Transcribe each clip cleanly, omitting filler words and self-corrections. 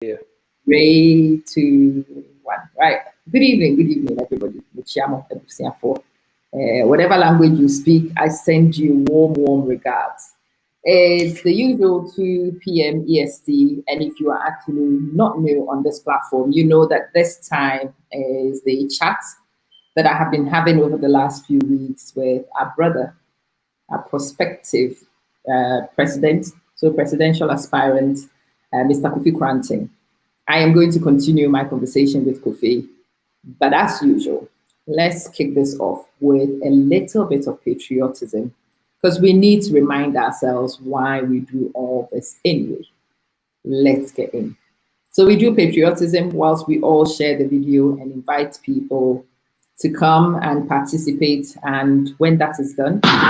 Yeah. 3, 2, 1. Right. Good evening, everybody. Whatever language you speak, I send you warm regards. It's the usual 2 p.m. EST, and if you are actually not new on this platform, you know that this time is the chat that I have been having over the last few weeks with our brother, our prospective presidential aspirant, Mr. Kofi Koranteng. I am going to continue my conversation with Kofi, but as usual, let's kick this off with a little bit of patriotism, because we need to remind ourselves why we do all this anyway. Let's get in. So we do patriotism whilst we all share the video and invite people to come and participate. And when that is done, God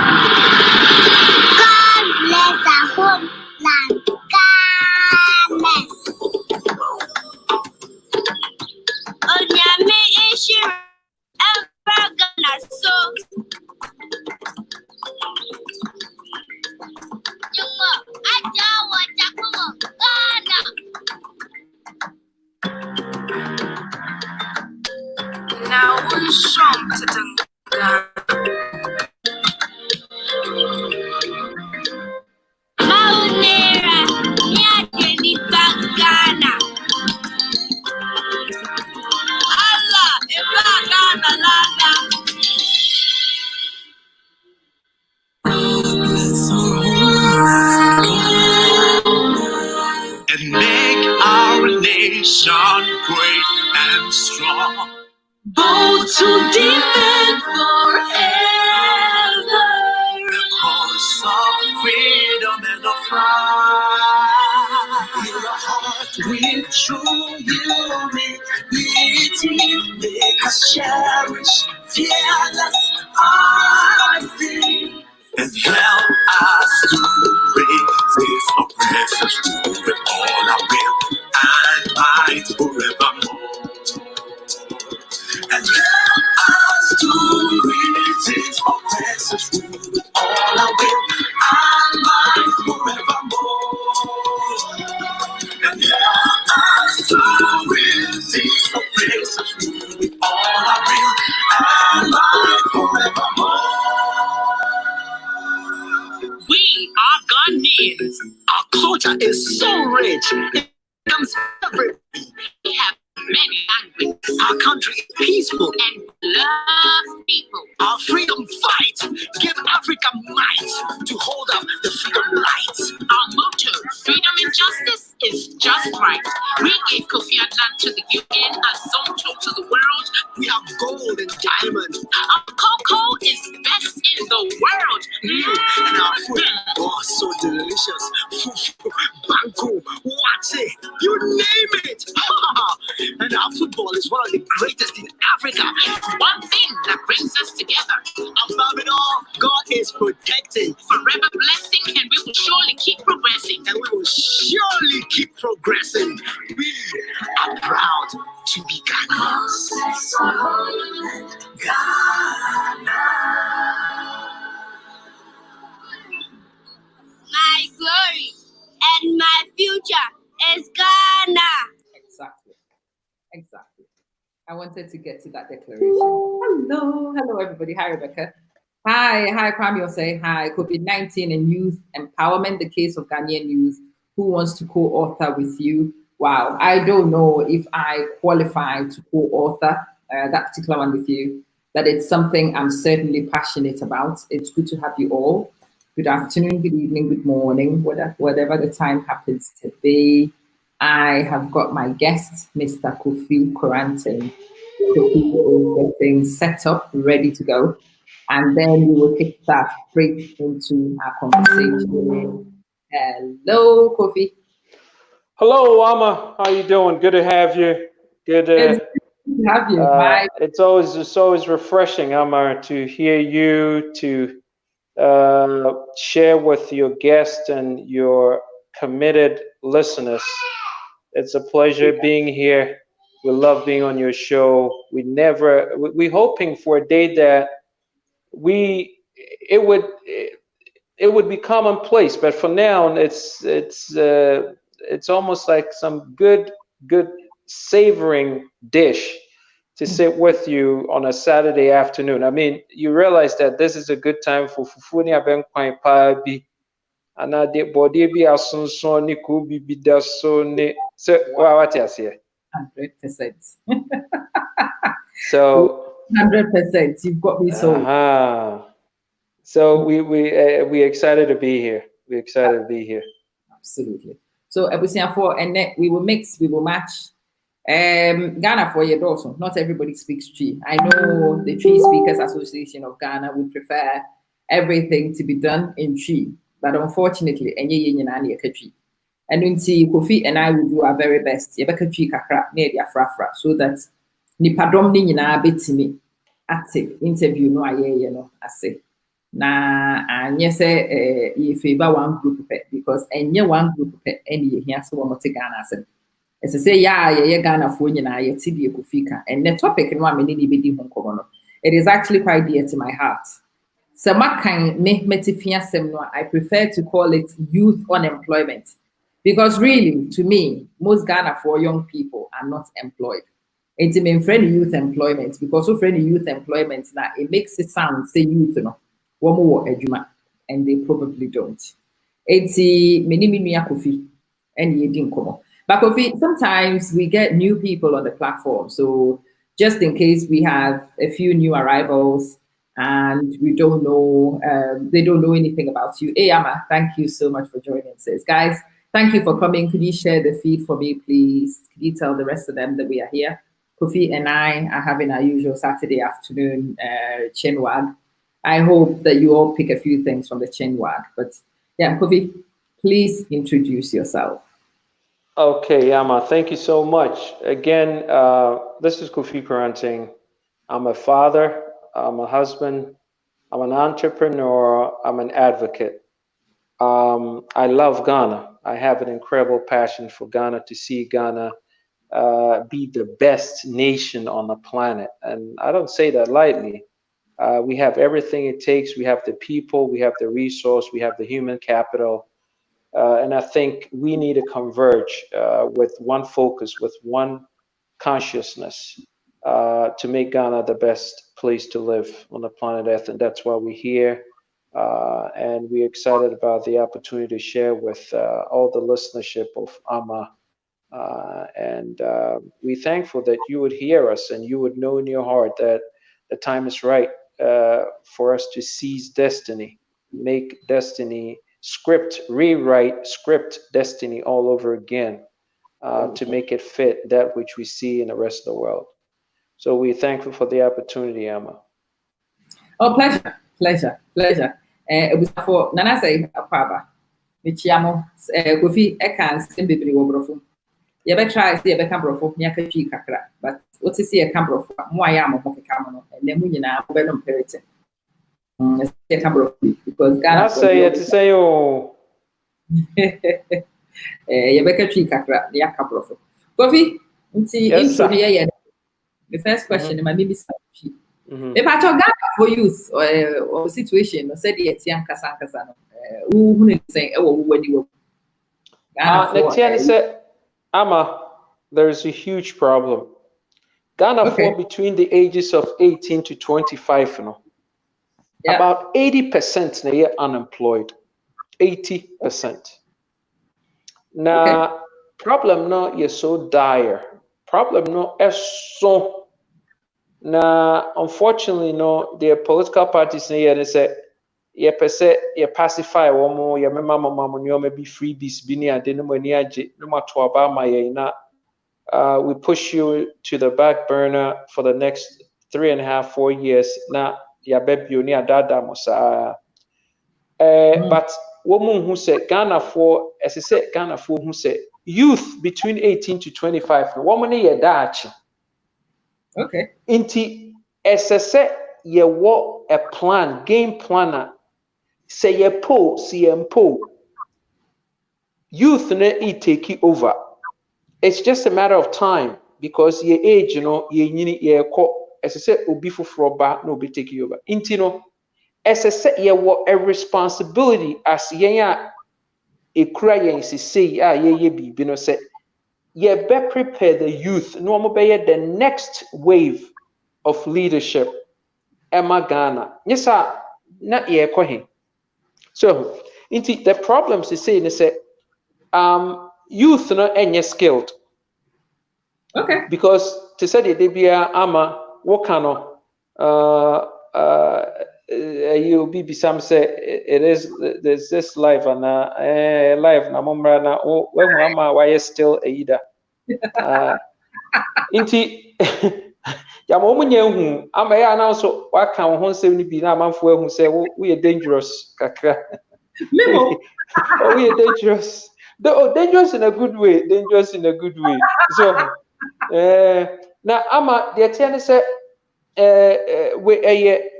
bless our homeland. God bless. Onyame issue ever gonna so. Nyuma ajawa jakumo Ghana. Now one song to the Maunera, Nyakenita Ghana. Allah, Eva Ghana Lana. And make our nation great and strong, bold to defend forever the cause of freedom and of pride. With a heart with true unity, make us cherish fearless honesty, and help us to resist oppressors with all our will and might forevermore. And help us to resist oppressors with all our will and might forevermore. And help us to resist oppressors with all our will and might forevermore. We are Ghanaians. Our culture is so rich. It comes every. We have many languages. Our country is peaceful and love people. Our freedom fight give Africa might to hold up the freedom light. Our motto, freedom and justice, is just right. We gave Kofi Annan to the UN, Azonto to the world. We have gold and diamond. Our cocoa is best in the world. And our food, oh, so delicious. Fufu, banku, wate, you name it. And our football is one of the greatest in Africa. It's one thing that brings us together. Above it all, God is protecting, forever blessing, and we will surely keep progressing. And we will surely keep progressing. We are proud to be Ghanaians. Ghana. My glory and my future is Ghana. Exactly. I wanted to get to that declaration. Hello, everybody. Hi, Rebecca. Hi, Kwame. Hi, COVID-19 and youth empowerment, the case of Ghanaian youth. Who wants to co-author with you? Wow, I don't know if I qualify to co-author that particular one with you, but it's something I'm certainly passionate about. It's good to have you all. Good afternoon, good evening, good morning, whatever the time happens to be. I have got my guest, Mr. Kofi Koranteng. Kofi is getting set up, ready to go. And then we will kick that straight into our conversation. Hello, Kofi. Hello, Amma. How you doing? Good to have you. Good to have you. It's always refreshing, Amma, to hear you, to share with your guests and your committed listeners. It's a pleasure being here. We love being on your show. We're hoping for a day that it would be commonplace, but for now it's it's almost like some good savoring dish to sit with you on a Saturday afternoon. I mean, you realize that this is a good time for fufu ni abenkwai pa bi anade body bi asonson ni ko bi da so ni so what you say 100%. so 100%. You've got me so. So we excited to be here. We're excited to be here. Absolutely. So for and then we will mix, we will match. Ghana for your also. Not everybody speaks Tree. I know the Tree Speakers Association of Ghana would prefer everything to be done in Tree, but unfortunately, and Kofi and I will do our very best. Yebeka Tree kakra near frafra so that nipadom ni nyina betimi ate interview no aye ase. Na anye say you favor one group because enye one group any here so we Ghana ase. As I say, yeah, Ghana for nyina ye tidi Kofika. And the topic in one minute be ho kono. It is actually quite dear to my heart. So I prefer to call it youth unemployment. Because really, to me, most Ghana for young people are not employed. It's a friendly youth employment because of friendly youth employment now it makes it sound say youth one more ejuma and they probably don't. It's many Kofi and you didn't come. But Kofi, sometimes we get new people on the platform. So just in case we have a few new arrivals and we don't know, they don't know anything about you. Hey, Amma, thank you so much for joining us. Guys, thank you for coming. Could you share the feed for me, please? Could you tell the rest of them that we are here? Kofi and I are having our usual Saturday afternoon chinwag. I hope that you all pick a few things from the chinwag. But yeah, Kofi, please introduce yourself. Okay, Yama, thank you so much. Again, this is Kofi Koranteng. I'm a father, I'm a husband, I'm an entrepreneur, I'm an advocate. I love Ghana. I have an incredible passion for Ghana, to see Ghana be the best nation on the planet. And I don't say that lightly. We have everything it takes. We have the people, we have the resource, we have the human capital. And I think we need to converge with one focus, with one consciousness to make Ghana the best place to live on the planet Earth. And that's why we're here. And we're excited about the opportunity to share with all the listenership of AMA. And we're thankful that you would hear us and you would know in your heart that the time is right for us to seize destiny, make destiny, rewrite script destiny all over again to make it fit that which we see in the rest of the world. So we're thankful for the opportunity, Emma. Oh, pleasure. It was for Nana say Aquaba. Michiamo, Kofi, Ekan, Simbibri, Obrofo. You better try to see a Becambrofo, Nyakachi Kakra, but what is a Cambro, Moyamo, Camano, and then we now Belum Periton. Because Ghana say it to say, oh, Yabeka Kakra, the Acabrofo. Kofi, the first question, my name is if I talk for youth or situation, or said it's young Kasankasano, who say, oh, when you said, Amma, there's a huge problem. Ghana for between the ages of 18 to 25, you know. Yeah. About 80% na year unemployed. 80%. Now, problem no is so dire. Problem no is so. Now, unfortunately, no, the political parties na year they say, ye pacify one more, ye mama you may be freebies, bini and no matter about my we push you to the back burner for the next 3.5, 4 years. Now, ya baby ni adada mosa. But woman who said Ghana for, as I said, Ghana for who said youth between 18 to 25. Woman ye dachi. Okay. Inti, as I said, ye what a plan, game planner. Say ye po, CM youth ne take it over. It's just a matter of time because your age, you know, as I said, will be for back, no be take you over. Intino, as I said, a responsibility as ekura yen sisi a ye bibi no say ye be prepare the youth no mo be the next wave of leadership Emma Ghana nyesa na ye kohe so inti the problems is saying is youth no enye skilled. Okay. Because to say the bia ama wokano you be some say it is there's this life and life na momra na when ama why still a ida inti ya mo munye hu ama ya na so waka ho nsem ni bi na amanfo ahu say we dangerous kakra Memo. oh we dangerous dangerous in a good way so na ama the tiane say we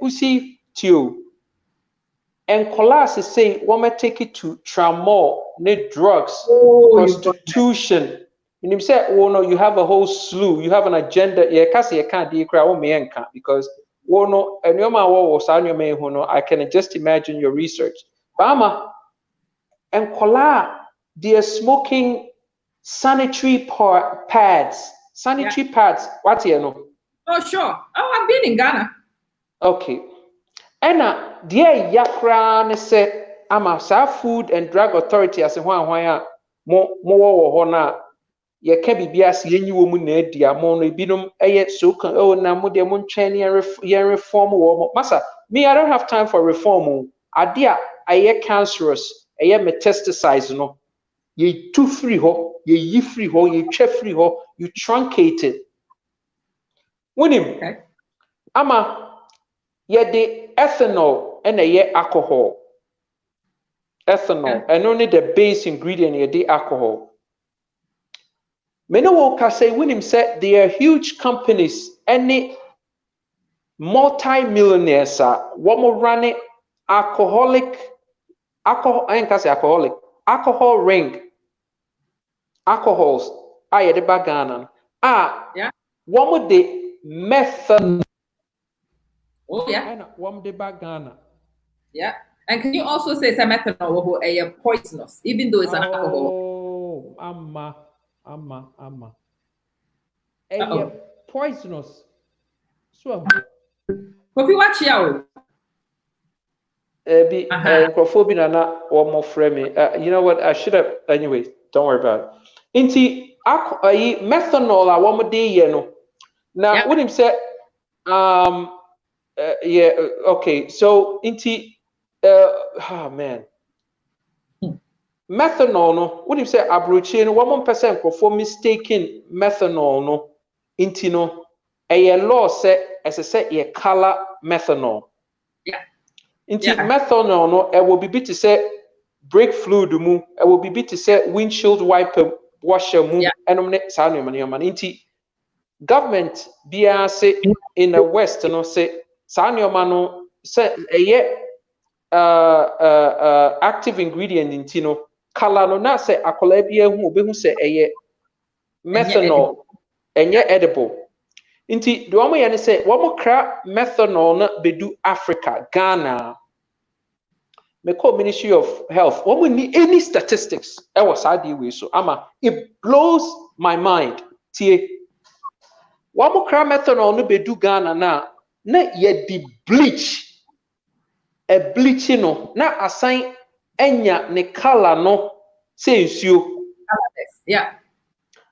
usi tio and class is saying woman take it to tramol need drugs prostitution and you say oh no you have a whole slew you have an agenda kasi can't because oh no and your man was on your man who no I can just imagine your research bama and kola they are smoking sanitary pads what you know. Oh, sure. Oh, I've been in Ghana. Okay. Ena dear yakra ne se ama sa food and drug authority as hwan a mo wo ho na ye ka bibia se yenyi wo mu na adia mo no ebinom eye so kan oh na mo de mo ntwen ye reform wo mo masa me I don't have time for reform ade a aye cancerous aye metastasize no ye tu free ho ye yi free ho ye twa free ho you truncate it wonim Okay. ama ye de ethanol and a alcohol. Ethanol and only the base ingredient ye de alcohol. Many will say when him said they are huge companies, any multi-millionaires are what more running alcohol ring alcohols I the bagana one more the methanol. Oh yeah. And one the bagana. Yeah. And can you also say some methanol is poisonous, even though it's an alcohol? Oh, amma. Poisonous. So, Kofi, watch out. Microphobia na one more frame. You know what? I should have. Anyway, don't worry about it. Inti methanol a one day you know. Now, what him said? Yeah. Okay. So inti. Oh man. Methanol no what if say abrochi no 1% for mistaken methanol no inti no a law say as I say a color methanol inti methanol no it will be to say brake fluid mu it will be to say windshield wiper washer mu enomne sa no man inti government bia say in the west no say sa no no say active ingredient inti no color no na say akola bia hu obehu say methanol enye edible nti do omo ye ne say wo mo kra methanol na bedu Africa Ghana me call Ministry of Health wo mo ni any statistics e was ade we so ama it blows my mind tie wo mo kra methanol no bedu Ghana na ye di bleach a bleaching no na assign enya ne color no say nsuo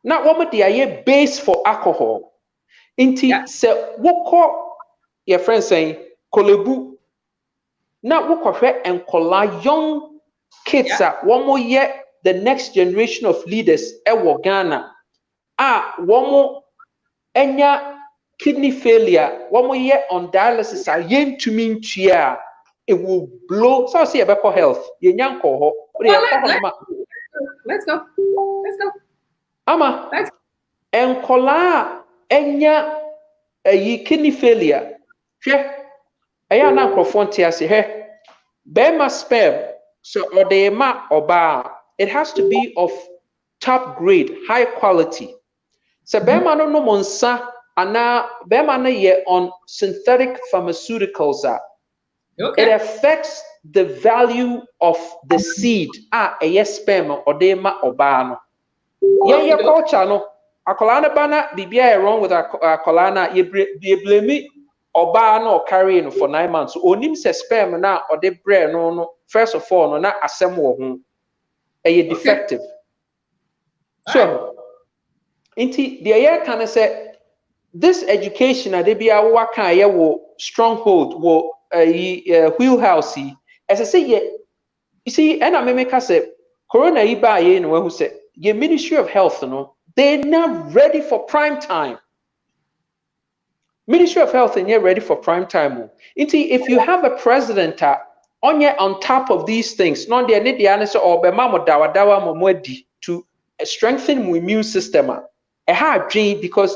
na what they are base for alcohol inti se woko your friend saying kolebu na woko hwe enkola young kids one more year the next generation of leaders ewo Ghana one enya kidney failure one more year on dialysis yentumi ntua it will blow so say about health yenyanko ho let's go ama enkola enya kidney failure hwe eya na nkrofo say he bema sperm so odema oba it has to be of top grade high quality so bema no monsa ana bema na ye on synthetic pharmaceuticals It affects the value of the seed. Sperm or dema or bano. Yeah, culture no. Akolana bana bibia wrong with akolana ye blame oba no carrying for 9 months. Onim se sperm na or de bread no first of all no na asem wo ho. Defective. So inti the year can say this education they be a waka ye wo stronghold wo wheelhouse as I say you see and I make say corona iba ye no who say the Ministry of Health no they're not ready for prime time. Ministry of Health ain't yet ready for prime time. If you have a president on top of these things, not the need the answer or be mamo dawa momwedi to strengthen my immune system. I have dream because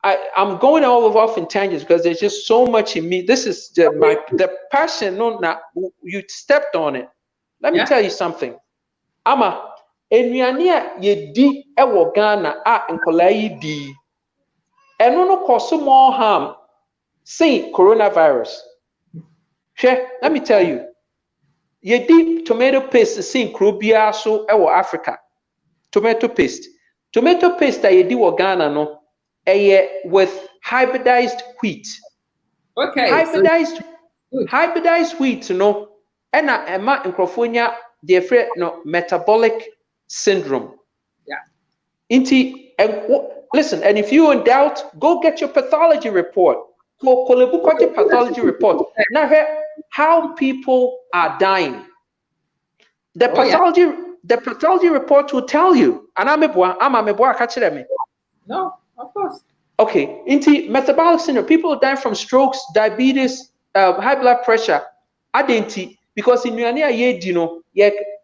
I'm going all off in tangents because there's just so much in me. This is the passion. No, now you stepped on it. Let me tell you something. Ama enuane a yedi ewo Ghana nkola yi di eno no cause more harm say coronavirus. Let me tell you. Yedi tomato paste sin krobia so ewo Africa. Tomato paste that yedi wo Ghana no with hybridized wheat. Okay. Hybridized wheat no ena ema nkrofonya the no metabolic syndrome. Listen, and if you're in doubt, go get your pathology report. Go get your pathology report. Now, how people are dying. The pathology report will tell you. And I'm a catch me. No, of course. Okay, metabolic syndrome. People die from strokes, diabetes, high blood pressure. Because in Nuania,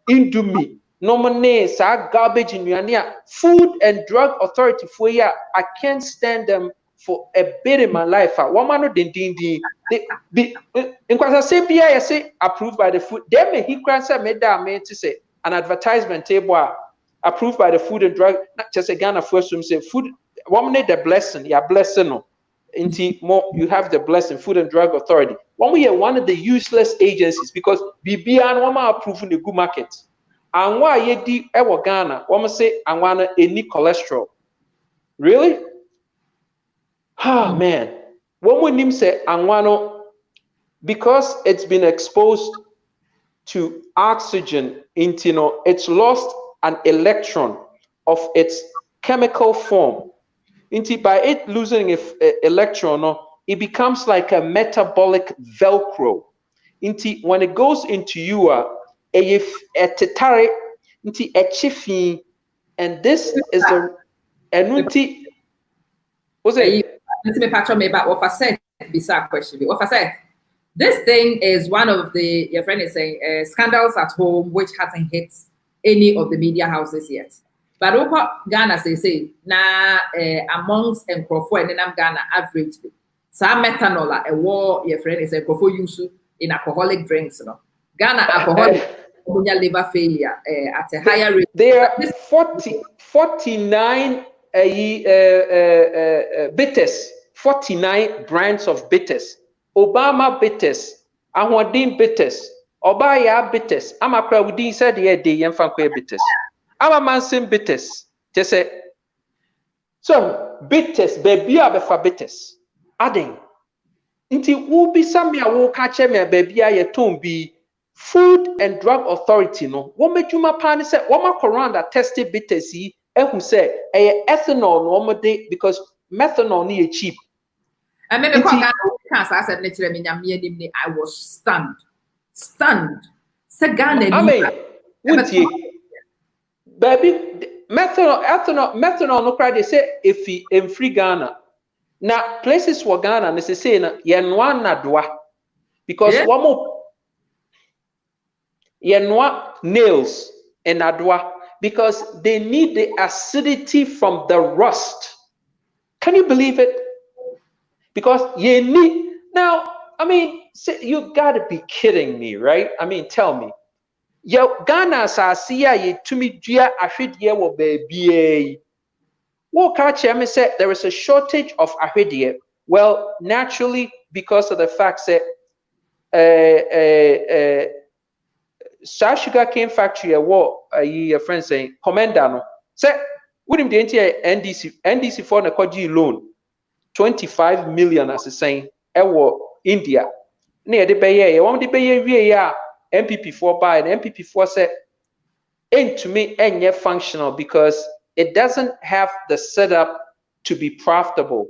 Indomie. No money, garbage in Nuania. Food and Drug Authority for ya. I can't stand them for a bit in my life. One man I say approved by the food. Then he made that to say an advertisement table approved by the Food and Drug. Not just a Ghana first say food. One minute the blessing, blessing no. You have the blessing, Food and Drug Authority. One of the useless agencies because BBN one approving the good market. And why ye di ewo Ghana? Woman say I want any cholesterol. Really? Man. Woman him say I want because it's been exposed to oxygen into it's lost an electron of its chemical form. By it losing an electron, it becomes like a metabolic Velcro. When it goes into you, and this is a what's it? This thing is one of the your friend is saying scandals at home which hasn't hit any of the media houses yet. But over Ghana say amongst and Kofi and Ghana average. Some methanol a war your friend is a Kofi use in alcoholic drinks. No? Ghana alcoholic liver failure at a higher rate. There are 49 bitters, 49 brands of bitters. Obama bitters, Ahwadin bitters, Obaya bitters. Amakra within said the day Yanfankwe bitters. Our mansin bitters. Just say so bitters, baby abefa bitters. Adding. Inti ubi samia wo catch me baby a tombi. Food and Drug Authority no. Wome juma pan say woma Koranda tested bitters who say ethanol no de because methanol ni cheap. I remember I was stunned. I mean, baby, methanol no cry they say if he in free Ghana. Now places for Ghana they say na yenwa na doa because one more yenwa nails in adwa because they need the acidity from the rust. Can you believe it? Because you need now. I mean, you gotta be kidding me, right? I mean, tell me. Yo, Ghana sasia ye to me dia ahwedie wo baby. Wo ka me say there is a shortage of ahwedie. Well, naturally, because of the fact that sugar cane factory your friend saying commander no say wouldn't the entire NDC for na loan 25 million as saying India near the bay one the bay MPP 4 buy and MPP 4 said ain't to me any functional because it doesn't have the setup to be profitable.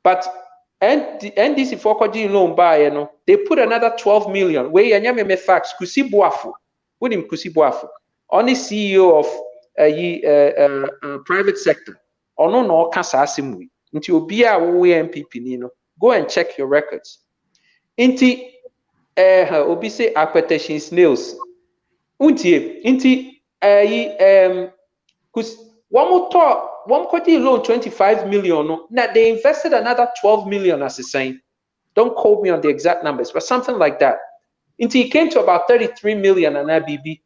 But NDC for loan buy, they put another 12 million. Where you facts Kusi Boafu, with him Kusi Boafu, only CEO of private sector. Or no kasa asimui. Until be a MPP nino. Go and check your records. Inti obi say acquisition snails. Inti because one loan 25 million. Now they invested another 12 million as a saying. Don't quote me on the exact numbers, but something like that. Until it came to about 33 million and BB.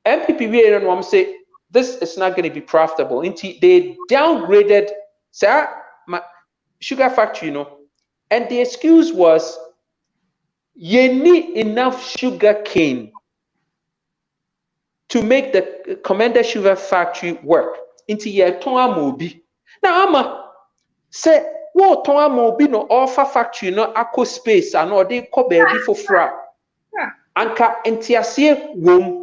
MPP and one say this is not going to be profitable. Until they downgraded my sugar factory, and the excuse was you need enough sugar cane to make the Commander Sugar Factory work. Into your tongue mobi. Now, Ama say, what tongue mobi no offer factory no aqua space and or they call baby for fra. Anka entiasie wom.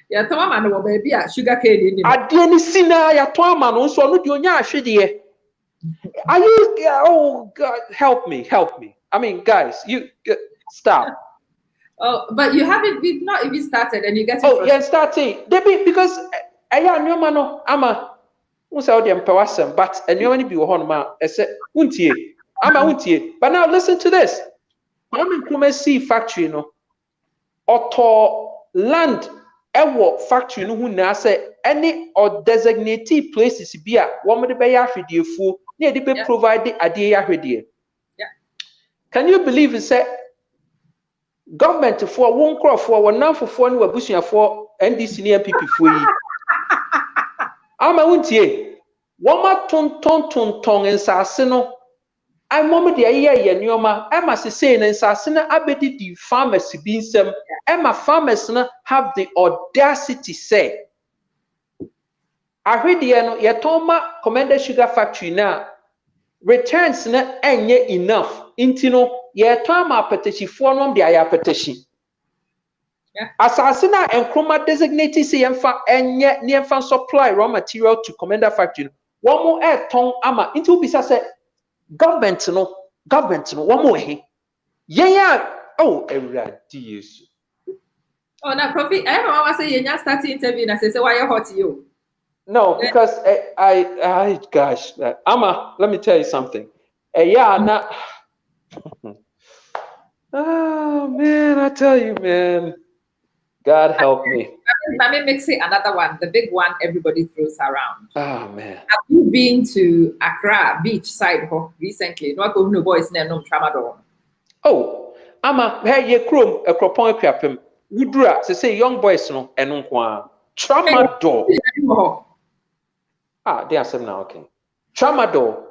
Ya tongue man no baby a sugar cane in. I didn't see na ya tongue man on so no do nya ahwede. Are you oh God help me. I mean guys, you stop. Oh, but we've not even started and you get it. Oh, yeah, starting. Because I am no man, ama unsa odi empawasem, but and you only be one man. I said, untie, ama untie. But now listen to this. I'm in Kumasi factory, auto land ewo factory no hu na say any or designated places be a woman de be ahwedefo, na de be provide ade ahwede. Yeah. Can you believe it say government for one crop for one now for any wabusia for NDC and MPP for yi. Ama untie. Woma ton ensase no. I mama de aye nyoma. Emma say na ensase na abedi di farmers bi nsem. Emma farmers na have the audacity say. Ahwede no yetonma Commander Sugar Factory na returns na enye enough. Intino ye twama petition for nom de aya petition. Asase na enkroma designated say yemfa enye ne yemfa supply raw material to Commander Factory. One more ton ama into bisa say government no one more he. Yeah oh everybody yesu. Oh now Kofi, I say you just starting interview and say why you hot you? No, because I gosh, Ama, let me tell you something. Oh man, I tell you, man. God help me. Let me mix it another one, the big one everybody throws around. Oh man. Have you been to Accra beach side recently? No go no boys na no tramadol. Oh, Ama, hey ye chrome a cropon equipem. Wudura say young boys no eno kwa. Tramadol. They are saying now, okay. Tramadol.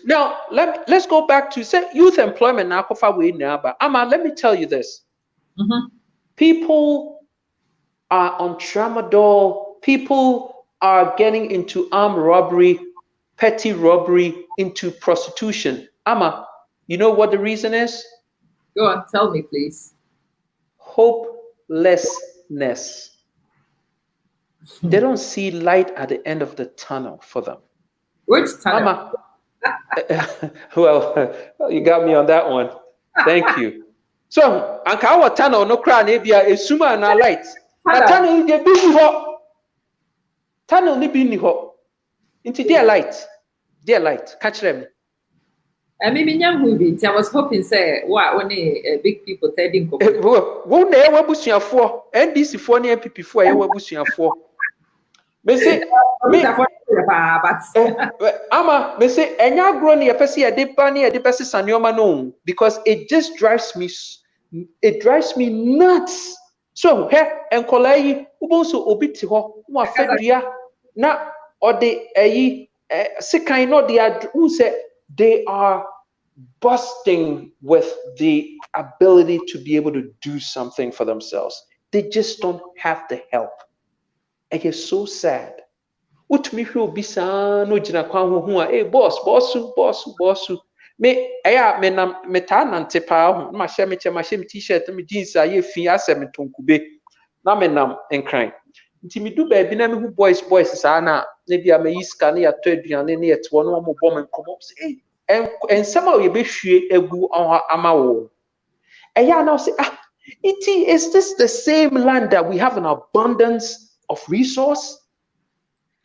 Now let's go back to say youth employment now. But Ama, let me tell you this. People are on tramadol. People are getting into armed robbery, petty robbery, into prostitution. Ama, you know what the reason is? Go on, tell me, please. Hopelessness. They don't see light at the end of the tunnel for them. Which tunnel? Mama, well, you got me on that one. Thank you. So, anka our tunnel no cry nebia esuma na light. Na tunnel dey be ho. Tunnel ni be ni ho. Into their light. Catch them. I mean, I was hoping say what only big people telling go. Wo na e wabusia for NDC for na MPP for e wabusia for. Me say Ama me say enya grow na yepese e de pa na e de pese sanioma no because it just drives me nuts. So enkola yi ubonso obi ti ho mo afadua na ode ayi sikan no they are who say they are bursting with the ability to be able to do something for themselves. They just don't have the help. It is so sad. Utumi hwe obi saa no gina kwan ho hu a boss me aya me nam meta nante pa ho ma hye me t-shirt me jeans a ye fi asem tonkube na me nam enkran nti me du ba bi na me hu boys saa na bia me yiska na ya to aduane na ye to no mo bom nkomo say ensem a ye behwie egu ama wo aya na say is this the same land that we have an abundance of resource?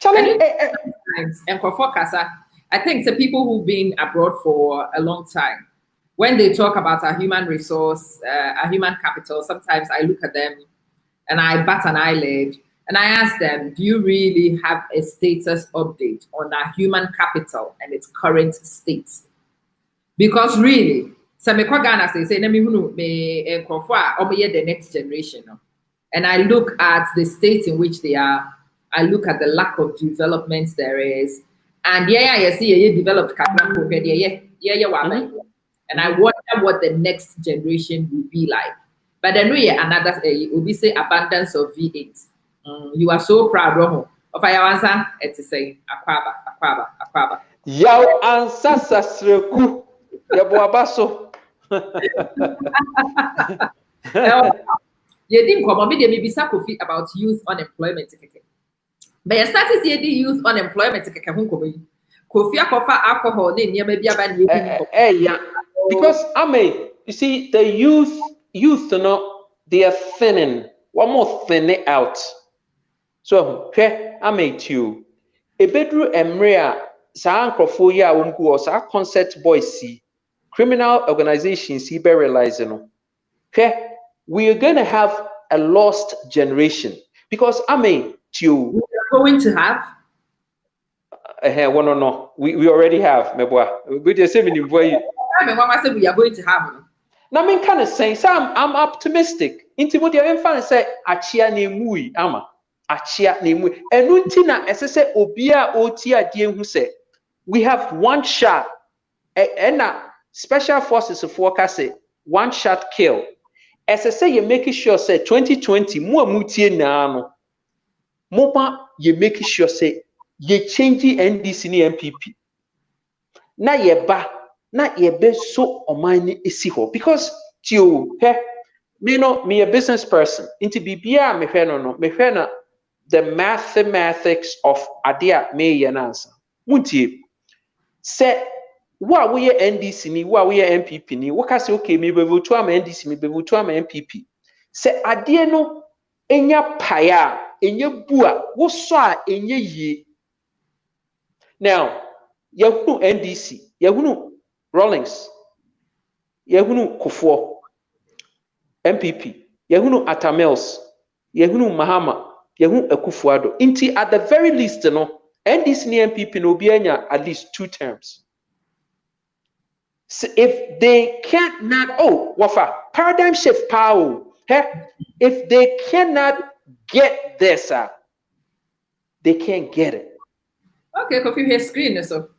And for Kasa, I think the people who've been abroad for a long time, when they talk about our human resource, our human capital, sometimes I look at them and I bat an eyelid and I ask them, do you really have a status update on our human capital and its current state? Because really, some Ghana say, let me the next generation. And I look at the state in which they are. I look at the lack of development there is. And you see, developed and I wonder what the next generation will be like. But then we another we say abundance of V8. You are so proud, Romo. Of your answer, it's saying Aquaba. Yao answer sasreku. Yabuabaso. You didn't come on me, maybe Kofi about youth unemployment. But you started seeing the youth unemployment. Kofi akofa alcohol, maybe yeah. Because you see, the youth, they are thinning. One more thinning out. So, you. A bedroom emrea, sa ankrofo ya wonku or sa concept boys see criminal organizations see be realizing. We are going to have a lost generation because we are going to have. No. We already have. We just say we are going to have. Now, I'm kind of saying, I'm optimistic. Into what you're fan say, achia ne mui ama achia ne mui. Enuntina esese obia otia die hu say we have one shot. And special forces of workers say one shot kill. As I say, you're making sure say 2020 more mutie na no. Mopa you making sure say you change NDC ni MPP. Na ye be so omani isi ho because me a business person into bibia me hwe no the mathematics of adia me ye na answer. Muntie say what we NDC ni what we MPP ni what say okay me be vote am NDC me be vote am MPP say ade no enya paya enya bua wo so a enya yie. Now yahunu NDC yahunu Rawlings yahunu Kofi MPP yahunu Atamels yahunu Mahama yahunu Akufo-Addo inti at the very least no NDC ni MPP no be enya at least 2 terms. So if they can't not wafa paradigm shift power if they cannot get this they can't get it. Okay, Kofi here screen so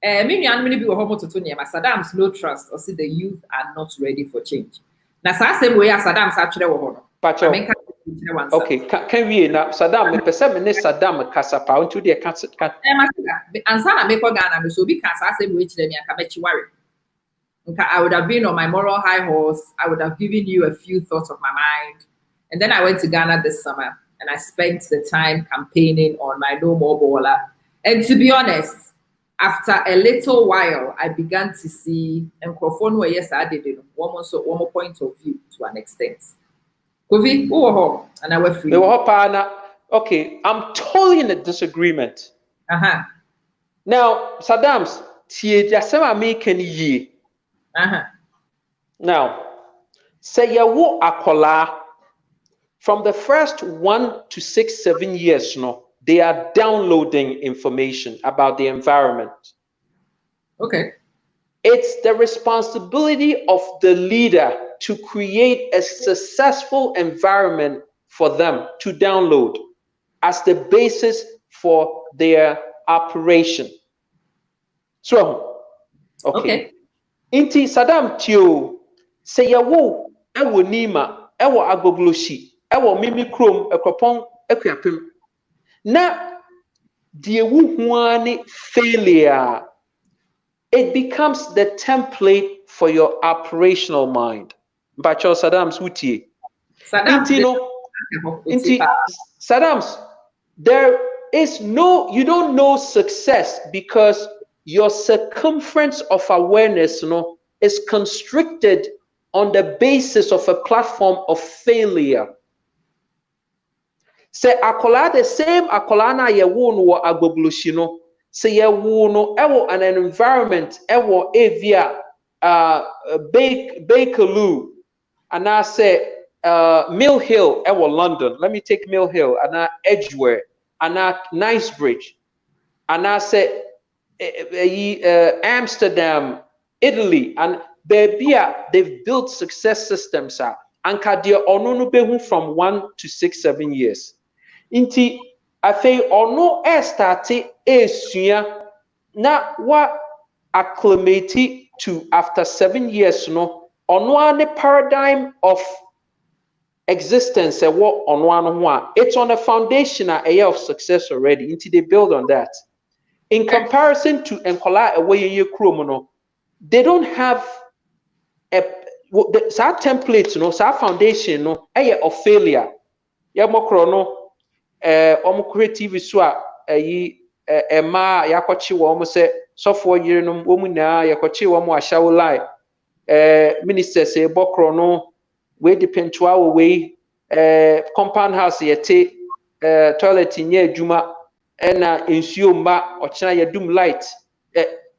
many and many people homo to Saddam's no trust or see the youth are not ready for change. Now same way as Saddam's actually okay, can we now Saddam me person me Saddam kasa pa unto the can ansana me ko Ghana so be kasa same way chire me akabechi worry. I would have been on my moral high horse. I would have given you a few thoughts of my mind. And then I went to Ghana this summer and I spent the time campaigning on my No More Baller. And to be honest, after a little while, I began to see, and yes, I did it, one more point of view to an extent. Kofi, and I went free. Okay, I'm totally in a disagreement. Now, Saddam's now, say yawo akola from the first 1 to 6, 7 years, they are downloading information about the environment. Okay. It's the responsibility of the leader to create a successful environment for them to download as the basis for their operation. So, okay. Inti Saddam Tio say ya wo ewo nima ewo agbogloshi ewo mimi krom ekropon ekwiapem na die wu huane failure, it becomes the template for your operational mind. Bacho Saddam's wutie. Inti Saddam's, there is no, you don't know success because your circumference of awareness is constricted on the basis of a platform of failure. Say akola the same akola na ye wo no wo agbogloshi no, say ye wo no ewo an environment ewo avia Bakerloo, and I say Mill Hill ewo London. Let me take Mill Hill and Edgware and Knightsbridge, and I say Amsterdam, Italy, and they've built success systems and kadia ono behu from 1 to 6, 7 years. Inti afei ono starte esua na wa acclimate to after 7 years no ono ane paradigm of existence ewo ono ano ho a, it's on a foundation of success already. Inti they build on that. In comparison to enkola away ye krom no, they don't have a template sa foundation no of failure. Ya mokro no creative so ema yakochi wo say sofo yire no wo mu na yakochi wo mu ashawo line minister say bokro no we depend to our way compound house yete toilet nye adwuma ena ensuo mba ochina yadum light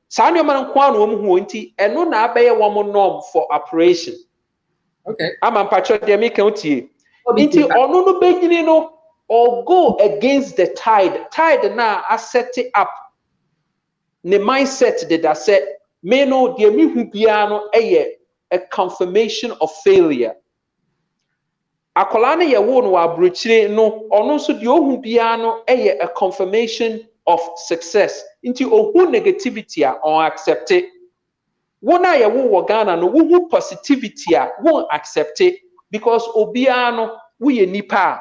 saa no man kwa no wo mu nti eno na abaye wo mo norm for operation. Okay, ama mpacho de me kan tie nti ono no begini no or go against the tide na I set it up the mindset that I said me no de me hu bia no a confirmation of failure. Akola na ye wo no abrochire no ono so de ohu bia no a confirmation of success. Nti ohu negativity a on accept it. Wona ye wo Ghana no wo positivity a won accept it because obia no wo ye nipa.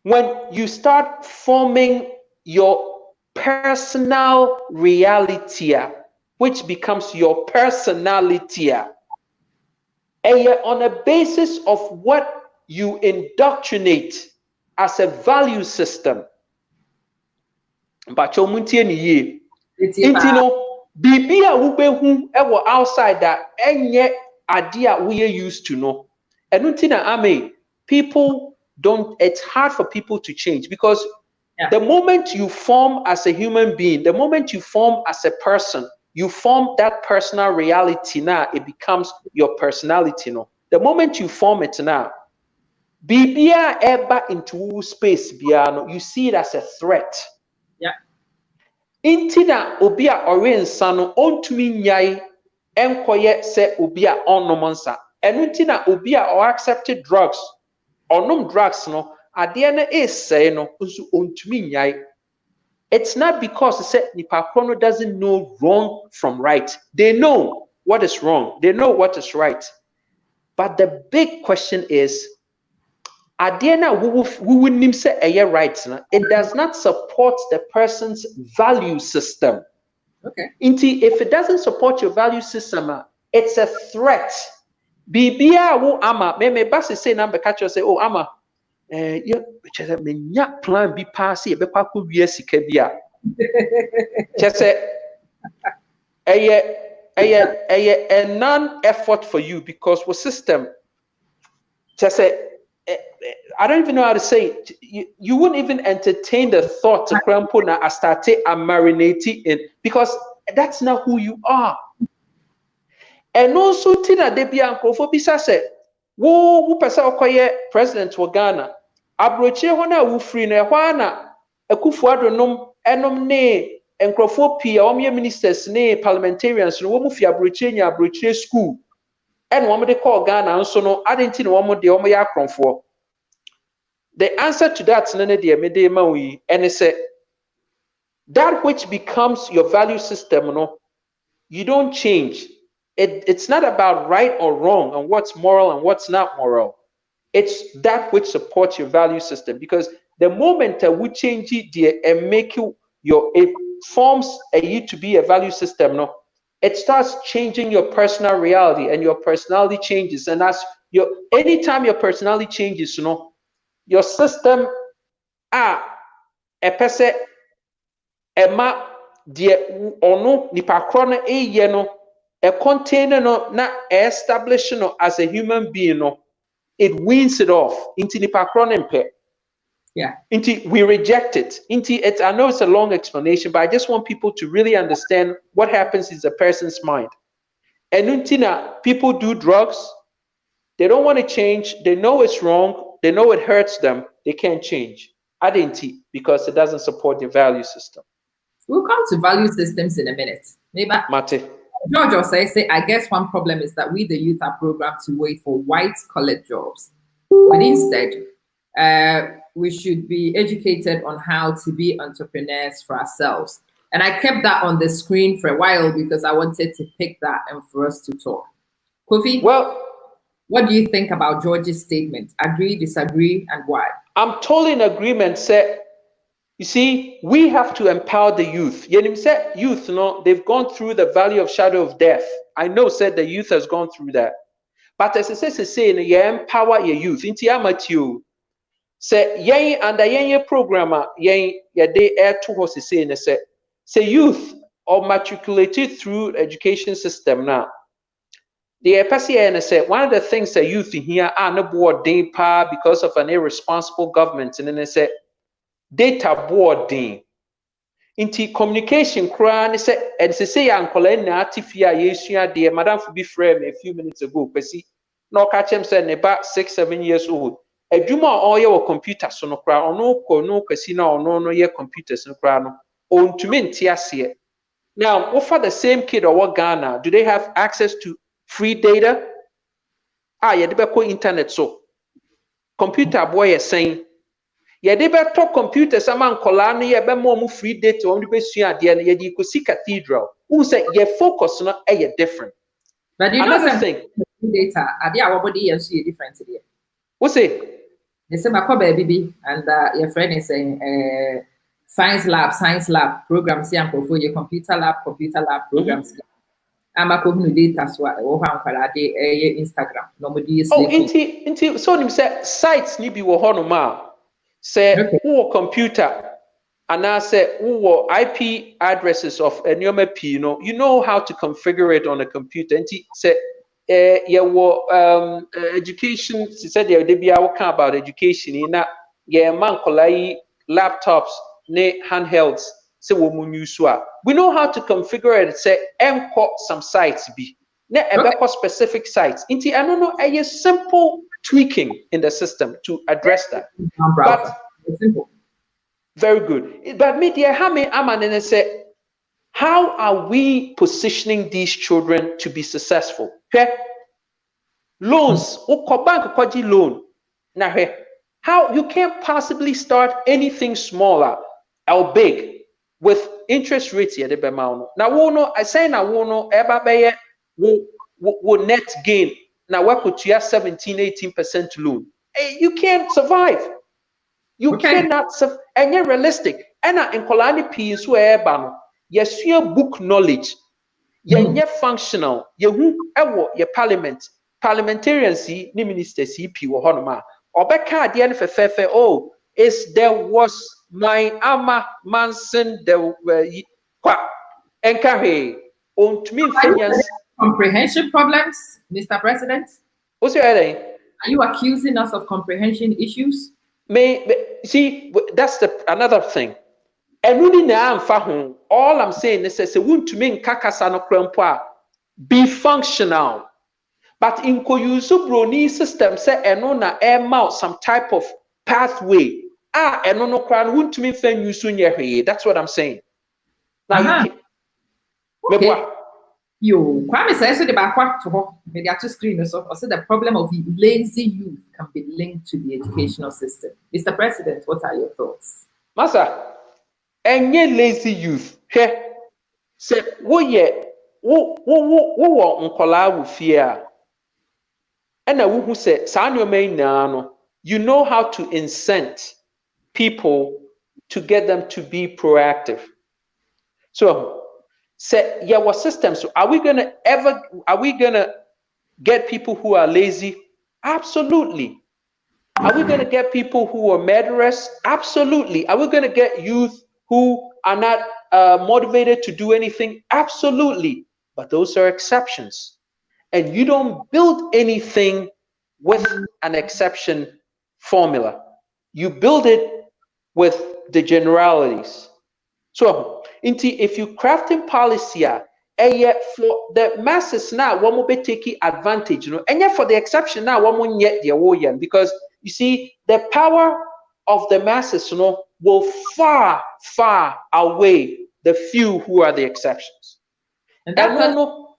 When you start forming your personal reality, which becomes your personality, on a basis of what you indoctrinate as a value system. But you muntie bibia wo behu ewo outside that enye ade a we used to know. Enuntina people don't, it's hard for people to change because the moment you form as a human being, the moment you form as a person, you form that personal reality now, it becomes your personality no. The moment you form it now, bibia eba into space biano, you see it as a threat. Yeah. Intina obia orensa no ontumi nyai enkoye se obia onnomonsa. Enuntina obia or accepted drugs. Onum drugs no ade na say no nso ontumi nyai. It's not because nipa krono doesn't know wrong from right. They know what is wrong. They know what is right. But the big question is ade na we nim say eye right na, it does not support the person's value system. Okay. Inti if it doesn't support your value system, it's a threat. Bibia wo ama me basi say na be catch you say oh ama yeah chese me nya plan bi pass e be kwa ko wi sika bi a chese a non effort for you because what system chese I don't even know how to say it. You wouldn't even entertain the thought to crampo na astarte and marinate in because that's not who you are. And also tina de bia nkrofo bisa se wo pesa okoye president wa Ghana abrochie ho na wo free na ho na Akufo-Addo nom enom ne nkrofo pia omye ministers ne parliamentarians no wo mu fi abrochie nya abrochie school and wo de call Ghana nso no adenti ne wo de wo ya akronfo. The answer to that nene de me de ma wi and say that which becomes your value system no you don't change. It's not about right or wrong and what's moral and what's not moral. It's that which supports your value system. Because the moment that we change it and make it forms you to be a value system, no, it starts changing your personal reality, and your personality changes. And as anytime your personality changes, your system a person ɛma deɛ ɔno nipa korɔ no ɛyɛ no contain no na establish no as a human being no, it weans it off into nipa korɔ no mpɛ. Yeah. We reject it. I know it's a long explanation, but I just want people to really understand what happens in a person's mind. And people do drugs. They don't want to change. They know it's wrong. They know it hurts them. They can't change. Because it doesn't support the value system. We'll come to value systems in a minute. Maybe Mate. George will say, I guess one problem is that we, the youth, are programmed to wait for white-collar jobs. But instead, we should be educated on how to be entrepreneurs for ourselves. And I kept that on the screen for a while because I wanted to pick that and for us to talk. Kofi, well, what do you think about George's statement? Agree, disagree, and why? I'm totally in agreement. You see, we have to empower the youth. Youth, they've gone through the valley of shadow of death. I know the youth has gone through that. But as I say, you empower your youth. Inti amatio. Say yen under yen programmer yen day air to horses say youth or matriculated through education system now. The PCN said one of the things that youth in here are no board day pa because of an irresponsible government, and then they said data boarding into communication cry and say uncle tifia yesia dear madam for be frame a few minutes ago pesi no catch him said about 6-7 years old a juma all your computer so no cry or no casino or no your computers no cry no on to me here. Now what for the same kid or what Ghana do they have access to free data? You debe internet so computer boy is saying yeah, they better talk computers. I'm on Colani, yeah, more free data on the best year, and you could see cathedral. Who said your focus not a different? But you another know, thing, data, are there our body and see a difference today? What's it? They say, my baby, and your friend is saying, science lab programs here, and your computer lab programs. I'm a cognitive data, so Instagram. Nobody is. Oh, so you say sites need be wohonoma. Say who computer and I say who IP addresses of a you know how to configure it on a computer. And say education. She said they be about education in that man laptops ne handhelds. Say we know how to configure it. Say some sites be specific sites. Inti I don't know a simple tweaking in the system to address that. But very good. But media Aman say, how are we positioning these children to be successful? Okay? Loans, loan. Now, how you can't possibly start anything smaller or big with interest rates here. Now, I say now, will net gain. Now, what could you have 17-18% loan? You can't survive. You cannot survive. And you're realistic. And in Kolani P, yes, your book knowledge. You're functional. Your parliamentarians, ni ministers, CP or Honoma. Or back at the end of a oh, there was my ama Manson, there were and carry on to me. Comprehension problems, Mr. President? What's your heading? Are you accusing us of comprehension issues? See, that's another thing. And all I'm saying is be functional. But in Koyusu Broni system, say enona air some type of pathway. Enono crown won't to me fen you soon. That's what I'm saying. Now you Kwame says the backward to her mediator screen so the problem of the lazy youth can be linked to the educational system. Mr. President, what are your thoughts? Massa, any lazy youth, say, wo nkola wo fie a ena wo hu se saa nneɛma yi nyinaa no you know how to incent people to get them to be proactive. So say yeah, what systems are we gonna get people who are lazy? Absolutely. Are we going to get people who are murderers? Absolutely. Are we going to get youth who are not motivated to do anything? Absolutely. But those are exceptions. And you don't build anything with an exception formula. You build it with the generalities. So, if you crafting policy, for the masses now, one will be taking advantage, and yet for the exception now, one will yet the because you see the power of the masses, will far, far outweigh the few who are the exceptions. And no,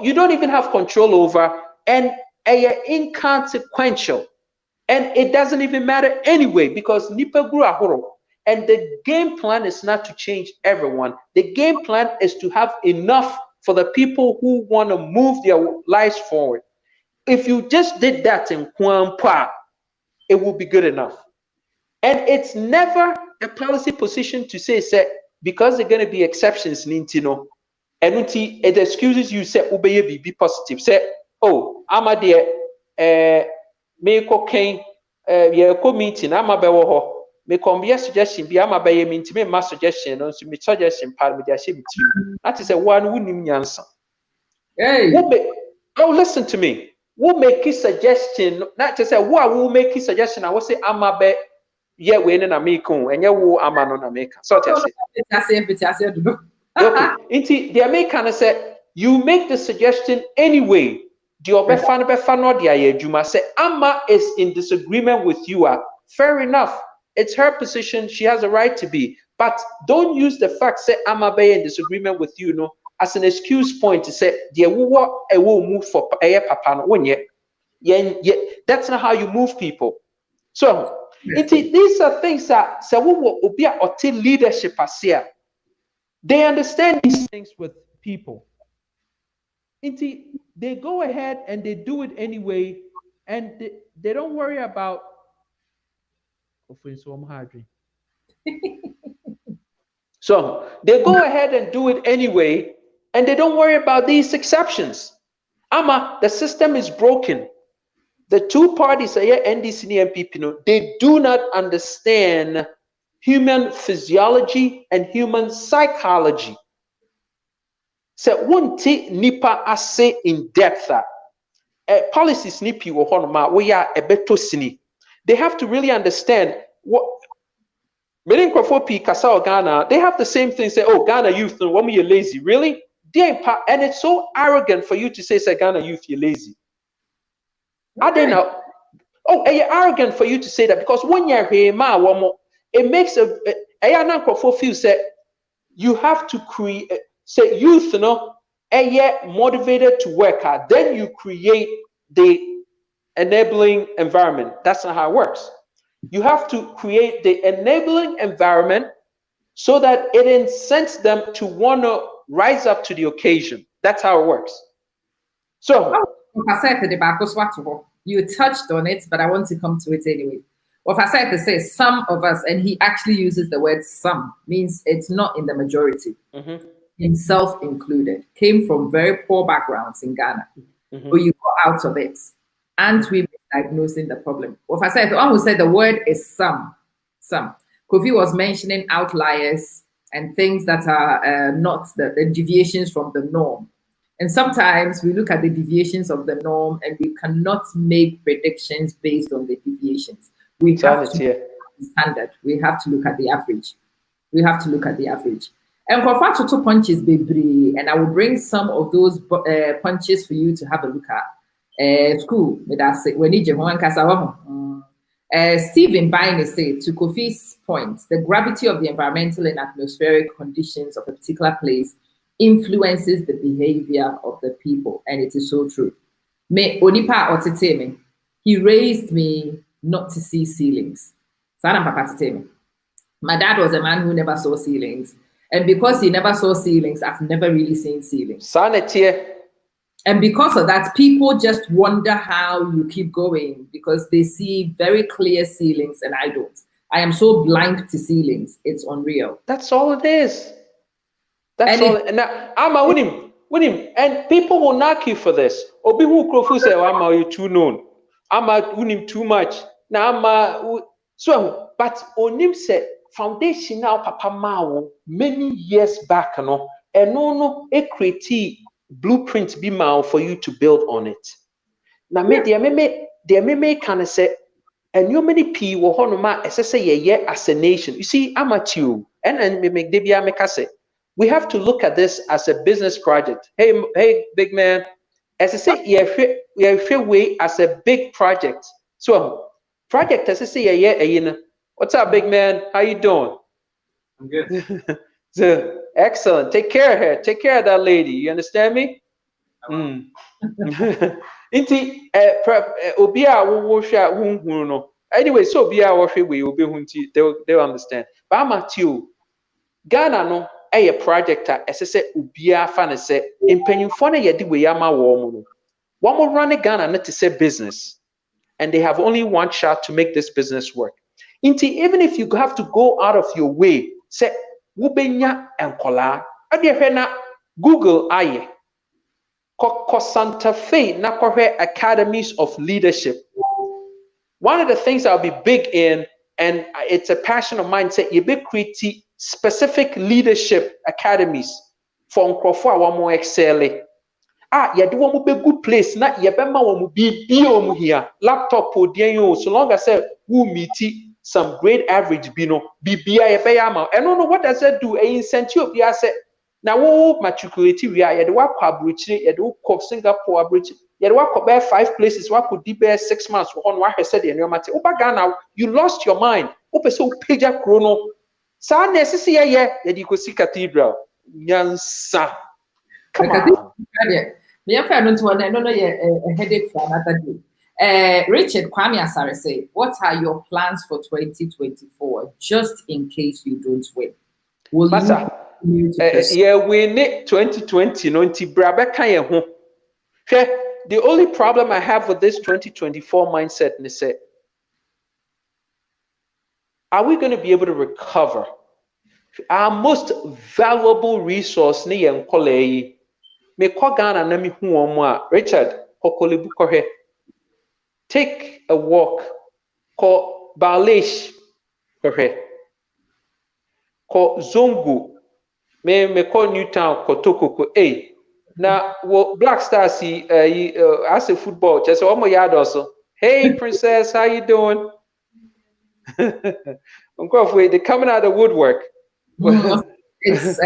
you don't even have control over, and inconsequential, and it doesn't even matter anyway because nipa grew ahoro. And the game plan is not to change everyone. The game plan is to have enough for the people who want to move their lives forward. If you just did that in Kwampa, it will be good enough. And it's never a policy position to say because there are going to be exceptions, Nintino, and it excuses you say obey be positive. Say, oh, I'm a dear me cocaine meeting, I'm a bewo. Me come suggestion be ama by me to my suggestion on some suggestion part with the that is a one winning answer. Hey, listen to me. We'll make a suggestion, not to say what will make a suggestion. I will say ama be yeah winning a meko and you ama no America. So I say okay. Inti the American said you make the suggestion anyway. The obefan the ayejuma say ama is in disagreement with you. Fair enough. It's her position. She has a right to be. But don't use the fact, say, I'm in disagreement with you, as an excuse point to say, I will move for a papa. That's not how you move people. So, these are things that leadership here. They understand these things with people. They go ahead and they do it anyway, and they don't worry about. So they go ahead and do it anyway, and they don't worry about these exceptions. The system is broken. The two parties, NDC and MPP, they do not understand human physiology and human psychology. So won't nipa ase in depth policies nipi wo honoma we are a beto sini. They have to really understand what many Ghana, they have the same thing, say, oh, Ghana youth, when you're lazy. Really? And it's so arrogant for you to say Ghana youth, you're lazy. I don't know. Oh, it's arrogant for you to say that because when you're here, it makes feel say you have to create, say youth, motivated to work hard. Then you create the enabling environment. That's not how it works. You have to create the enabling environment so that it incents them to want to rise up to the occasion. That's how it works. So, you touched on it, but I want to come to it anyway. What I said to say, some of us, and he actually uses the word some, means it's not in the majority, himself included, came from very poor backgrounds in Ghana. But you go out of it, and we diagnosing the problem. What I said, the one who said the word is some. Kofi was mentioning outliers and things that are not the deviations from the norm. And sometimes we look at the deviations of the norm and we cannot make predictions based on the deviations. We have to look at the standard. We have to look at the average. And for 2 punches, baby, and I will bring some of those punches for you to have a look at. School, that's it. We need you. Stephen Bynum said, to Kofi's point, the gravity of the environmental and atmospheric conditions of a particular place influences the behavior of the people, and it is so true. Me onipa otiteme, he raised me not to see ceilings. My dad was a man who never saw ceilings. And because he never saw ceilings, I've never really seen ceilings. Sanity. And because of that, people just wonder how you keep going because they see very clear ceilings and I don't. I am so blind to ceilings. It's unreal. That's all it is. That's And all. And I'm a winning. And people will knock you for this. Obi who Kofi say, "I'm you too known. I'm a winning too much." Now I'm a so. But onim said foundation now, Papa Mao many years back, no, and no, a create blueprint be mao for you to build on it. Now, me me can say. And you many P will honor say as a nation. You see, I'm at you, and me make Debia make us say. We have to look at this as a business project. Hey, big man. As I say, yeah, way as a big project. So, project as I say, yeah, what's up, big man? How you doing? I'm good. So, excellent. Take care of her. Take care of that lady. You understand me? Inti obi a wo hwa hunhun no. Anyway, so obi a wo hwe we obi hunti they'll understand. But I'm at you. Ghana no a project a say obi a fa ne say empanyimfo na ye de we ama wo mu no. One more run Ghana na to say business. And they have only one shot to make this business work. Inti even if you have to go out of your way, say wubenya enkola. Ade hwe na Google aye. Santa Fe Nakore Academies of Leadership. One of the things I'll be big in, and it's a passion of mine, say you be create specific leadership academies for Nkrofo a more excel. You do want be good place, not you be ma be here. Laptop podium, so long as say who meet some great average bino, be yama. And no, what does that do? A incentive, yeah, say. Now, we matriculate we are. You do work abroad. You do work Singapore abroad. You do work about 5 places. Work could be 6 months. On what I said in your matter. Opa Ghana, you lost your mind. Opa so page chrono. Sa necessary you go see cathedral. Nyansa. Come on. I don't know a headache for another day. Richard Kwame Asare say, what are your plans for 2024? Just in case you don't win. Will you? Yeah, we need 2020. No, the only problem I have with this 2024 mindset is that are we going to be able to recover our most valuable resource? Me call Ghana na mi hu omo Richard Kokolibu kohe. Take a walk. Ko Balish kohe. Ko Zongo. Me call Newtown Kotoko now Black Stars as a football just one more yard also. Hey princess, how you doing? They're coming out of the woodwork. It's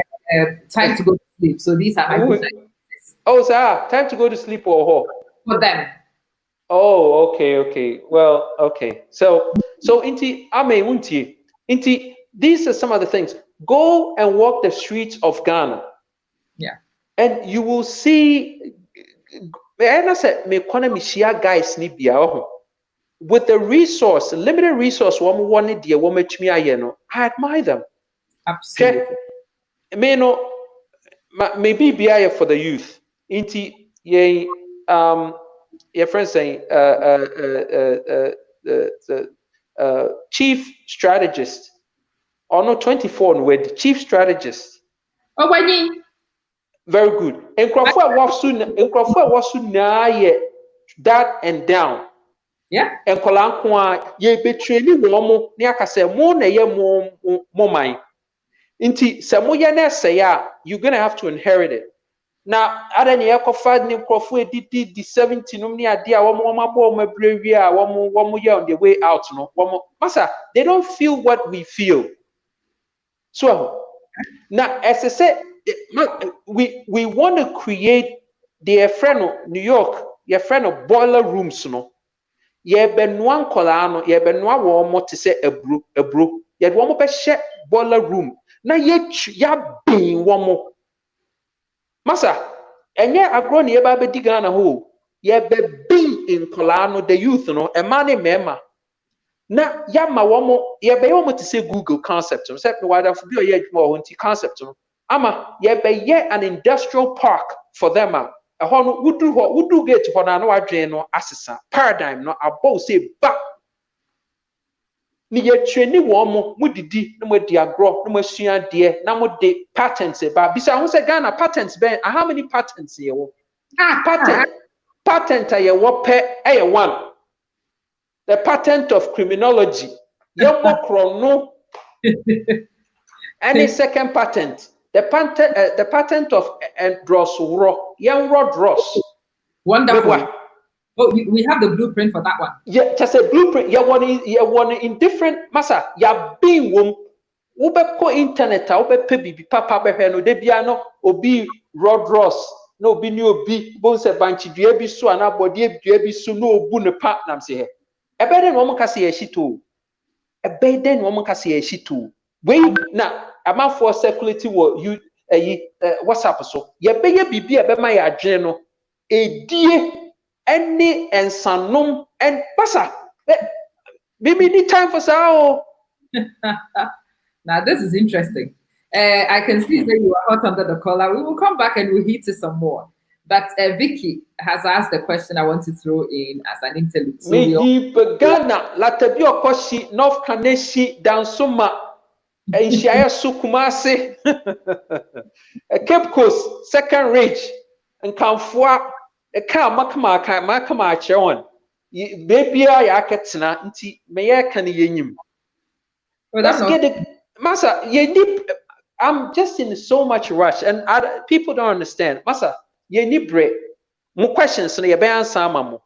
time to go to sleep. So these are my oh, sir, time to go to sleep or for them. Oh, okay. Well, okay. So inti these are some of the things. Go and walk the streets of Ghana. Yeah. And you will see, and I said, me economy share guys with the resource, limited resource, I admire them. Absolutely. Maybe be for the youth. Inti your friend saying the chief strategist. Or no 24 with chief strategist. Oh, why? Very good. And Crawford was soon that and down. Yeah. And Kolankwa ye betray ni womo ni akase mo na ye mo mine. Inti samoya na say you're gonna have to inherit it. Now, other than Yakofad ni Crawford did the 70 no ni idea womo brevia womo on the way out no womo masa they don't feel what we feel. So now, as I said, we want to create the friend of New York, your friend of boiler rooms, no. Ye ben one colano, ye ben one more to say a bro, yet one more share boiler room. Now yet ya being one more. Massa, and yet I've grown ye baby digana ho, ye be in colano, the youth, no, a money mema. na yama womo ye be womo to say Google concept so me wada for bi o ye adwuma ho nti concept no ama ye be ye an industrial park for them ɛhɔ no wudu gate hɔ na wadwen no asesa paradigm no abɔ say ba ni ye training wo mo didi na mo di agro na mo sua de na mo de patents ba bisa ho say Ghana patents ben how many patents ye wo patent ye wo pe e one. The patent of criminology. No. Any second patent. The patent of dross. Dross. Wonderful. Oh, we have the blueprint for that one. Yeah, just a blueprint. You want in different massa. Ya be wom. Ubeko internet. Ube pebi papa behe no debiano obi Dross. No obi ni obi bonse banchi duebi so anabodi duebi so no obu ne partner say he. Ebeden wo mka se yeshito. Ebeden wo mka se yeshito. We na amafo circulate wo you WhatsApp so. Ye beye bibi ebema ya adwene no edie any ensanom and basa. Maybe need time for sao. Now this is interesting. I can see that you are hot under the collar. We will come back and we'll hit to some more. But Vicky has asked a question I want to throw in as an interlude. So Meji Ghana, Latabio Koshi, North Kaneshi, Dansuma, Ishaya Sukumase, Cape Coast, Second Ridge, and Kamfua, a car Makama Chewan. Baby, I catna, Nti, Maya can yenim. Let's get it, Massa. I'm just in so much rush, and people don't understand. Massa. Ye ni bre mo questions na ye be answer amamo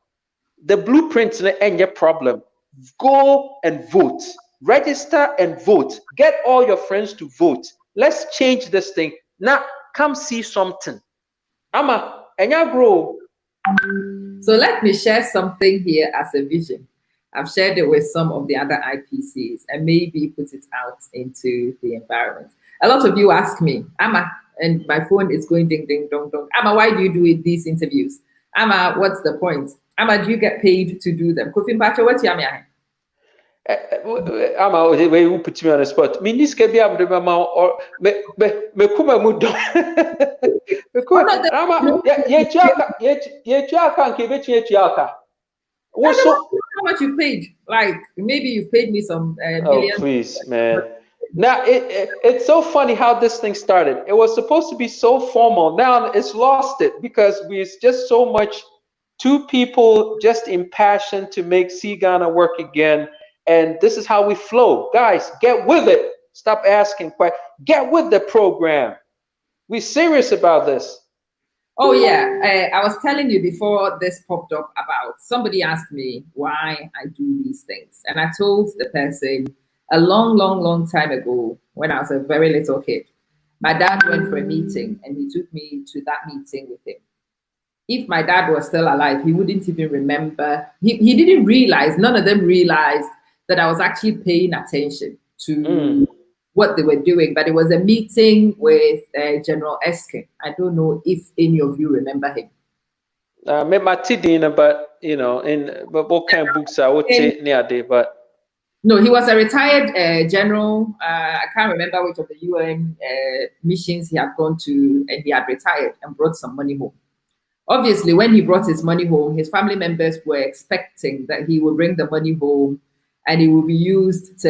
the blueprint na any problem. Go and vote, register and vote, get all your friends to vote. Let's change this thing now. Come see something ama enya grow. So let me share something here as a vision. I've shared it with some of the other IPCs and maybe put it out into the environment. A lot of you ask me, Ama, and my phone is going ding, ding, dong, dong. Ama, why do you do these interviews? Ama, what's the point? Ama, do you get paid to do them? Kofi Mpacho, what's your name? Ama, where you put me on the spot. Me this can be able to or me kuma mudo. Ama, ye chaka nke be chaka. How much you paid? Like maybe you've paid me some million. Oh please, man. Now it's so funny how this thing started. It was supposed to be so formal. Now it's lost it because it's just so much. Two people just impassioned to make Ghana work again, and this is how we flow. Guys, get with it. Stop asking questions. Get with the program. We're serious about this. Oh yeah, I was telling you before this popped up about somebody asked me why I do these things, and I told the person a long time ago when I was a very little kid. My dad went for a meeting and he took me to that meeting with him. If my dad was still alive, he wouldn't even remember. He didn't realize, none of them realized that I was actually paying attention to what they were doing. But it was a meeting with General Eskin. I don't know if any of you remember him. But you know, but what kind of books I would take near day, but no, he was a retired general. I can't remember which of the UN missions he had gone to, and he had retired and brought some money home. Obviously, when he brought his money home, his family members were expecting that he would bring the money home and it will be used to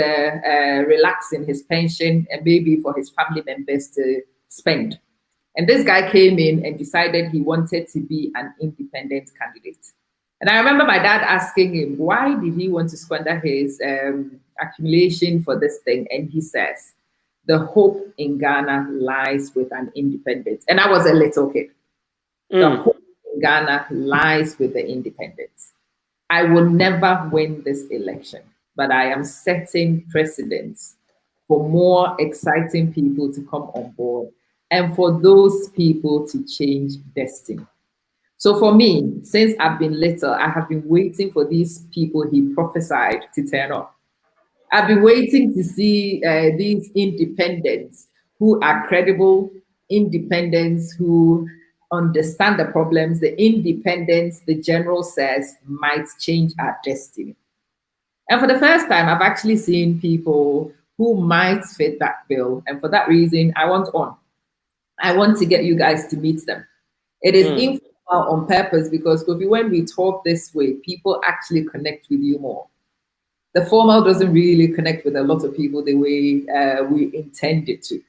relax in his pension and maybe for his family members to spend. And this guy came in and decided he wanted to be an independent candidate. And I remember my dad asking him, why did he want to squander his accumulation for this thing? And he says, the hope in Ghana lies with an independent. And I was a little kid. The hope in Ghana lies with the independents. I will never win this election, but I am setting precedents for more exciting people to come on board and for those people to change destiny. So for me, since I've been little, I have been waiting for these people he prophesied to turn up. I've been waiting to see these independents who are credible, independents who understand the problems, the independents the general says might change our destiny. And for the first time, I've actually seen people who might fit that bill. And for that reason, I want to get you guys to meet them. It is informal on purpose because Kofi, when we talk this way, people actually connect with you more. The formal doesn't really connect with a lot of people the way we intend it to.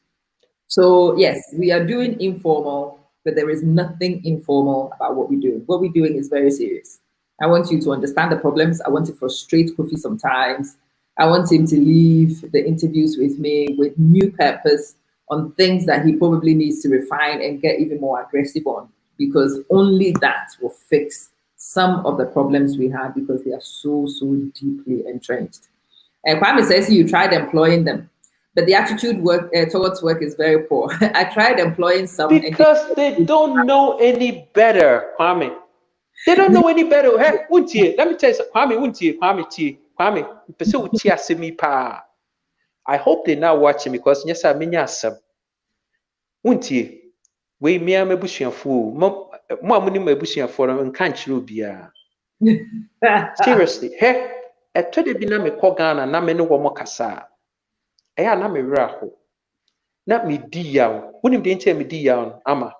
So yes, we are doing informal, but there is nothing informal about what we're doing. What we're doing is very serious. I want you to understand the problems. I want to frustrate Kofi sometimes. I want him to leave the interviews with me with new purpose on things that he probably needs to refine and get even more aggressive on, because only that will fix some of the problems we have because they are so deeply entrenched. And Kwame says you tried employing them, but the attitude towards work is very poor. I tried employing some because they don't know any better, Kwame. They don't know any better. Hey, let me tell you something. Kwame. I hope they're not watching because yes, I mean yes. We me am ebusuafo. Mo amuni ebusuafo no nka nkyere obia. Seriously, hey, eto de bi na me kɔ Ghana na me ne wo mo kasa. Eya na me wura ho. Na me di yaw. Wonim de nche me di yaw ama.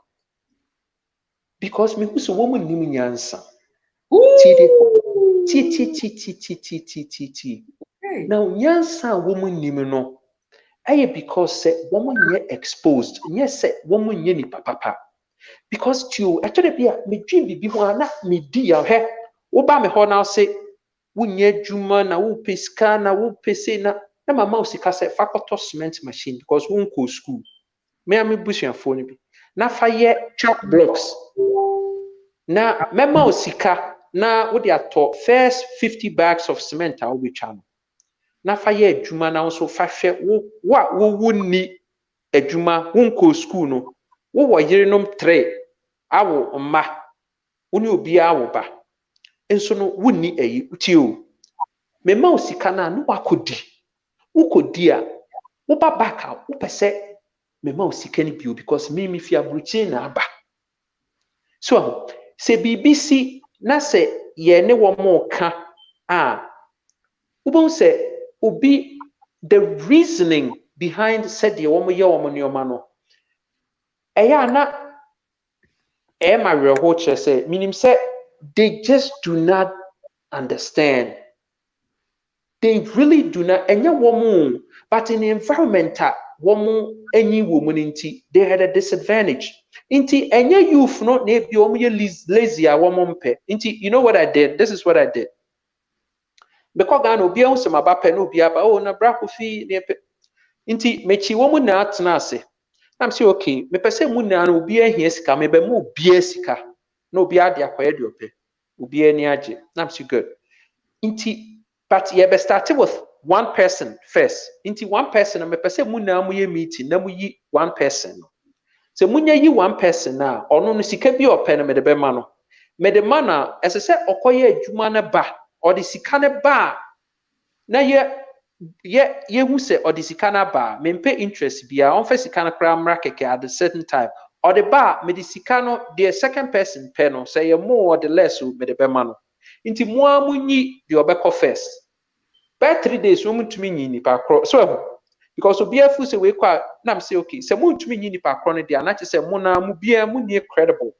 Because me husu wo mu nim nyansa. Ti. Now nyansa wo mu nim no. Because woman ye exposed, yes, woman ye ni papa. Because to actually be a me dream be one me dear he oba me ho now say wunye juma na wo peska na wo pese na mama usika say fakoto cement machine because won go school. Me am busuan phone bi. Na fa ye chalk blocks. Na mema usika na wo dey ato first 50 bags of cement a wo be channel. Na fa ye adwuma na so fa hwe wo wonni adwuma wonko school no wo wo yerenom 3 awo mma woni obi awo ba enso no wonni ayi uti o me ma osika na no wakodi wokodi a wo ba back a wo pese me ma osika ni bio because me fi abruchi na aba so se BBC na se ye ne wo mo ka a ubon se obi the reasoning behind said the woman ye woman nyoma no eya na e ma reho che say meaning say they just do not understand. They really do not enya woman but in the environment woman any woman inti they had a disadvantage inti enya youth no na bi woman ye lazy a woman pe inti you know what I did. This is what I did. Because Ghana obi ehun sem aba pe no obi aba oh na bra Kofi ne pe inti mechi wo mu na atena ase na say okay me pese mu na obi ahia sika me be mu obi asika na obi ade akoye de ope obi ani age na say good inti but you be started with one person first inti one person me pese mu na mu ye meeting na mu yi one person so mu nya yi one person na ono no sika bi ope na me de be ma no me de ma na ese se okoye adwuma na ba or the sika na ba na ye hu se or the sika na ba me pay interest bia on fa sika na kra mra keke at a certain time or the ba me the sika no the second person pay no say ye more or the less me the be ma no nti mo amunyi the obekọ first by 3 days wo mutumi nyi ni pa kro so because obi afu se we kwa na me say okay se mo mutumi nyi ni pa kro no dia na che se mo na mo bia mo ni credible.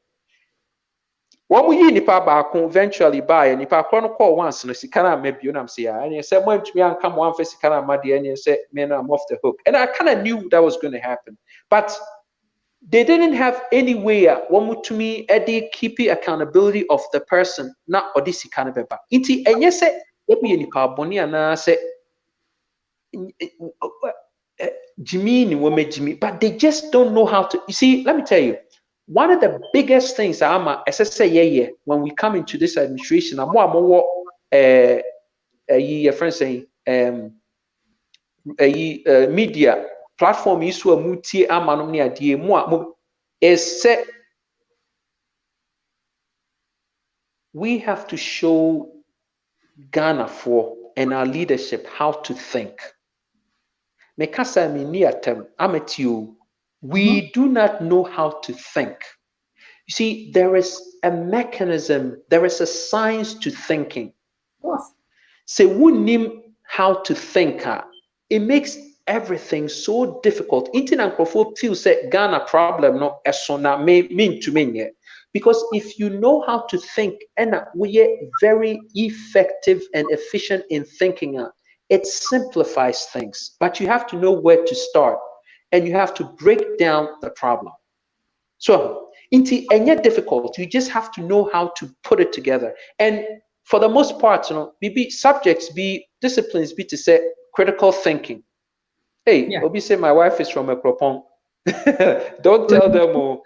One mu yi nipa baako eventually buy nipa kro no call once no sika na mabio na say and say mo ntumi anka mo anfa sika na ma de and say me no I'm off the hook and I kind of knew that was going to happen but they didn't have any way one mu to me edi keep accountability of the person na odi sika na beba inti enye say obi nipa boni ana say Jimmy ni wo Jimmy but they just don't know how to you see let me tell you. One of the biggest things when we come into this administration, your friend saying media platform is set. We have to show Ghana for and our leadership how to think. We do not know how to think. You see, there is a mechanism, there is a science to thinking. Of course. Say wouldn't how to think. It makes everything so difficult. Intin and Kofi feel say Ghana problem no esona mean to me. Because if you know how to think, and we are very effective and efficient in thinking, it simplifies things. But you have to know where to start, and you have to break down the problem. So, inti any difficult, you just have to know how to put it together. And for the most part, be subjects, be disciplines, be to say critical thinking. Hey, Yeah. Obi say my wife is from a Kropon. Don't tell them,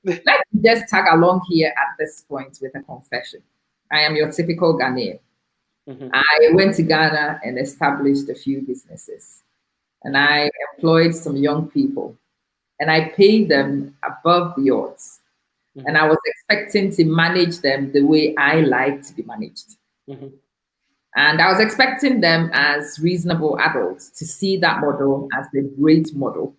Let's just tag along here at this point with a confession. I am your typical Ghanaian. I went to Ghana and established a few businesses. And I employed some young people. And I paid them above the odds. And I was expecting to manage them the way I like to be managed. And I was expecting them as reasonable adults to see that model as the great model.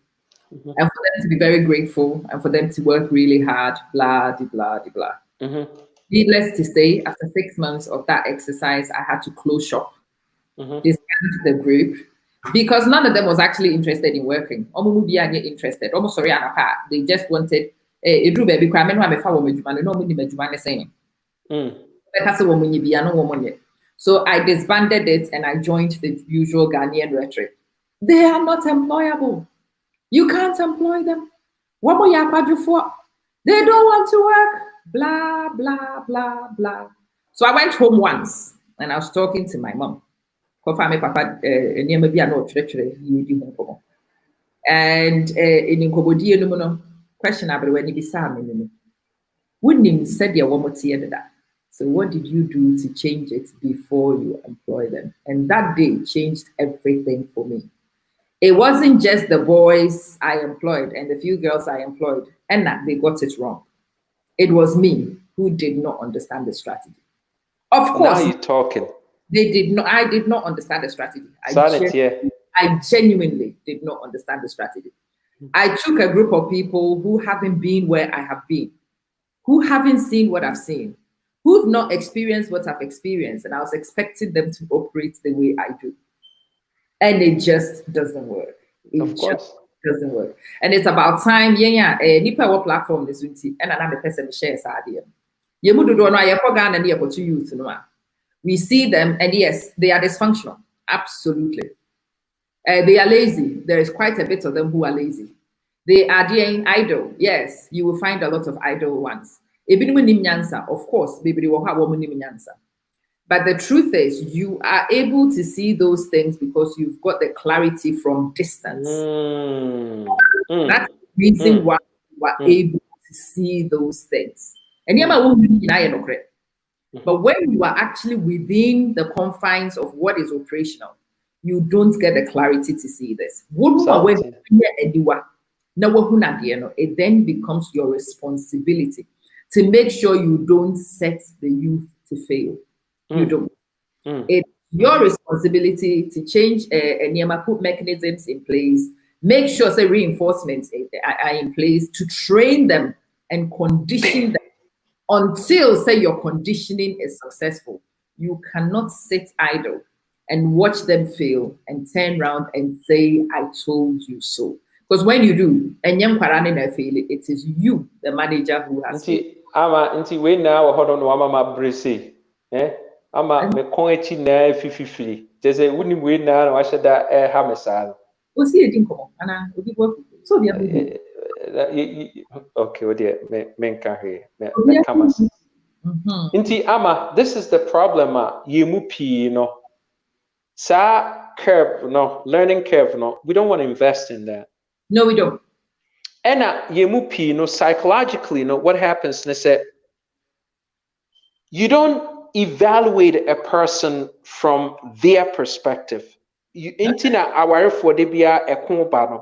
And for them to be very grateful and for them to work really hard, blah, de, blah, de, blah. Needless to say, after 6 months of that exercise, I had to close shop, disband the group, because none of them was actually interested in working. Interested. Almost sorry, they just wanted So I disbanded it and I joined the usual Ghanaian rhetoric. They are not employable. You can't employ them. They don't want to work. Blah, blah, blah, blah. So I went home once and I was talking to my mom. And in question when you said so what did you do to change it before you employ them? And that day changed everything for me. It wasn't just the boys I employed and the few girls I employed, and that they got it wrong. It was me who did not understand the strategy. Of course, now you're talking. They did not. I did not understand the strategy. I genuinely did not understand the strategy. I took a group of people who haven't been where I have been, who haven't seen what I've seen, who've not experienced what I've experienced, and I was expecting them to operate the way I do. And it just doesn't work. It just doesn't work. And it's about time, nipa platform this week, and another person shares idea. We see them, and yes, they are dysfunctional. Absolutely. They are lazy. There is quite a bit of them who are lazy. They are being idle. Yes, you will find a lot of idle ones. Of course, but the truth is, you are able to see those things because you've got the clarity from distance. That's the reason why you are able to see those things. And but when you are actually within the confines of what is operational, you don't get the clarity to see this. It then becomes your responsibility to make sure you don't set the youth to fail. You don't. It's your responsibility to change and put mechanisms in place, make sure say reinforcements are in place to train them and condition them until say your conditioning is successful. You cannot sit idle and watch them fail and turn around and say, I told you so. Because when you do, and it is you, the manager, who has failed. We now hold on to Mama Brissy. Ama me konchi na fififili. Jese wuni we na wa sheda hamesal. O si edin komo ana obi go so dia okay, odia me nka he me kamas. Inti ama, this is the problem yemu pi no. Sa curve no, learning curve no. We don't want to invest in that. No, we don't. And yemu pi no, psychologically no, what happens they say you don't evaluate a person from their perspective.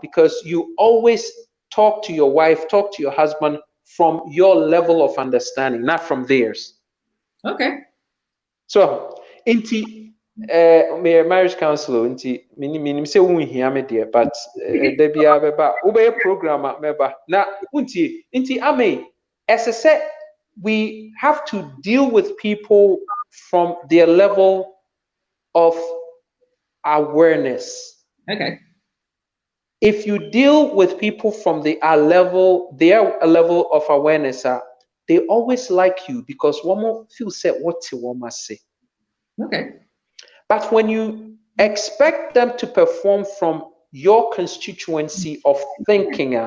Because you always talk to your wife, talk to your husband from your level of understanding, not from theirs. Okay. So, marriage counselor, minim say we hear me there, but there be a program member. Now, ame as I said. we have to deal with people from their level of awareness. Okay. If you deal with people from their level of awareness, they always like you because one more feel said what you want to say. Okay. But when you expect them to perform from your constituency of thinking,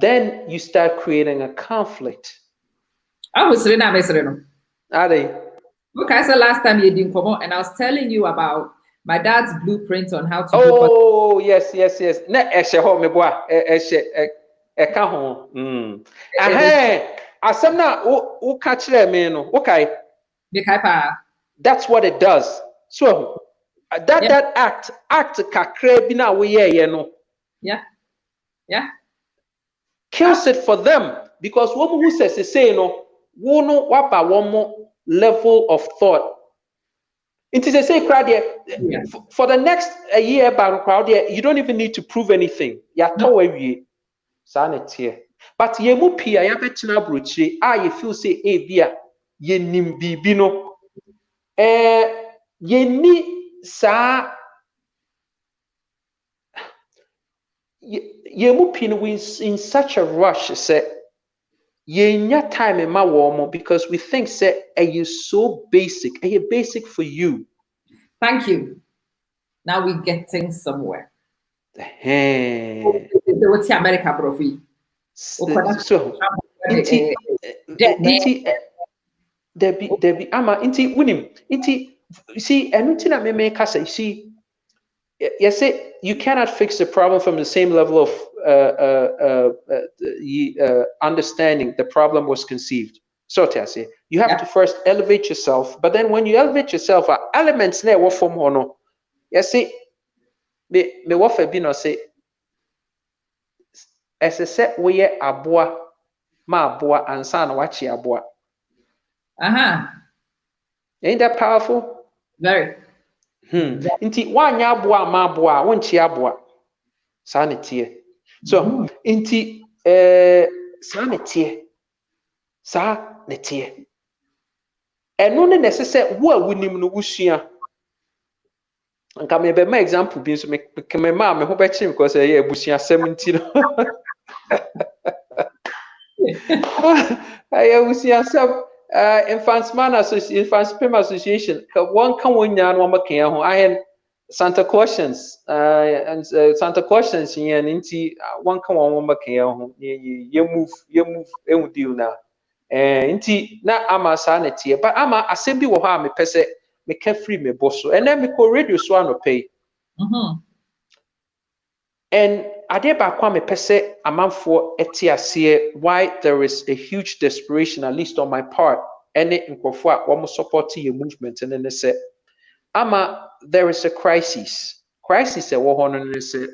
then you start creating a conflict. I was saying that. Are they? Okay, so last time you didn't come on, and I was telling you about my dad's blueprint on how to do. Oh, yes. Na eshe ho me boa. Eshe eka ho. Asem na wo ka kire me no. Okay. That's what it does. So that act kakra bi na we ye no. Yeah. Kills it for them because woman who says say no, wo no wapa one more level of thought. It is a say crowd for the next year about crowd you don't even need to prove anything. Ya to awie. Sanity. But ye mu pia ya betina brochire you feel say bia ye nim bibi no. Ye ni sa ye mu pin we in such a rush say ye nya time ma wo because we think say is so basic. Basic for you. Thank you. Now we're getting somewhere. What's America, Profi? So, Debbie, ama inti winim, inti see, anything that may make us see. Yes, you cannot fix the problem from the same level of understanding the problem was conceived. So, Tassie, you have to first elevate yourself, but then when you elevate yourself, elements there what form or no. Yes, see, me what for no say. As I said, we are aboa, ma aboa, and son wachi aboa. Ain't that powerful? Very. Inti wanya aboa ma aboa, wonchi aboa. Sanity. So, inti sanity. Sa netie. Eno ne necessary wo a wonim no wusua. Nka me be my example bi so me ma me ho be chim because e abusua 70 no. I will see yourself Infants Pim Association. One can win yan one can I had Santa Clausians and Santa Clausians here and inti one can one can you move deal now. Inti na ama sanity, but ama assembly wo ha me pese me can free me bosso and then me call radio so no pay. And Adeba Kwame Pese Amanfo Etiasie, why there is a huge desperation, at least on my part, any Nkofua, almost supporting your movement, and then they say, Ama, there is a crisis. Crisis a war and they say,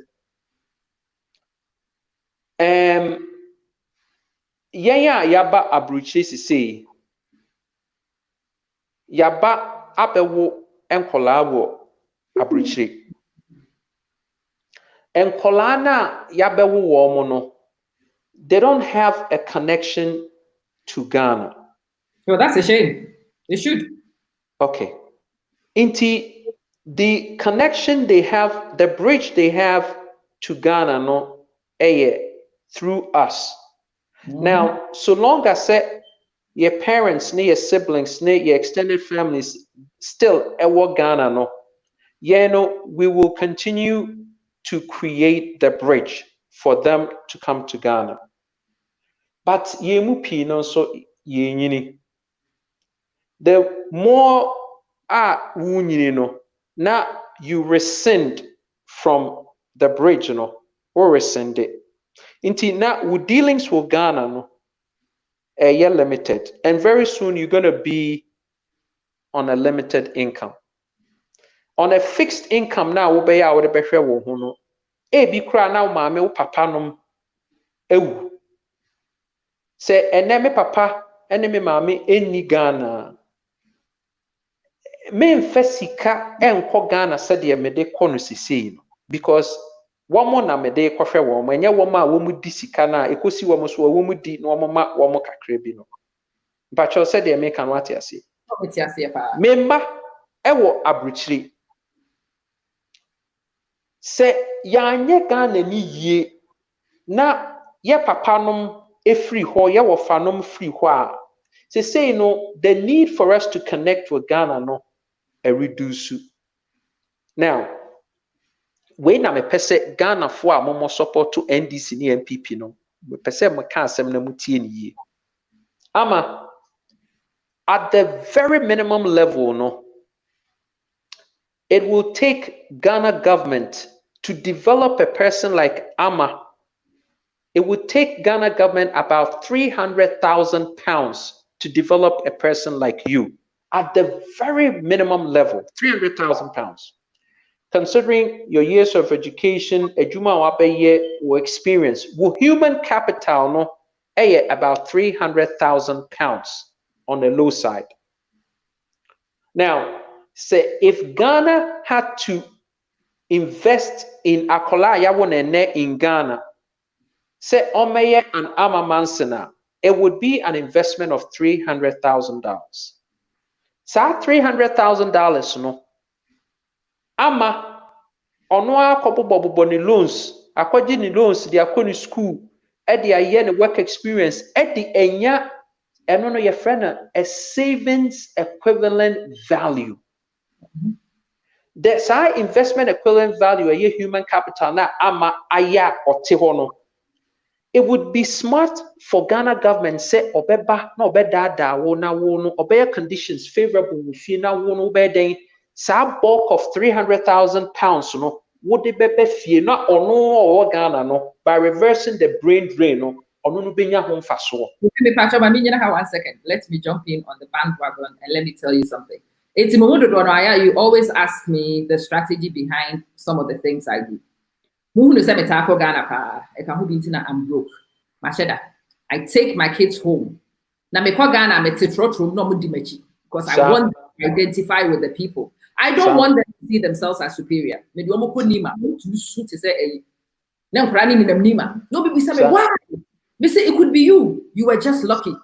yaba abruche say, yaba abewo enkolabo abruche. And Kolana Yabewu Womono, they don't have a connection to Ghana. Well, that's a shame. They should. Okay. Inti, the connection they have, the bridge they have to Ghana, no, through us. Now, so long as your parents, your siblings, your extended families still ewo Ghana, no, we will continue to create the bridge for them to come to Ghana. But yemu pino so yenyini. The more wunyini no, now you rescind from the bridge, or rescind it. Inti now with dealings with Ghana no, you're limited, and very soon you're gonna be on a limited income. On a fixed income now, we'll be out of the no. Ebi kura na maame wo papa nom ewu se ene me papa ene me maame enni Ghana me mfa sika enko Ghana se de me de kɔ no sisei no because womo na me de kɔhwɛ wo enye wo ma wo mu di sika na ekosi wo so wo mu di na wo ma wo kakra bi no Mpacho said they make an what you see. What you say, pa? Member, ewo abruchiri. Se yanye Ghana ni ye na ye papa nom free ho ye wo fanom free ho a. Say no, the need for us to connect with Ghana no reduce. Now, when I'm a person Ghana for a more support to NDC ni MPP no, me person me can asem na mutie ni ye. Ama at the very minimum level no, it will take Ghana government to develop a person like Ama. It would take Ghana government about 300,000 pounds to develop a person like you. At the very minimum level, 300,000 pounds. Considering your years of education, ejuma wabeye or experience, will human capital no about 300,000 pounds on the low side. Now, say if Ghana had to invest in Akola Yawonene in Ghana, say Omeye and Ama Mansena, it would be an investment of $300,000. So $300,000 no, Ama ono akobobo ni loans, akwaji ni loans di akoni school, edi aye ni work experience, edi enya eno no ye friend a savings equivalent value. That's our investment equivalent value a human capital na Ama aya ote hono. It would be smart for Ghana government say obeba na obeda wo na wo no obey conditions favorable with na wo no obeda sa bulk of 300,000 pounds no would the bebe fie na ono or Ghana no by reversing the brain drain no ono no benya ho mfaso. One second. Let me jump in on the bandwagon and let me tell you something. It's you always ask me the strategy behind some of the things I do. I'm broke. I take my kids home. Because I want them to identify with the people. I don't want them to see themselves as superior. Nobody say, why? We say it could be you. You were just lucky.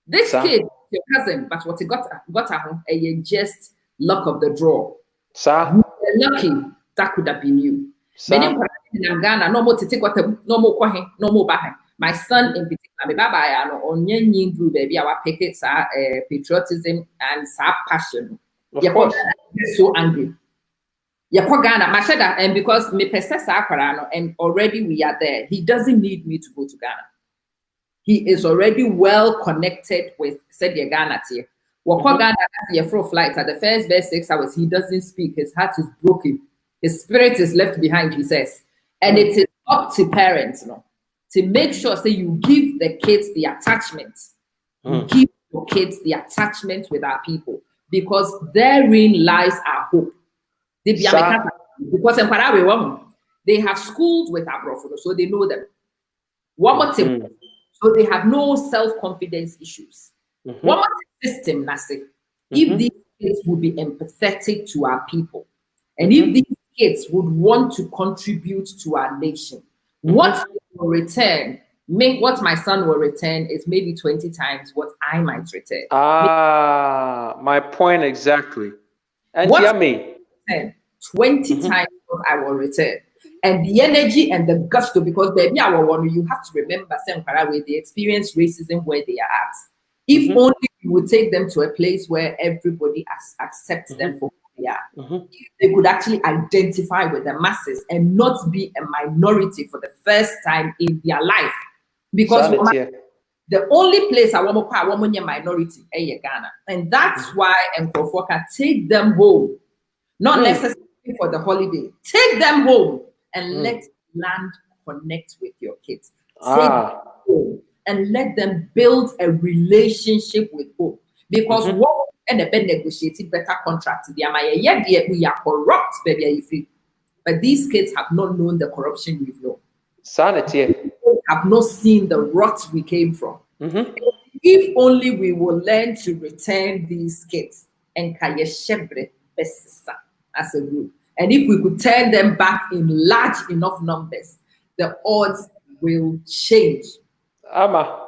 This kid, your cousin, but what he got at home, just luck of the draw. You were lucky. That could have been you. My son in particular, patriotism and passion. So angry. And because and already we are there, he doesn't need me to go to Ghana. He is already well connected with Ghana. Ghana for flight at the first best 6 hours. He doesn't speak. His heart is broken. His spirit is left behind, he says. And it is up to parents to make sure you give the kids the attachment. Give your kids the attachment with our people. Because therein lies our hope. Because they have schools with our brother, so they know them. One more thing. So they have no self-confidence issues. One more system, Nasi. If these kids would be empathetic to our people, and if these kids would want to contribute to our nation, what they will return, what my son will return is maybe 20 times what I might return. My point exactly. And what 20 times what I will return. And the energy and the gusto, because baby, you have to remember they experience racism where they are at. If only you would take them to a place where everybody accepts them for who they are. If they could actually identify with the masses and not be a minority for the first time in their life. Because the only place I want to minority is Ghana. And that's why Kofi can take them home. Not necessarily for the holiday. Take them home and let land connect with your kids. Take them home and let them build a relationship with hope. Because what and the negotiated better contract. We are corrupt, baby. But these kids have not known the corruption we've known. Sanity. Have not seen the rot we came from. If only we will learn to return these kids and as a group. And if we could turn them back in large enough numbers, the odds will change. Ama,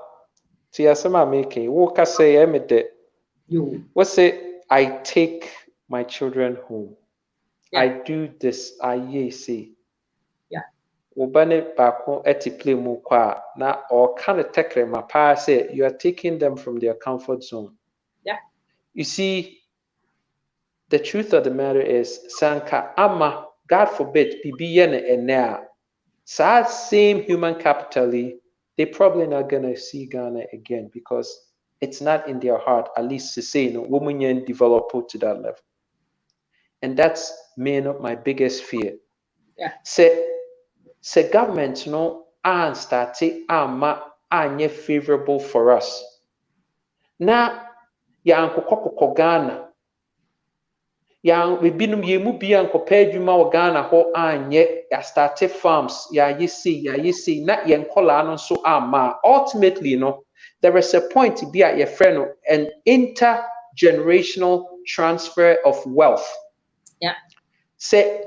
Tiasama making. Woka say emede. You. What say I take my children home. Yeah. I do this. I say. Yeah. Ubane bako eti play mu kwa na or kind of tekre my pa say you are taking them from their comfort zone. Yeah. You see, the truth of the matter is sanka ama God forbid bibi yene enea. Sad same human capitally, they probably not gonna see Ghana again because it's not in their heart, at least to say no women develop to that level. And that's my biggest fear. Yeah. Say government no and starting ama anye favorable for us. Na ya ankokɔ Ghana. Ya ebinom yɛ mu bi ankɔpɛ adwuma wɔ Ghana hɔ anyɛ ya starte farms ya yɛsi na yɛn nkɔlaa no nso ama. Ultimately no there is a point bi a yɛfrɛ no an intergenerational transfer of wealth. Yeah. Sɛ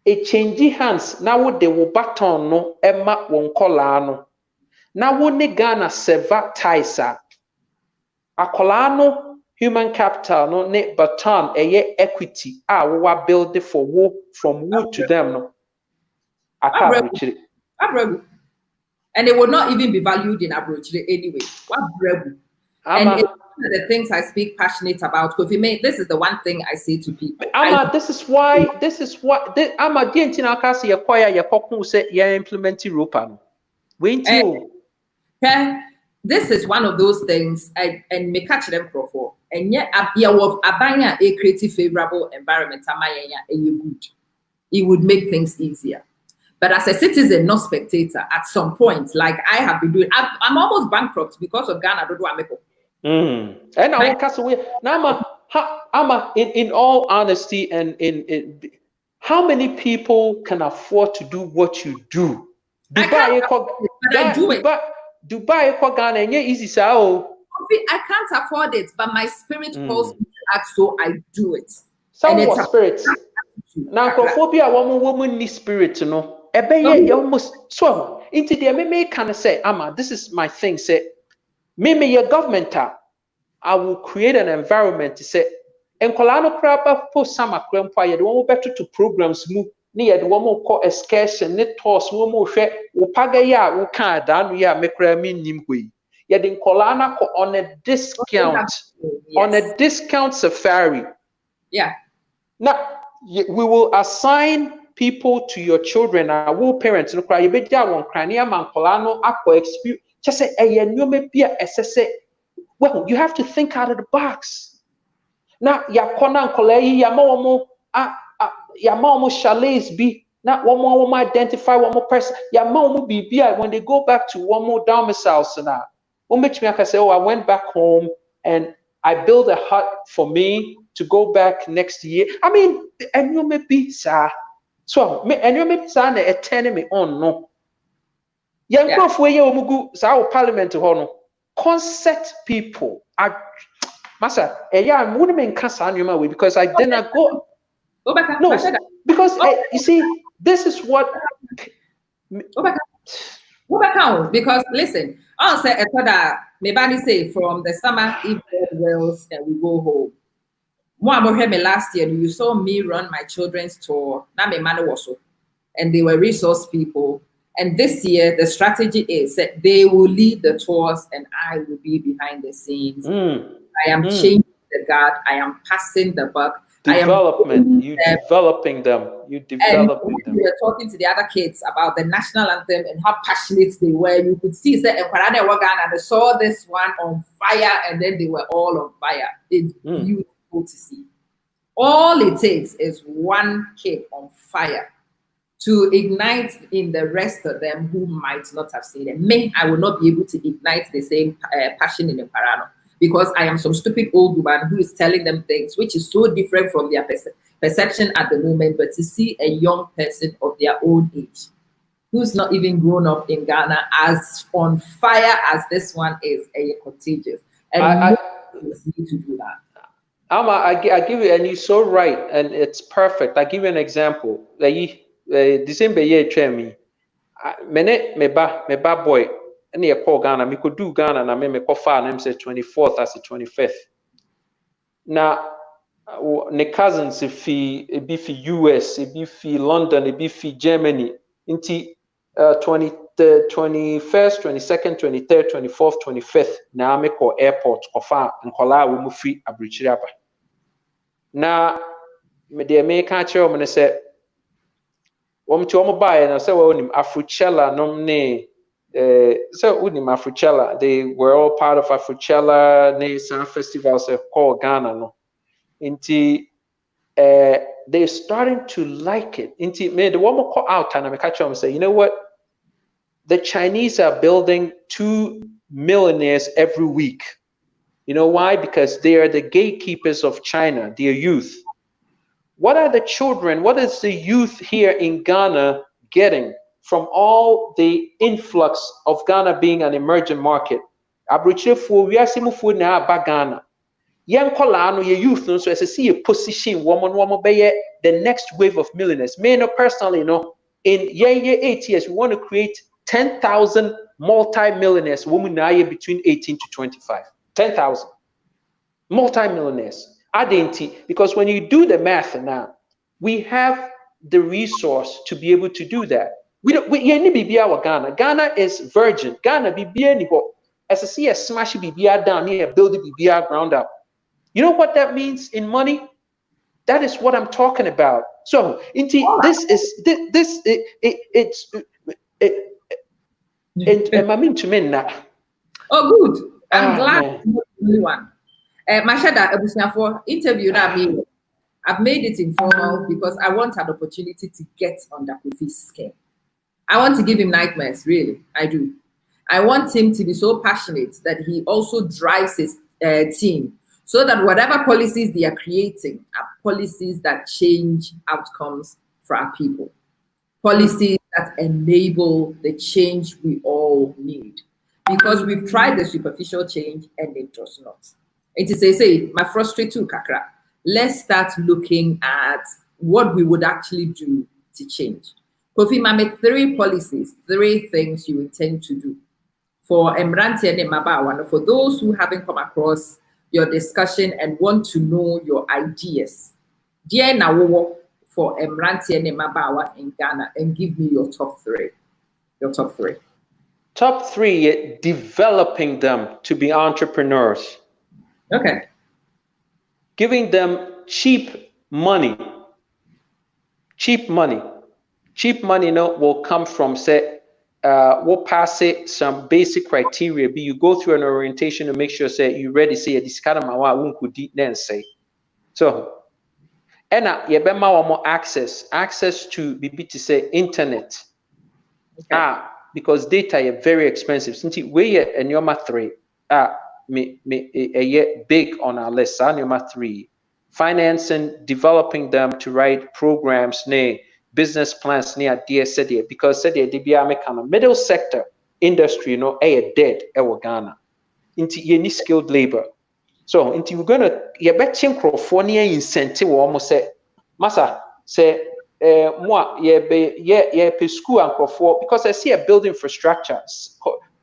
ɛkyɛngyi hands na wode wo baton no ɛma wo nkɔlaa no na wo ne Ghana sever ties a akɔlaa no human capital no ne baton equity wa build for wo from wo to them no akabuchire Abrebu. And it would not even be valued in Abrochire anyway. And it's one of the things I speak passionate about. Kofi, this is the one thing I say to people. This is what Ama dientina kasi yakoya yakoku say ya implement Europa no. Wait you. This is one of those things and me catch them for. And yet abanya a creative favorable environment good. It would make things easier. But as a citizen, not spectator, at some point, like I have been doing, I'm almost bankrupt because of Ghana. And I will cast away. Now, Ama, in all honesty, and in how many people can afford to do what you do? I do it. Dubai, Ghana, and easy, so I can't afford it, but my spirit calls me to act, so I do it. Some spirit. Now, Kophobia, woman, need spirit, you know. Ebeye almost so into the MMA kind of say, Ama, this is my thing. Say, maybe your government, I will create an environment to say, and Colano Crabba post some grandpa, you don't better to programs move near the one more call excursion, net toss, one more share, Upagaya, Uka, Dan, ya make ramin nimwe. Yet in Colana on a discount, on a discount safari. Yeah. Now, we will assign people to your children. Our parents, no cry. You be there one crania man colano aqua experience. Just say, "Hey, you may be a SSA." Well, you have to think out of the box. Now, ya kona kolei ya mo chalets be not one more identify one more person. Ya mo be when they go back to one more domicile. So now, what makes me say, "Oh, I went back home and I built a hut for me to go back next year." I mean, and you may be sir. So, and you may be saying a tenemy on no. Young Prof, where you mugu, our parliament to honor. Concept people. Master, I'm wouldn't cast on your way because I did not go. No, because you see, this is what. Go back home because listen, I'll say maybe say from the summer if wells and we go home. Me last year, you saw me run my children's tour. And they were resource people. And this year, the strategy is that they will lead the tours and I will be behind the scenes. I am changing the guard. I am passing the buck. Development. You developing them. You developing them. We were talking to the other kids about the national anthem and how passionate they were. You could see that and they saw this one on fire, and then they were all on fire. It's beautiful to see. All it takes is one kid on fire to ignite in the rest of them who might not have seen it. Me, I will not be able to ignite the same passion in the Parano because I am some stupid old woman who is telling them things which is so different from their perception at the moment. But to see a young person of their own age who's not even grown up in Ghana as on fire as this one is, contagious. And I need to do that. Ama, I give you, and you're so right, and it's perfect. I give you an example. December year, me ba boy, ɛne yɛkɔɔ Ghana mekɔduu Ghana na mekɔfaa na sɛ 24th as 25th na ne cousins ebi fi US ebi fi London ebi fi Germany nti 21st 22nd 23rd 24th 25th na mekɔ airport kɔfa nkɔlaa a wɔn fi abirikyiri aba na deɛ meka kyerɛ wɔn ne sɛ wɔn ti wɔn baeɛ na sɛ wɔnim Afrochella nom ne so wonim Afrochella, they were all part of Afrochella ne some festivals called Ghana no nti they're starting to like it nti me the one more out and I catch them say, you know what, the Chinese are building 2 millionaires every week. You know why? Because they are the gatekeepers of China, their youth. What are the children, what is the youth here in Ghana getting from all the influx of Ghana being an emerging market? Abrichefo wiasimufo na aba Ghana. Young Kolano, your youth, so as I see a position, woman, the next wave of millionaires. Me, no, personally, in 8 years, we want to create 10,000 multi-millionaires, women between 18 to 25. 10,000 multi-millionaires. Because when you do the math now, we have the resource to be able to do that. Ghana. Ghana is virgin. Ghana as I see a smash BBR down here, build the BBR ground up. You know what that means in money? That is what I'm talking about. So, it's oh, good. I'm glad you're the only one. Mashada Ebusnafo interview that me. I've made it informal because I want an opportunity to get under Kofi's skin. I want to give him nightmares, really. I do. I want him to be so passionate that he also drives his team so that whatever policies they are creating are policies that change outcomes for our people. Policies that enable the change we all need. Because we've tried the superficial change and it does not. It is say, my frustrate too, Kakra. Let's start looking at what we would actually do to change. Kofi, make 3 policies, 3 things you intend to do for Emranti and Mabawa. For those who haven't come across your discussion and want to know your ideas, dear Nawo for Emranti and Mabawa in Ghana, and give me your top 3. Your top 3. Top 3, developing them to be entrepreneurs. Okay. Giving them cheap money. Cheap money. Cheap money will come from, say, we'll pass it some basic criteria. But you go through an orientation to make sure, say, you're ready, say, this kind of won't then say. So, and you have more access to BBT, say, internet. Okay. Because data are very expensive. Since we are in your 3, big on our list. Number 3, financing, developing them to write programs, business plans, because they be a middle sector industry, dead, Ghana. Into any skilled labor. So into we're gonna bet California incentive almost say, Massa say. More school and for because I see a building infrastructure,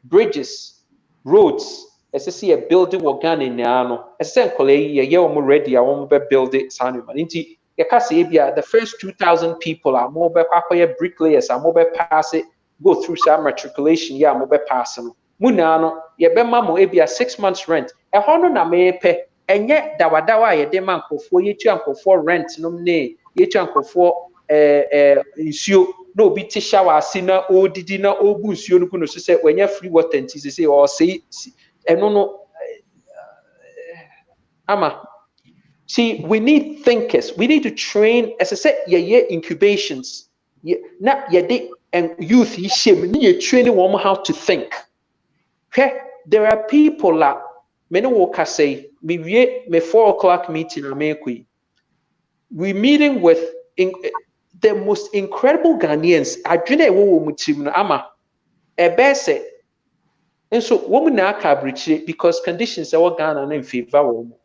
bridges, roads. I see a building organ in Niano. I say, colleague, ready. I won't build it. Sanity. The first 2,000 people are mobile bricklayers. Are mobile pass it. Go through some matriculation. Yeah, mobile passing. Munano. Mamo ebia 6 months rent. A honor na me pay. And yet dawa ye demand for ye for rent. No ne ye for. Nsio no bi te shower asina odidi na obu nsio no kuno so say when you free water nti say or say eno no ama see we need thinkers, we need to train, as I said, incubations na de and youth yi shame ni ye train them how to think. Okay, there are people like me no work say me 4 o'clock meeting na me we meeting with the most incredible Ghanaians. I didn't know ama ebese. And so woman na kabrichi because conditions are Ghana in favor woman.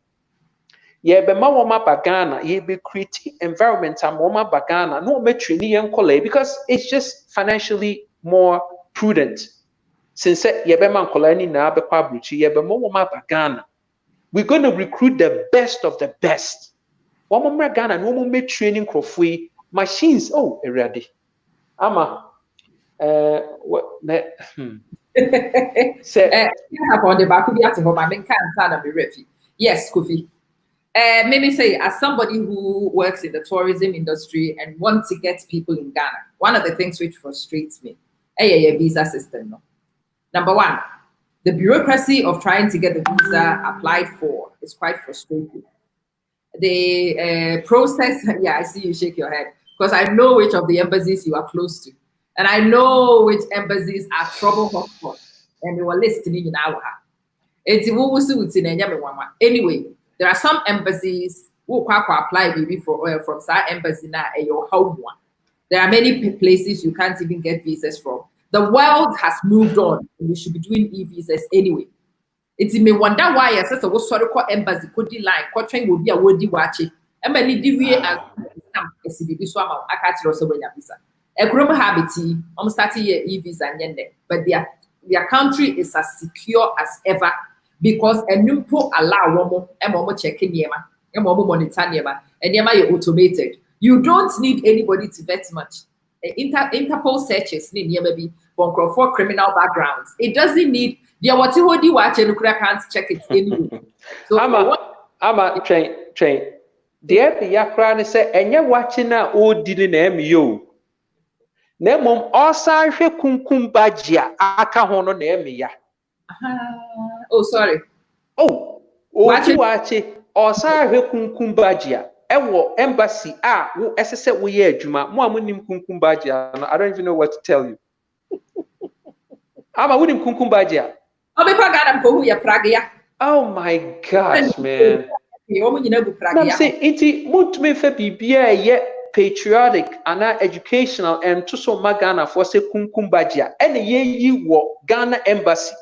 Ye be ma woman ba Ghana, ye be create environment am woman ba Ghana, no me training young colleague because it's just financially more prudent. since yebema nkola na abekwa abruchi yebema wo ma Ghana. We're going to recruit the best of the best. One more Ghana and one more training crofui machines. Oh, ready. Ama what say upon the back of the home, I can't be refi. Yes, Kofi. Maybe say, as somebody who works in the tourism industry and wants to get people in Ghana, one of the things which frustrates me, a visa system. No? Number one, the bureaucracy of trying to get the visa applied for is quite frustrating. The process, yeah, I see you shake your head, because I know which of the embassies you are close to. And I know which embassies are trouble hotspots. And they were listed in our anyway, there are some embassies who apply maybe for from that embassy now at your home one. There are many places you can't even get visas from. The world has moved on, and we should be doing e-visas anyway. It's me wonder why I said so sorry call embassy could line, train will be a woody watching. And many DVA as SCB so I catch you also when you visa. A group habity, I'm starting here e-visa and yende, but their country is as secure as ever because a new po allow one and more checking yema, and more monitor yema, and yema you're automated. You don't need anybody to vet much. Interpol searches need maybe for criminal backgrounds. It doesn't need what you watch and can't check it anyway. So I'm a train. The yakran say and you're watching now old didn't you. Nemom osa hwe kunkum bagia aka hono na eme ya. Oh sorry. Oh, wachi osa hwe kunkum bagia. Ewo embassy wo esese wo ye adwuma mo amonim kunkum bagia no I don't even know what to tell you. Ama wonim kunkum bagia. Obe pagada mko hu ya pragia. Oh my gosh, man. I'm saying iti mutme fe bibia ye patriotic and educational and to so Ghana for say kunkum bagia and ye wo Ghana embassy.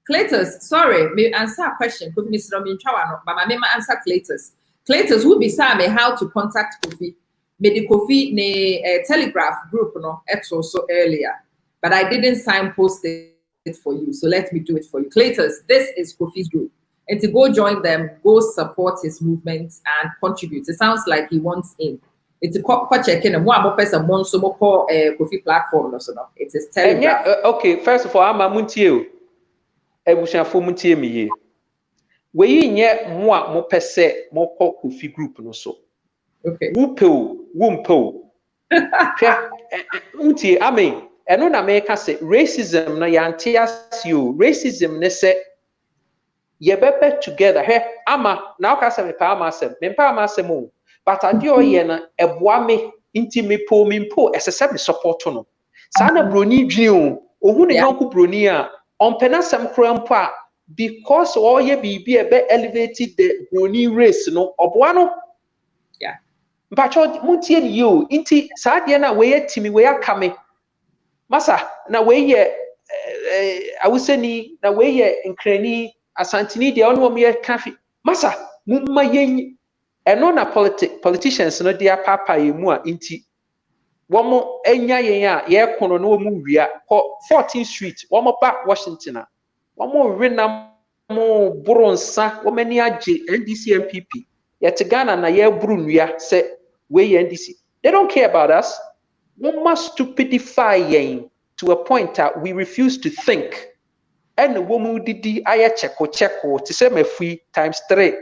Cletus, sorry, may answer a question. Kofi Mr. Minchawa, but my name answer Cletus. Cletus, who beside me how to contact Kofi? May the Kofi ne Telegraph group no so earlier, but I didn't signpost it for you, so let me do it for you. Cletus, this is Kofi's group. And to go join them, go support his movement and contribute. It sounds like he wants in. It's a check in and one person wants some more Kofi platform or so. It is Telegraph. Okay, first of all, I'm a Muntio. Ebusha for Muntie me ye. We nye moi mo pese mo Kofi group no so. Okay. Wumpo. Muntie, I mean, and on America say racism na yantias you. Racism ne say ye better together. Hey, ama now ka say me pa ama sem but adio ye na eboa me inti me po esese me support no. Sa na broni dwin o hu ne yanku broni a on penasem krampa because all ye be elevated the broni race no oboa no. Yeah. But muntie you inti sa de na we timi we aka me. Masa na we ye awuseni na we ye nkrani asantini de ono me kafi masa mumma yen eno na politicians no dia papa yemu a nti womo enya yen a ye kono no mu wia 14th street womo ba Washington a womo renam mo bronsa womani age NDC MPP yet Ghana na ye buru nwia se we NDC they don't care about us. We must stupidify yen to a point that we refuse to think. And the woman did I checko to say my free times 3.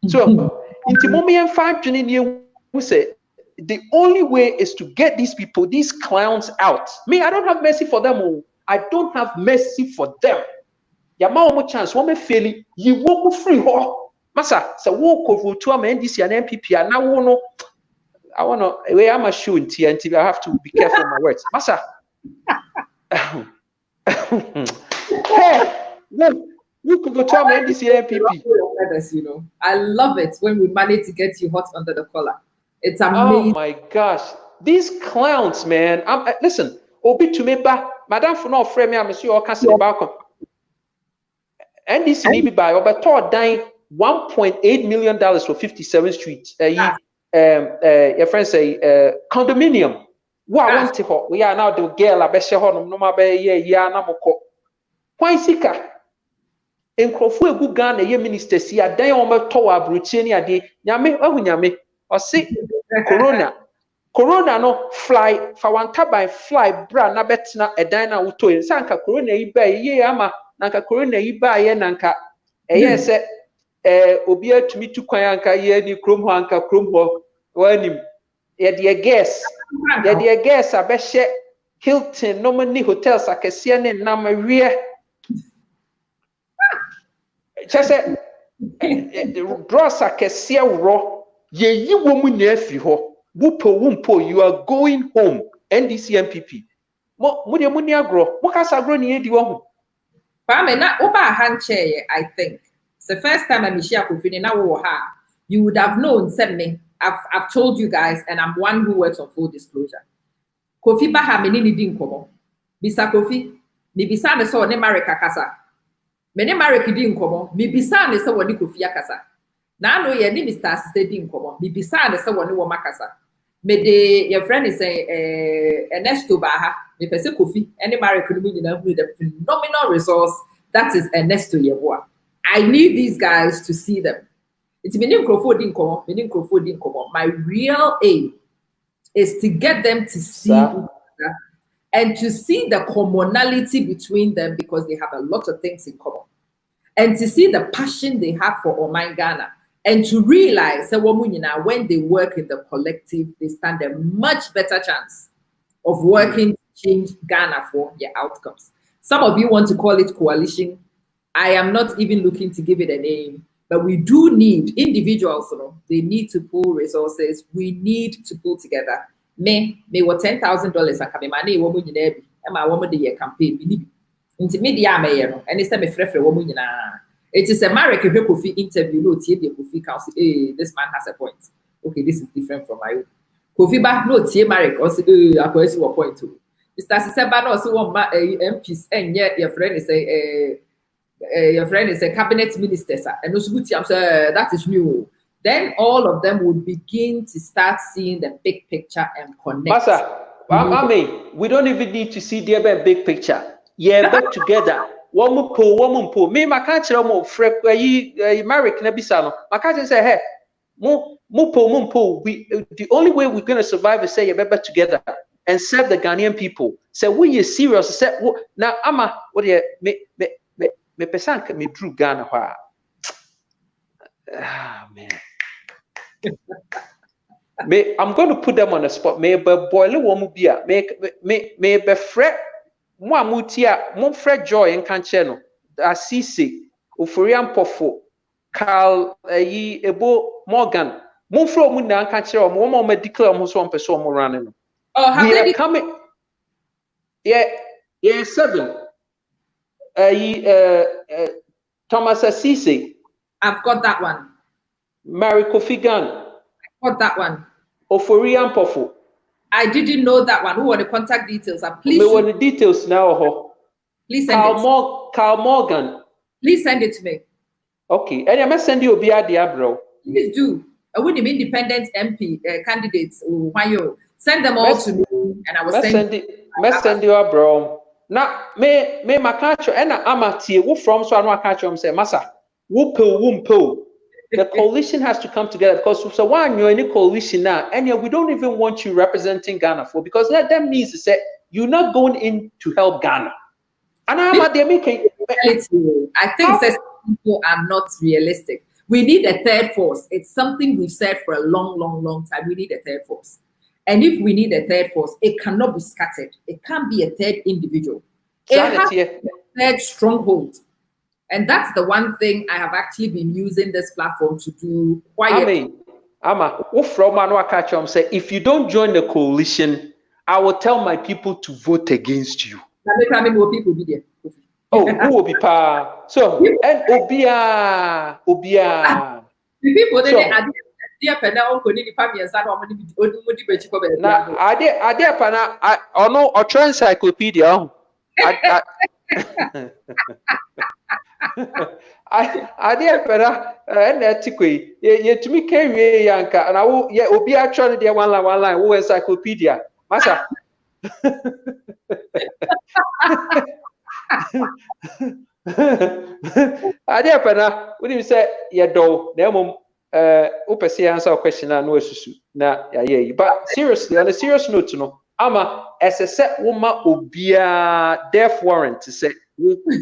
So into mommy and 5 you say the only way is to get these people, these clowns out. Me, I don't have mercy for them. I don't have mercy for them. Yama more chance, woman failing, you won't free ho. Massa, so walk over to a NDC and MPP and now I wanna where I'm a shoe until I have to be careful with my words. Massa. Hey, you could go to my NDC MPP. You know, I love it when we manage to get you hot under the collar. It's amazing. Oh my gosh, these clowns, man. Listen, Obi to me back, Madam for no frame me, I'm sure I can't say about NDC need by over third dying $1.8 million for 57th Street. Your friends say condominium. Wa want ho. We are now the girl abeshe ho no ma be ye na moko. Kwan sika. Enkrofo egu Ghana ye minister si adan o meto wa abrochie ni ade. Nyame ahu nyame. O se Corona no fly fa wanta by fly bra na betna edan na wuto yin sanka corona yi ba ye ama nanka corona yi ba ye nanka eye se obi atumi tu kwan anka ye ni krom ho anka krom ho wanim ye de guess abehye Hilton no many hotels akese ne nam awie chese dross akese wro ye yi wo mu na afi ho wumpo, you are going home. NDC MPP. Mo de mo ni agro. Mo kasa agro ni edi wo ho. Kwame na oba handshare, I think. It's the first time I'm share Kofi na wo ha. You would have known, said me. I've told you guys, and I'm one who works on full disclosure. Kofi ba ha me ni di nkomo. Bisa Kofi, me bisa ne so ne America kasa. Me ne America di nkomo. Me bisa ne so woni Kofi akasa. Na no ye ni Mr. Asise di nkomo. Me bisa ne so woni wo makasa. Me de your friend is Ernesto Baha, me pese Kofi, any America with the phenomenal resource that is Ernesto Yeboah. I need these guys to see them. It's meaning Crawford in common, meaning Crawford in common. My real aim is to get them to see and to see the commonality between them because they have a lot of things in common. And to see the passion they have for Oman Ghana. And to realize that when they work in the collective, they stand a much better chance of working to change Ghana for their outcomes. Some of you want to call it coalition. I am not even looking to give it a name, but we do need individuals, you know, they need to pool resources. We need to pull together. Me what $10,000 and come money woman in every and my woman the year campaign. Intermediate mayor, and it's a frefre woman. It is a Marek Kofi interview. No, the Kofi council. Hey, this man has a point. Okay, this is different from my own. Kofi back no tie Marek also. I go see what point too. Mr. Siseba also want MPs and yet your friend is a cabinet minister, sir. And also good that is new. Then all of them would begin to start seeing the big picture and connect. Master, I mean, we don't even need to see the big picture. Yeah, back together. Woman po. Me, my country, Marek Nebisano. My country say, hey, mo po. The only way we're gonna survive is say you're better together and serve the Ghanaian people. So when you're serious, say now ama what you me pesanka me drew Ghana. Ah man. I'm going to put them on the spot. May be boil woman beer. May be fret. Mo mutia mo fret joy in kancheno. Asisi Ufurian Pofo Carl Ebo Morgan. Mo fro mo na kanchero mo mo declare mo so person mo running. Oh, have they coming? Yeah, 7. Thomas Asisi. I've got that one. Mary Kofi Gan. I've got that one. Oforian Pofo. I didn't know that one. Who are the contact details? Please. Me want the details now. Please send it. Carl Morgan. Please send it to me. Okay. And I must send you a BRD, bro. Please do. I would be independent MP candidates. Send them all to me, and I will send it. Send you a bro. Now, me my catcher and I'm a tea. Who from so I know I catch you. Say, Massa, whoop. The coalition has to come together because so one you're in a coalition now, and we don't even want you representing Ghana for because that means to say you're not going in to help Ghana. And I'm at the making. I think that people are not realistic. We need a third force. It's something we've said for a long time. We need a third force. And if we need a third force, it cannot be scattered. It can't be a third individual. It has to be a third stronghold. And that's the one thing I have actually been using this platform to do quietly. If you don't join the coalition, I will tell my people to vote against you. People be there. Oh, who will be pa? So, and Obia. The people they are encyclopedia. I dear pera and etiquette. Yet to me carry yanka and I will Obia trying to one line encyclopedia. Massa, Ade apana, we say ye do na mum upesi answer question na no asusu na ye. But seriously, on a serious note no, ama SSS woman obia death warrant to say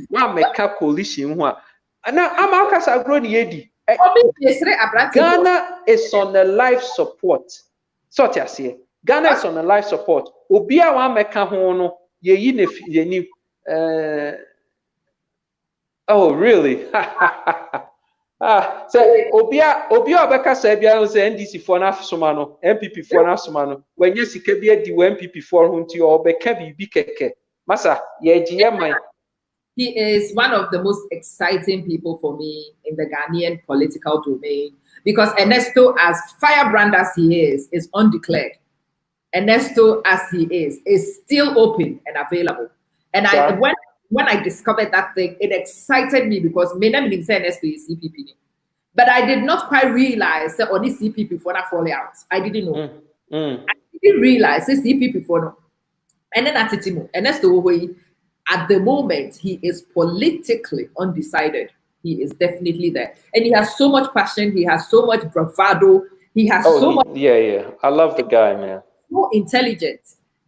wa meka coalition ho a. Na ama akasa agro ne yedi. Ghana is on the life support. So tiase. Ghana is on the life support. Obia wa meka ho no ye yi ne ni oh really? Say obia obeka say bia say NDC for na soma no MPP for na soma no wenye sika bia di MPP for ho nti obeka bibi keke masa ye giye man. He is one of the most exciting people for me in the Ghanaian political domain because Ernesto, as firebrand as he is undeclared. Ernesto, as he is still open and available. And when I discovered that thing, it excited me because many say Ernesto is CPP. But I did not quite realize that only CPP for that fall out. I didn't know. I didn't realize it's CPP for no. And then at Titimo, Ernesto, at the moment, he is politically undecided. He is definitely there. And he has so much passion. He has so much bravado. He has so much. Yeah. I love the guy, man. So intelligent.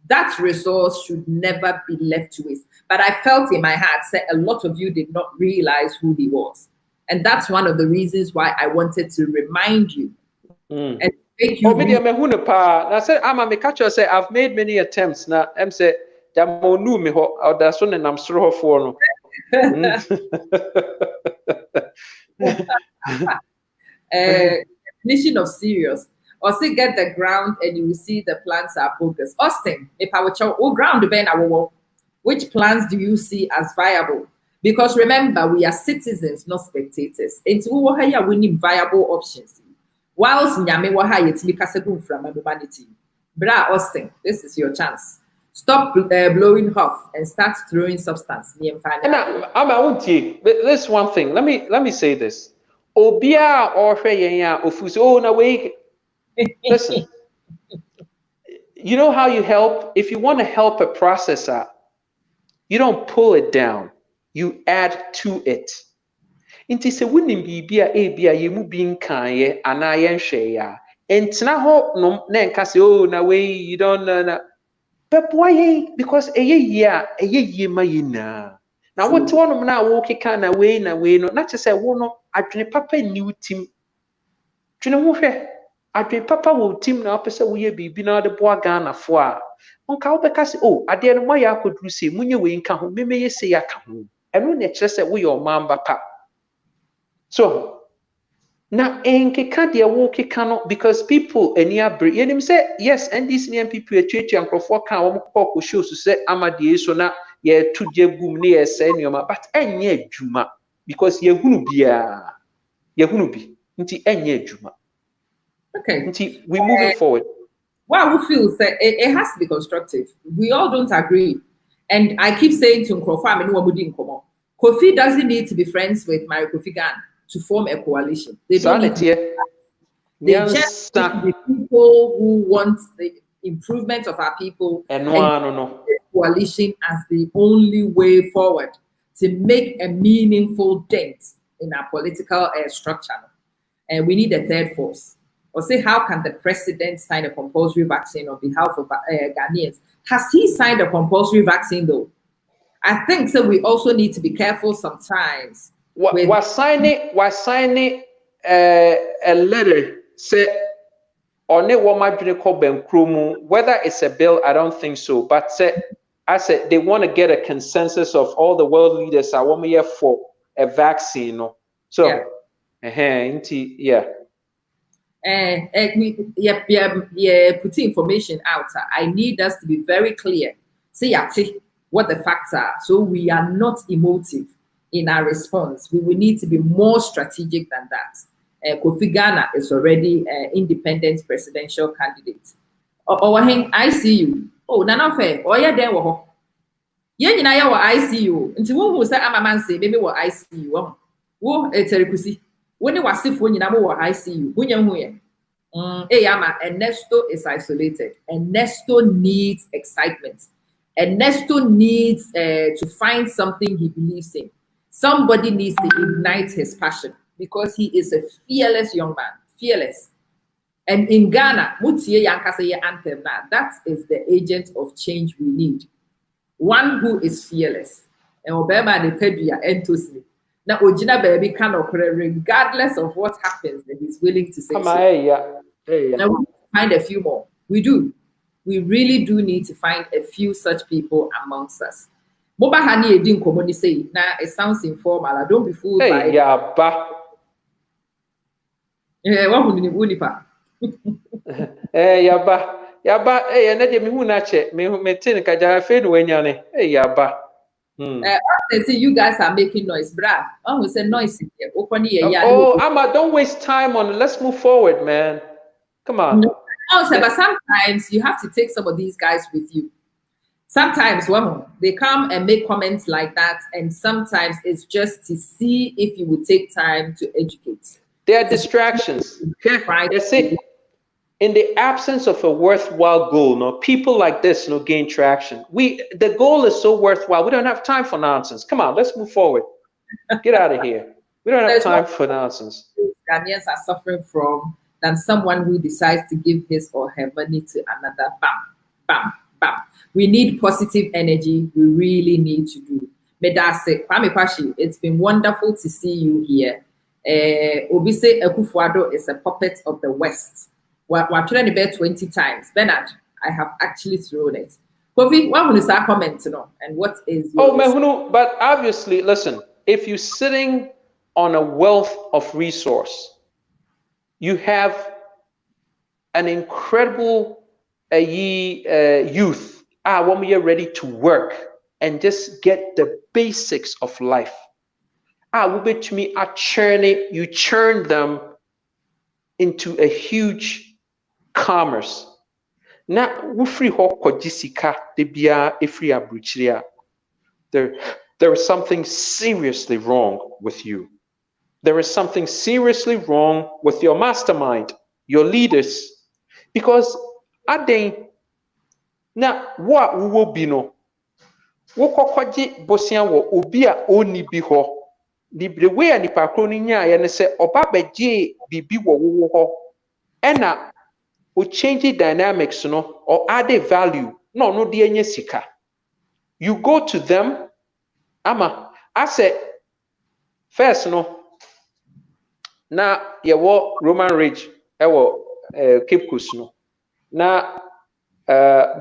That resource should never be left to waste. But I felt in my heart that a lot of you did not realize who he was. And that's one of the reasons why I wanted to remind you. And make you I said, I'm catch say I've made many attempts. Now I'm say Jamonu me ho audason and I'm sure for no. Definition of serious. Or say get the ground and you will see the plans are bogus. Austin, if I were to ground the which plans do you see as viable? Because remember, we are citizens, not spectators. And we need viable options. Whilst Nyame Wahaya Timikasegun from humanity. Bra Austin, this is your chance. Stop blowing off and start throwing substance. This one thing. Let me say this. Obia or Ofuso na way. Listen. You know how you help? If you want to help a processor, you don't pull it down. You add to it. Inti se wunim bibia ebia yemu bin kanye anayen hwe entina ho no na enka se oh na way you don't know. But why? Because ye ma yina. Now what one na wo keka na way no not to say wo no adwene papa new team. Dwene wo hwe adwene papa wo team na opese wo ye bibi na de boa Ghana fo a. Onka wo beka se oh ade no moya akoduru se munye we nka ho meme ye se ya ka ho. Eno na kire se wo ye omamba pa. So now enkeka de wo keka no because people enia bre yenim say yes NDC and people etwetwe ankrofo kan wo kokko show so say amade so na ye to jegum ne ye say nioma but enye adwuma because ye hunu bia nti enye adwuma. Okay, nti we moving forward. Well, who feels that it has to be constructive. We all don't agree, and I keep saying to Nkrofo, Kofi doesn't need to be friends with Mario Kofi Gan to form a coalition. They don't need to. They just need to be people who want the improvement of our people and coalition as the only way forward to make a meaningful dent in our political structure. And we need a third force. Or say, how can the president sign a compulsory vaccine on behalf of Ghanaians? Has he signed a compulsory vaccine though? I think so. We also need to be careful sometimes. Was signing a letter say on it whether it's a bill, I don't think so. But I said they want to get a consensus of all the world leaders. I want me for a vaccine. No? So yeah. Putting information out. I need us to be very clear. Say what the facts are. So we are not emotive in our response. We will need to be more strategic than that. Kofi Ghana is already an independent presidential candidate. I see you. Oh, none fair. Oh, yeah, there were. Yeah, I see you. Until who say, I'm a man say, maybe what I see you. Wo eterikusi. When you was if when you know I see you. When you Ernesto is isolated. Ernesto needs excitement. Ernesto needs to find something he believes in. Somebody needs to ignite his passion because he is a fearless young man. Fearless. And in Ghana, Mutie Yankaseye anthem, that is the agent of change we need. One who is fearless. And Obama the Teduya entosni. Now Ojina baby can occur regardless of what happens, that he's willing to say so. Now we find a few more. We do. We really do need to find a few such people amongst us. Moba Hani Edin Komoni say, now it sounds informal. I don't be fooled by it. What would you Unipa? They say you guys are making noise, brah. Oh, we say noise here. Amma, don't waste time on it. Let's move forward, man. Come on. No, but sometimes you have to take some of these guys with you. Sometimes, well, they come and make comments like that, and sometimes it's just to see if you would take time to educate. They are distractions. They say, in the absence of a worthwhile goal, no, people like this no gain traction. The goal is so worthwhile. We don't have time for nonsense. Come on, let's move forward. Get out of here. We don't have time for nonsense. Ghanaians are suffering from than someone who decides to give his or her money to another. Bam, bam, bam. We need positive energy. We really need to do. Medase, Kwame Pashi, it's been wonderful to see you here. Obise Ekufuado is a puppet of the West. We're trying to bet 20 times. Bernard, I have actually thrown it. Kofi, what will you start commenting on? And what is your but obviously, listen, if you're sitting on a wealth of resource, you have an incredible youth when we are ready to work and just get the basics of life. You churn them into a huge commerce. Now, there is something seriously wrong with you. There is something seriously wrong with your mastermind, your leaders, because now what will be no bosia wo obia oni bi ho the way ani pakro ni nya ne se oba beje bibi wo ho ena o change dynamics no or add value no de anya sika. You go to them ama I say first no na ye wo Roman Ridge ewo Cape Coast no na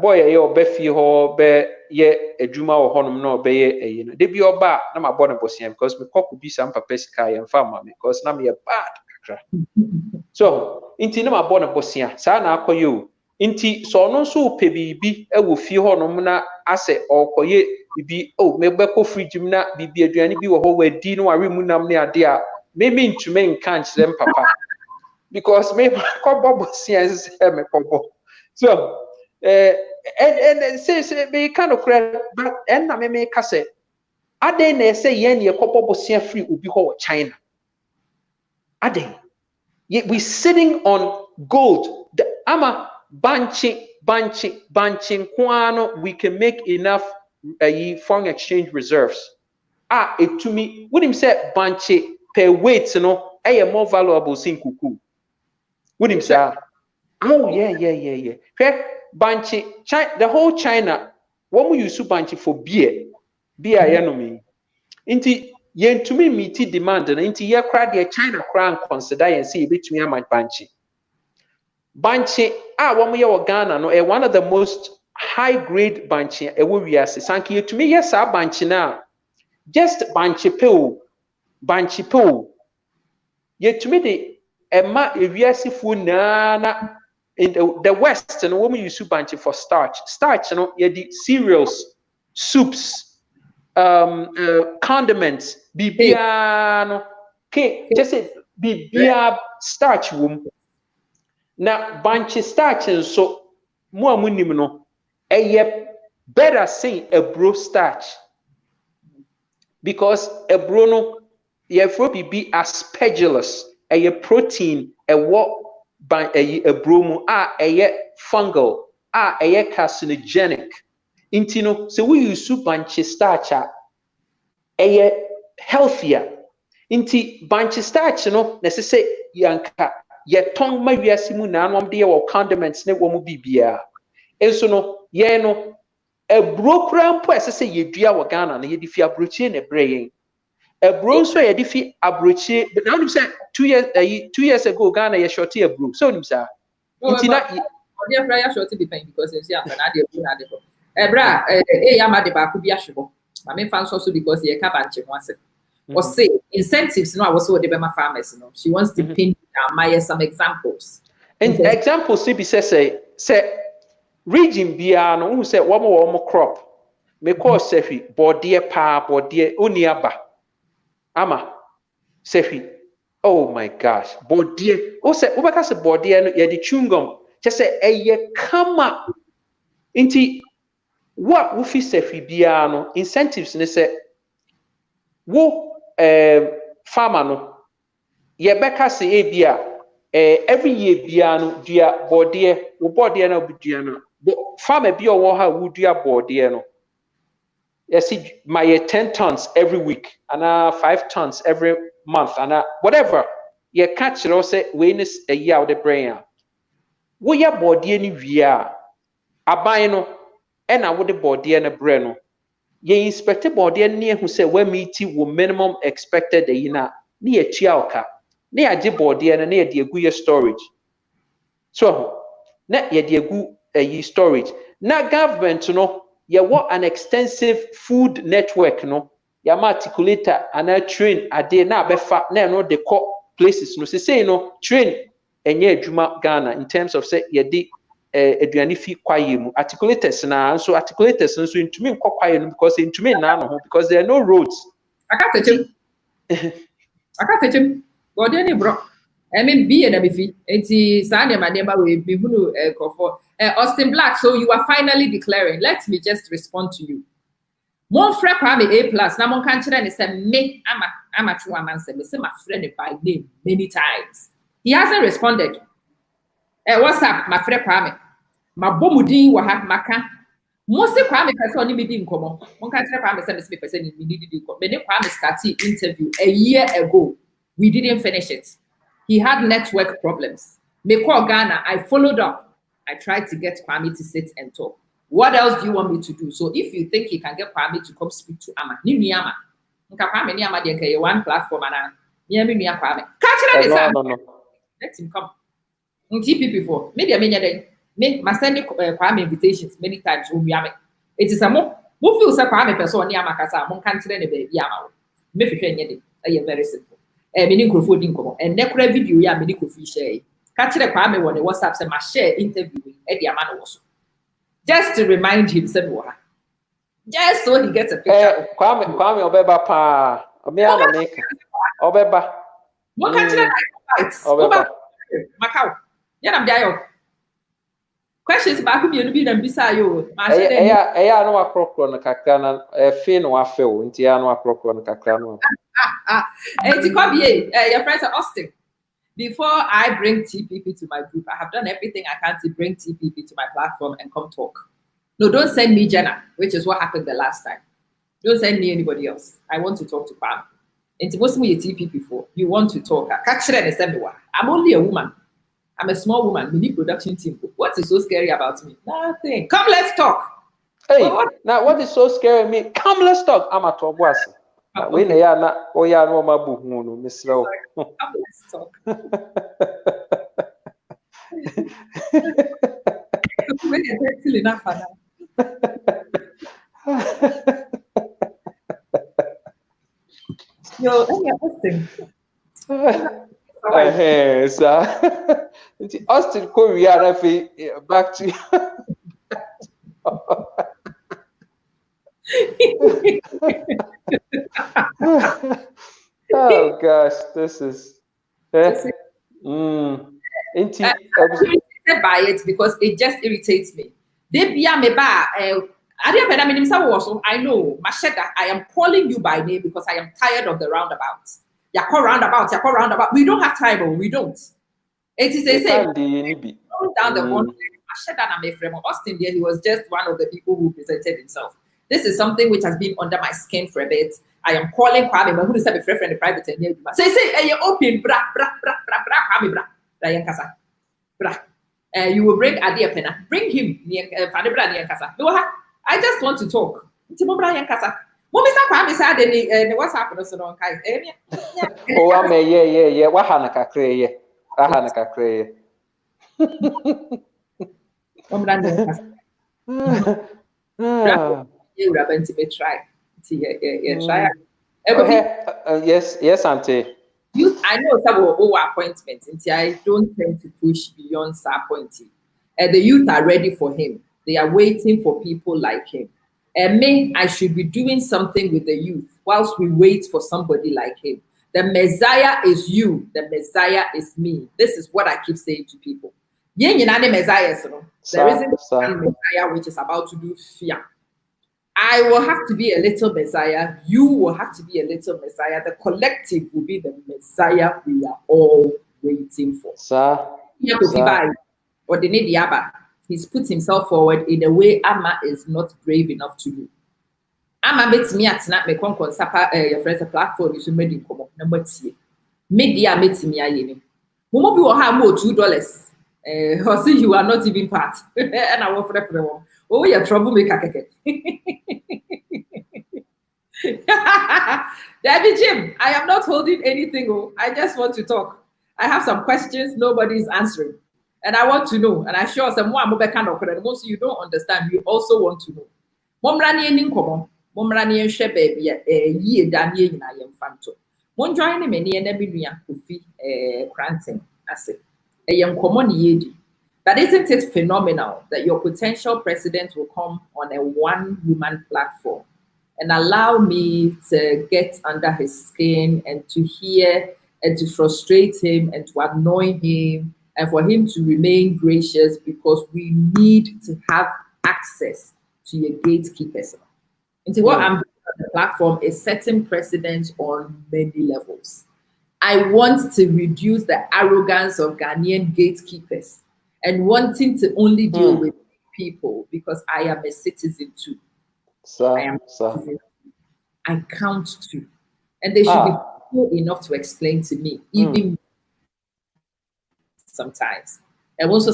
boy ye obefi ho be ye adwuma wo honom na obeye eyi no de bi oba na ma born bosia because me kokku bi sam papa sika ye mfa ma me because na me bad kakra so inti na ma born bosia sa na akoye o inti so no so pe bibi ewo fi honom na ase okoye bibi me beko fridge na bibi aduane bi wo ho wadi no ware mu nam ne ade a me ntume nka nkyerem papa because me kobo bosia se me kobo so and say be kind of correct, but and na me ka say ade na say yen ye kopo bosia free obi ho China ade we sitting on gold the ama banching kwano we can make enough foreign exchange reserves it to me would him say banche per weight no more valuable sin kuku would him say oh yeah Banchi, the whole China, when we use banchi for beer enemy. Inti yen to me meet demand and inti ye cry the China crown consider and see between my banchi. Banchi, when we are Ghana, no, one of the most high grade banchi, we are sanky to me, yes, our banchi now. Just banchi pill. Yet to me, the Emma, if you see for nana. In the West, and when we use banchi for starch, you know, the cereals, soups, condiments, bibia, okay, just say bibia starch womb. Now, banchi starch, and so more munimino, better say a bro starch because a brono, ye for be aspergillus, a protein, a what. ban a bromo a fungal a carcinogenic. Intino, so we use soup banche starch a healthier. Inti banche starch no necessary yanka ye tongue my wiasimu na anwam de wo condiments ne wo mu bibia. Enso no ye no a brokra mpo ese ye dua wo Ghana na ye di fi abrochie ne breyin. A bro so ye di fi abrochie, but now you say 2 years ago Ghana ye shorty a bro. So nim sa. Inti na the prayer shorty depend because you see am na dey bro na dey go. Bra ya ma dey ba ku bi ahwebo. Ma me fan so because ye ka banche ho ase. Or say incentives no I was so the Bema farmers, you know. She wants to pin down some examples. And examples be say region bia no who say one crop. Me call sefi body pa body oniaba. Ama sefi. Oh my gosh, body. O say ubaka se body no ye di chungum. Just say eye kama. Inti what wufi sefi bia no incentives ne say wo farmer no ye beka se ebia every year bia no dua bode wo bode na obudua no farmer bi owo ha wo dua bode no yes my 10 tons every week and 5 tons every month and whatever ye catch it say we ni a year the brain wo ya bode ni wia aban no e na wo de bode na bre no ye inspected body near who say when meet wo minimum expected na ye chiauka ne age body and near the agu storage so na ye the agu storage na government no ye what an extensive food network no ya articulator and a train ade na befa na no de co places no say no train enye adwuma Ghana in terms of say ye di aduane fi kwaye mu articulators na so articulators nso ntumi nkọ kwaye no because ntumi na no ho because there are no roads akatechem body any bro I mean be na be fi enti sa na ma dem we be hunu kofo Austin Black, so you are finally declaring. Let me just respond to you. Mon frère Kwame A+, na mon kan kire ne say me ama true man say me say my friend by name many times. He hasn't responded. What's up, my friend Kwame? Ma bomudin wa ha maka. Mo se Kwame person ni me di nkomo. Mon kan kire Kwame say me person ni me di nkomo. Me ne Kwame started interview a year ago. We didn't finish it. He had network problems. Me call Ghana, I followed up. I tried to get Kwame to sit and talk. What else do you want me to do? So if you think you can get Kwame to come speak to Ama, ni Ama. Nka Kwame ni Ama de one platform and ni me Kwame. Catch it no. Let him come. TPP for maybe I mean me send Kwame invitations many times. It is a more feel say Kwame person ni Ama kasa mon kan kire ne baby Ama. Me hwehwe nye de. Very simple. Me ni Kofi din komo. And nekura video ya me ni Kofi share. Catch it Kwame on the WhatsApp say my share interview Eddie Amano was. Just to remind him, just so he gets a picture. Kwame Obeba pa. Obiama make. Obeba. What country fights? Obeba. Macau. Yanam Dayo. Questions back to be and beside you. Eya no akropo na kakra na fe no afew nti ya no akropo na kakra no. Your friends are Austin. Before I bring TPP to my group, I have done everything I can to bring TPP to my platform and come talk. No, don't send me Jenna, which is what happened the last time. Don't send me anybody else. I want to talk to Pam. And to me TPP for you want to talk. I'm only a woman. I'm a small woman. We need production team. What is so scary about me? Nothing. Come, let's talk. Hey, now what is so scary about me? Come, let's talk. I'm a talk. We na ya na o ya no mabu no misra. Let's talk. Yo, Austin. Austin Korea back to oh gosh, this is by it because it just irritates me. I know, Macheta, I am calling you by name because I am tired of the roundabouts. We don't have time, or we don't. It is a down the bond. Austin there, he was just one of the people who presented himself. This is something which has been under my skin for a bit. I am calling Kwame, but who is a friend in the private and say, hey, open, bra, Kwame, bra, Ryan Kasa, bra. You will bring Adia Pena, bring him, I just want to talk. Ryan Kasa. What's happened? Oh, I may, yeah. What Hanaka Cray? Hanaka Cray. You are going to be try. Try. Yes, Auntie. I know some of our appointments, and I don't tend to push beyond appointing. The youth are ready for him. They are waiting for people like him. And me, I should be doing something with the youth whilst we wait for somebody like him. The Messiah is you. The Messiah is me. This is what I keep saying to people. There isn't one Messiah which is about to do fear. I will have to be a little Messiah. You will have to be a little Messiah. The collective will be the Messiah we are all waiting for. He's put himself forward in a way Amma is not brave enough to do. Amma met me at snap me your friends a platform is made in common. Number two. Media met me ayeni. Momo bi will have more $2. Or see you are not even part. And I want for them. Oh, you're troublemaker. Daddy Jim, I am not holding anything. I just want to talk. I have some questions nobody is answering. And I want to know. And I sure some more kind of most you don't understand. You also want to know. Momrani in common. Momrani and Shebe, ye Daniel in I am Fanto. One join him and Kofi Koranteng. I say. A young common yedi. But isn't it phenomenal that your potential president will come on a one-woman platform and allow me to get under his skin and to hear and to frustrate him and to annoy him and for him to remain gracious because we need to have access to your gatekeepers. And so what I'm doing on the platform is setting precedents on many levels. I want to reduce the arrogance of Ghanaian gatekeepers and wanting to only deal with people because I am a citizen too. I count too. And they should be cool enough to explain to me, even sometimes. And also,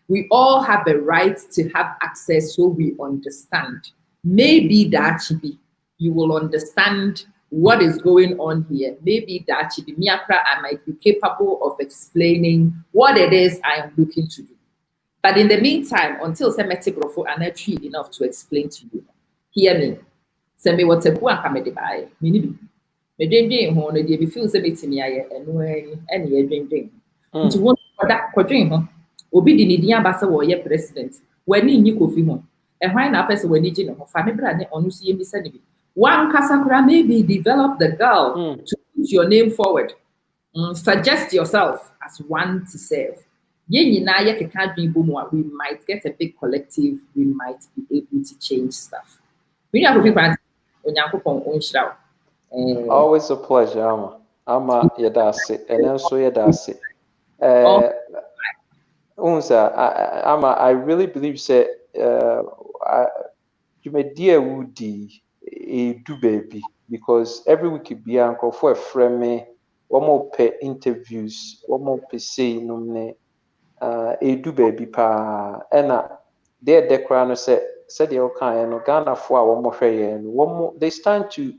we all have the right to have access so we understand. Maybe that should be, you will understand what is going on here. Maybe that should be Miakra, I might be capable of explaining what it is I am looking to do. But in the meantime, until Semeti Grofo are not true enough to explain to you, hear me. Send me what's a book I made by me. Me drinking home, they be feel seventy me and ye drinking. To want that quadrin, Obi the Nidia Bassa war ye president. When you Kofi home, and why not person when you know, family brand on UCM Sanity. One Kasakura maybe develop the girl to put your name forward. Suggest yourself as one to serve. We might get a big collective, we might be able to change stuff. Always a pleasure, Ama Yadasi, and also Yadasi. Ama, I really believe say you may dear Woody do baby because every week be uncle for a friend me, one more pay interviews, one more pay say no do baby pa and there the crown said the okay and Ghana for one more and one more they stand to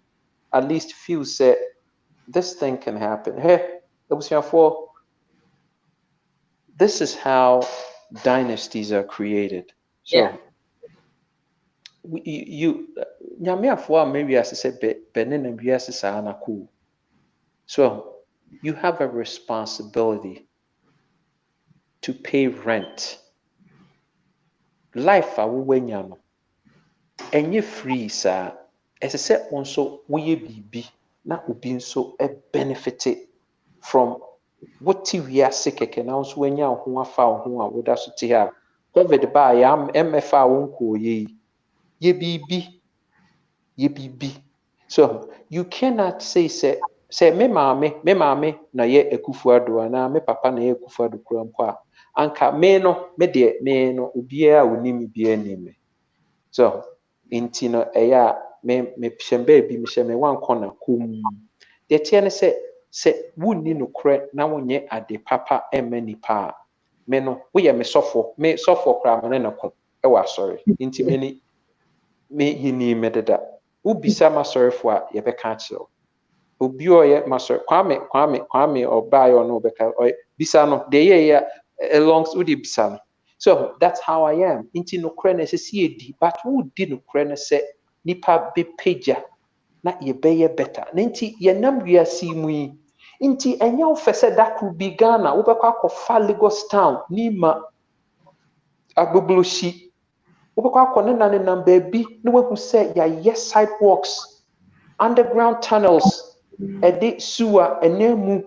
at least feel say this thing can happen. Hey, it was for this is how dynasties are created. So you maybe as I said Benin and Biasisa cool. So you have a responsibility to pay rent. Life awuwenyano. And you free sir. As I said also we be na ubi so a benefited from what we are sick and also when you who are found who are with us to have COVID by MFA won't ye be. So you cannot say say me maame na ye Akufo-Addo na me papa na ye Akufo-Addo kura mpo a anka me no obiara onim biara nim. So inti no eya me hyemba bi me hyeme wan kona kum. De tie ne se wunni no kure na wonye ade papa ema nipa a me no wo ye me sofo kura me na ko e wa sorry. Inti me yini me deda. Wo bisa ma sorry fo a ye beka akiro. Obi oye master kwame oba yo no beka bisa no de ye alongs with the bisa no. So that's how I am. Inti no kre na se edi but who did no kre na se nipa be peja na ye be better. Na inti ye nam wiase mu yi inti enya wo fese that could be Ghana wo bekwa akofa Lagos town ni ma agbobloshi wo bekwa akọ ne nam baby no we say ya yes sidewalks underground tunnels ede sewer enemu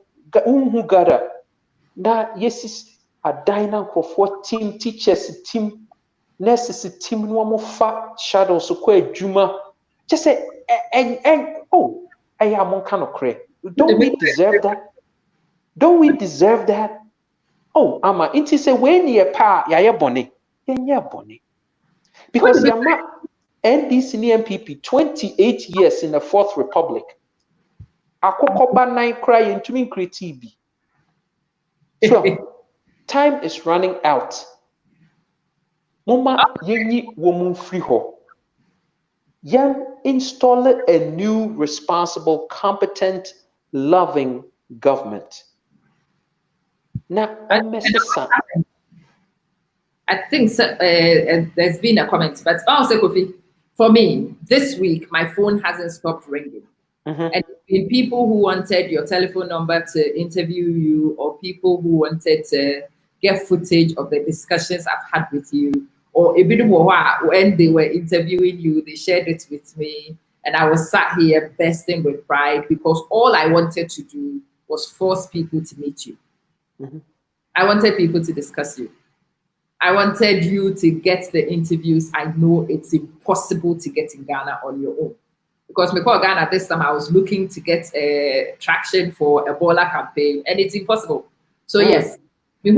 unhu gada na yesis adan na nkrofo team teachers team nurses team no mo fa shadows ko adwuma just say oh I am on kind of cray. Don't we deserve that? Oh ama inti say when ye pa ya bone ye bone because yama NDC and MPP 28 years in the Fourth Republic. Akokoba 9 cry into me TV. So time is running out. Mama yenyi woman free ho. Yan install a new, responsible, competent, loving government. Now, I think so, there's been a comment, but also Kofi, for me, this week my phone hasn't stopped ringing. And in people who wanted your telephone number to interview you, or people who wanted to get footage of the discussions I've had with you, or a bit more when they were interviewing you, they shared it with me, and I was sat here bursting with pride because all I wanted to do was force people to meet you. I wanted people to discuss you. I wanted you to get the interviews I know it's impossible to get in Ghana on your own. Because before Ghana this time, I was looking to get traction for a Ebola campaign, and it's impossible. So yes, I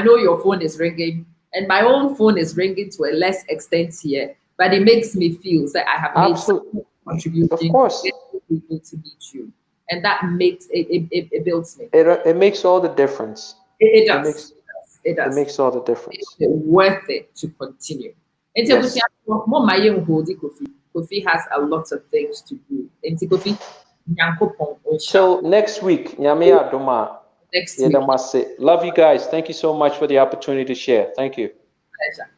know your phone is ringing, and my own phone is ringing to a less extent here, but it makes me feel that I have made some contribution to get people to meet you, and that makes it builds me. It makes all the difference. It does. It does. It makes all the difference. It's worth it to continue. Yes. Kofi has a lot of things to do. So next week, next week. Love you guys. Thank you so much for the opportunity to share. Thank you.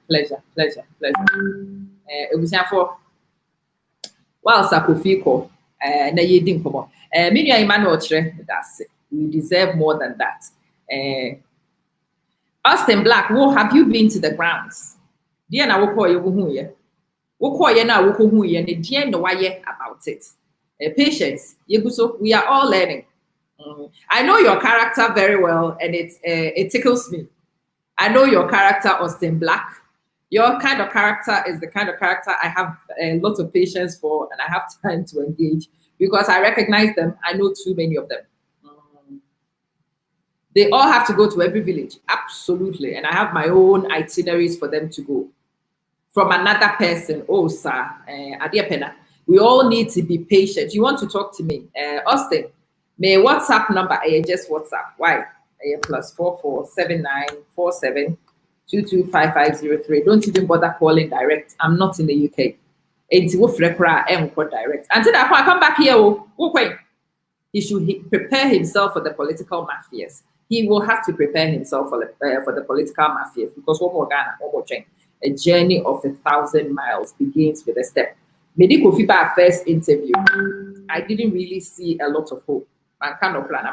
Pleasure. It was for while Kofi ko na yedin komo. Media Emmanuel that's it. We deserve more than that. Austin Black, have you been to the grounds? Dear na wo call you who here. About it. Patience, we are all learning. I know your character very well, and it tickles me. I know your character, Austin Black. Your kind of character is the kind of character I have a lot of patience for, and I have time to engage because I recognize them. I know too many of them. They all have to go to every village, absolutely, and I have my own itineraries for them to go. From another person, oh sir, we all need to be patient. You want to talk to me, Austin? My WhatsApp number, just WhatsApp. Why? +44 7947 225503. Don't even bother calling direct. I'm not in the UK. Direct. Until I come back here, he should prepare himself for the political mafias. He will have to prepare himself for the political mafias because one more Ghana, one more change. A journey of 1,000 miles begins with a step. Medi Kofi first interview, I didn't really see a lot of hope. Man cannot plan a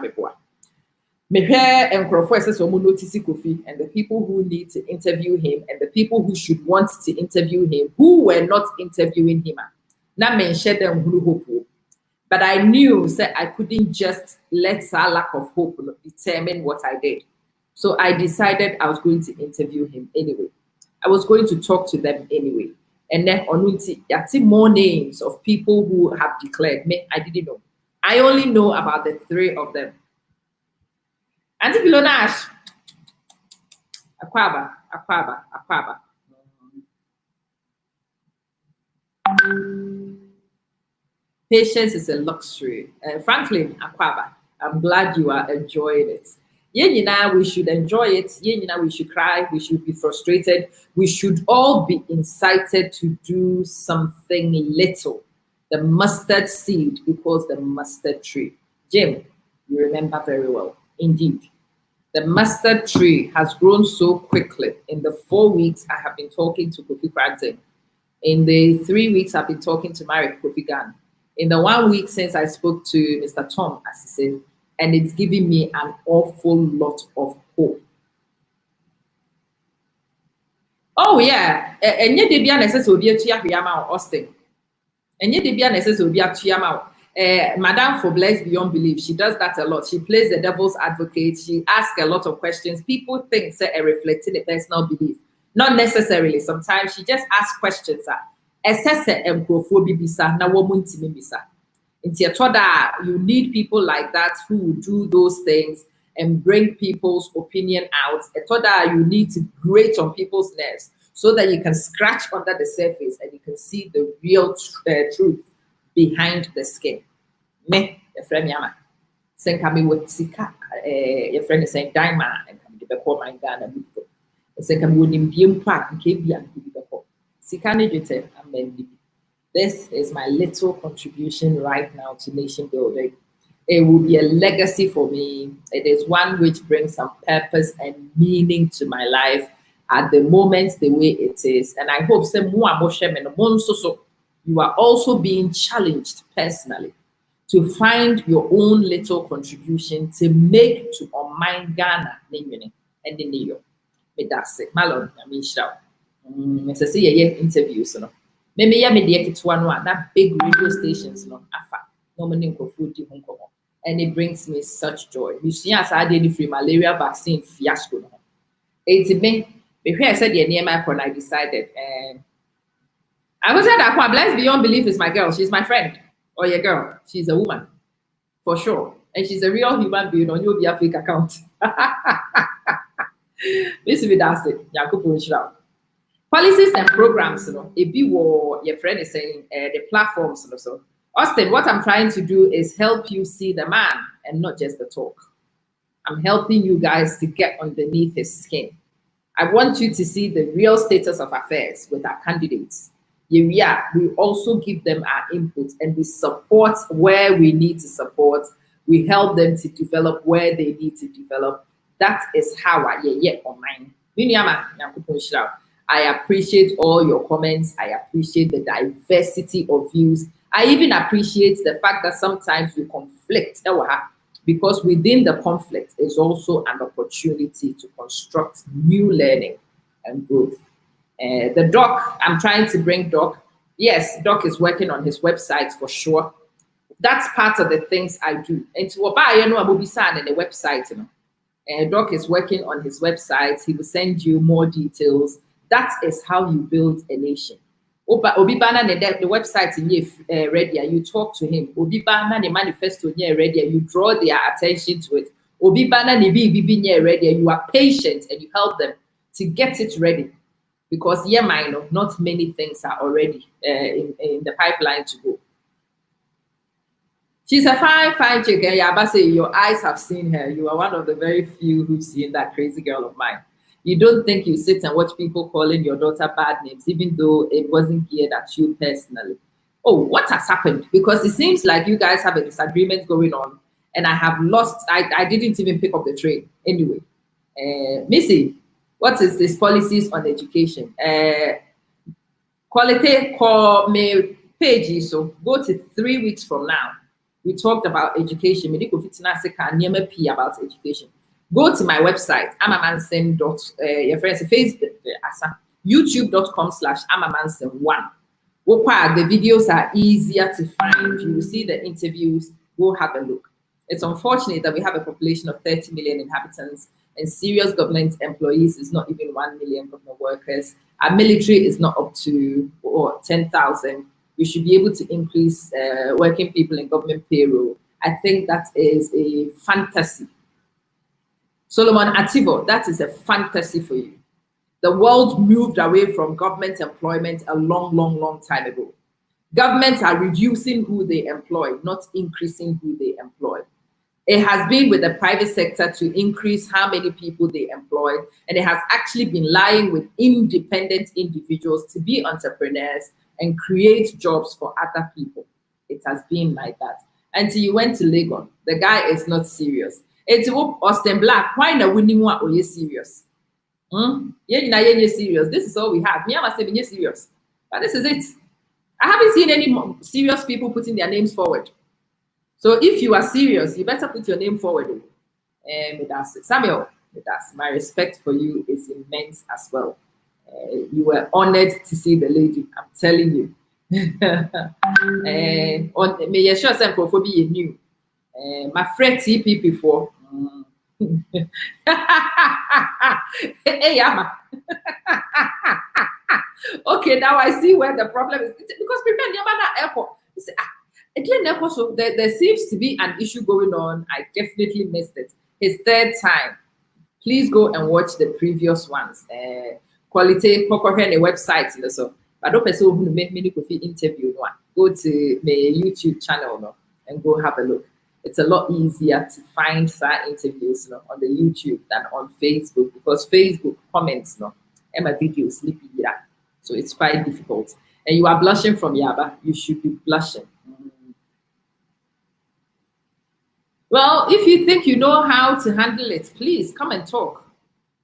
me hear and professors notice Kofi and the people who need to interview him and the people who should want to interview him who were not interviewing him. Now men share them hope. But I knew that I couldn't just let that lack of hope determine what I did. So I decided I was going to interview him anyway. I was going to talk to them anyway. And then on more names of people who have declared me, I didn't know. I only know about the 3 of them. Auntie Philonash, Akwaba. Patience is a luxury. Franklin Akwaba, I'm glad you are enjoying it. We should enjoy it. We should cry. We should be frustrated. We should all be incited to do something little. The mustard seed equals the mustard tree. Jim, you remember very well. Indeed. The mustard tree has grown so quickly. In the 4 weeks I have been talking to Kofi Koranteng. In the 3 weeks I've been talking to Marek Kofi Gan. In the 1 week since I spoke to Mr. Tom, as he said, and it's giving me an awful lot of hope. Oh yeah, and yet they be necessary to be a Chiama Austin. And yet they be necessary to be a Chiama. Madame for Blessed Beyond Belief, she does that a lot. She plays the devil's advocate. She asks a lot of questions. People think that are reflecting a personal belief. Not necessarily. Sometimes she just asks questions. You need people like that who do those things and bring people's opinion out. You need to grate on people's nerves so that you can scratch under the surface and you can see the real truth behind the skin. Me, your friend Yama. Saying coming with Sika, your friend is saying Diamond and come to the call my Ghana. Saying coming with him, Park and KBN to the call. Sika Nijite and Mendy. This is my little contribution right now to nation building. It will be a legacy for me. It is one which brings some purpose and meaning to my life at the moment, the way it is. And I hope you are also being challenged personally to find your own little contribution to make to Oman Ghana and the New York. That's it. Malon, I mean, shout. It's a interviews. Maybe ya media kit one that big radio stations no afa no money food and it brings me such joy. You see, as I did free malaria vaccine fiasco. No, it's me. Before I said your name, I decided I was said that Blessed Beyond Belief is my girl. She's my friend or your girl. She's a woman for sure, and she's a real human being on your fake account. This is that's it. Policies and programs, your friend is saying the platforms. So, Austin, what I'm trying to do is help you see the man and not just the talk. I'm helping you guys to get underneath his skin. I want you to see the real status of affairs with our candidates. We also give them our input and we support where we need to support. We help them to develop where they need to develop. That is how I on mine. I appreciate all your comments. I appreciate the diversity of views. I even appreciate the fact that sometimes we conflict because within the conflict is also an opportunity to construct new learning and growth. The doc, I'm trying to bring Doc. Yes, Doc is working on his website for sure. That's part of the things I do. And to Obaya, the website, Doc is working on his website. He will send you more details. That is how you build a nation. Obibana, the website in ready, you talk to him. Obibana, the manifesto ready, you draw their attention to it. Obibana, the ready, you are patient and you help them to get it ready. Because not many things are already in the pipeline to go. She's a fine chick. Yabase, your eyes have seen her. You are one of the very few who've seen that crazy girl of mine. You don't think you sit and watch people calling your daughter bad names, even though it wasn't geared at you personally. Oh, what has happened? Because it seems like you guys have a disagreement going on, and I have lost. I didn't even pick up the train. Anyway, Missy, what is this policies on education? Quality call me page. So go to 3 weeks from now. We talked about education. About education. Go to my website, amamansen. Your friends, Facebook, youtube.com/amamansen1. The videos are easier to find. You will see the interviews. Go have a look. It's unfortunate that we have a population of 30 million inhabitants and serious government employees is not even 1 million government workers. Our military is not up to 10,000. We should be able to increase working people in government payroll. I think that is a fantasy. Solomon Ativo, that is a fantasy for you. The world moved away from government employment a long time ago. Governments are reducing who they employ, not increasing who they employ. It has been with the private sector to increase how many people they employ, and it has actually been lying with independent individuals to be entrepreneurs and create jobs for other people. It has been like that. Until you went to Lagos, the guy is not serious. It's Austin Black. Why not winning one? Are you serious? You're serious. This is all we have. Me, I must say, you're serious. But this is it. I haven't seen any serious people putting their names forward. So if you are serious, you better put your name forward. Samuel, my respect for you is immense as well. You were honored to see the lady. I'm telling you. May you sure some Kofi new. My friend TP before. Hey, Yama. Okay, now I see where the problem is. Because people in Yamana airport, so there seems to be an issue going on. I definitely missed it. His third time. Please go and watch the previous ones. Quality Kokohen website. So I don't person who make many Kofi interview one. Go to my YouTube channel and go have a look. It's a lot easier to find side interviews on the YouTube than on Facebook, because Facebook comments and my videos sleepy. So it's quite difficult. And you are blushing from Yaba. You should be blushing. Well, if you think you know how to handle it, please come and talk.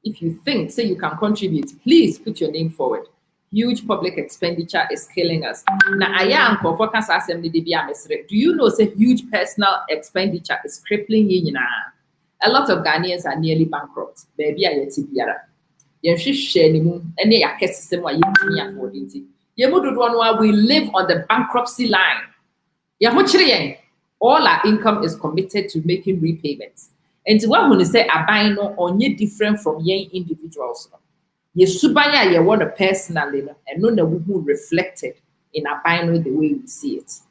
If you think, say you can contribute, please put your name forward. Huge public expenditure is killing us. Now, do you know say huge personal expenditure is crippling you? A lot of Ghanaians are nearly bankrupt. Baby, I we live on the bankruptcy line. All our income is committed to making repayments. And what when you say abino on you different from young individuals. You subanya you want to personally and no who reflected in abino the way we see it.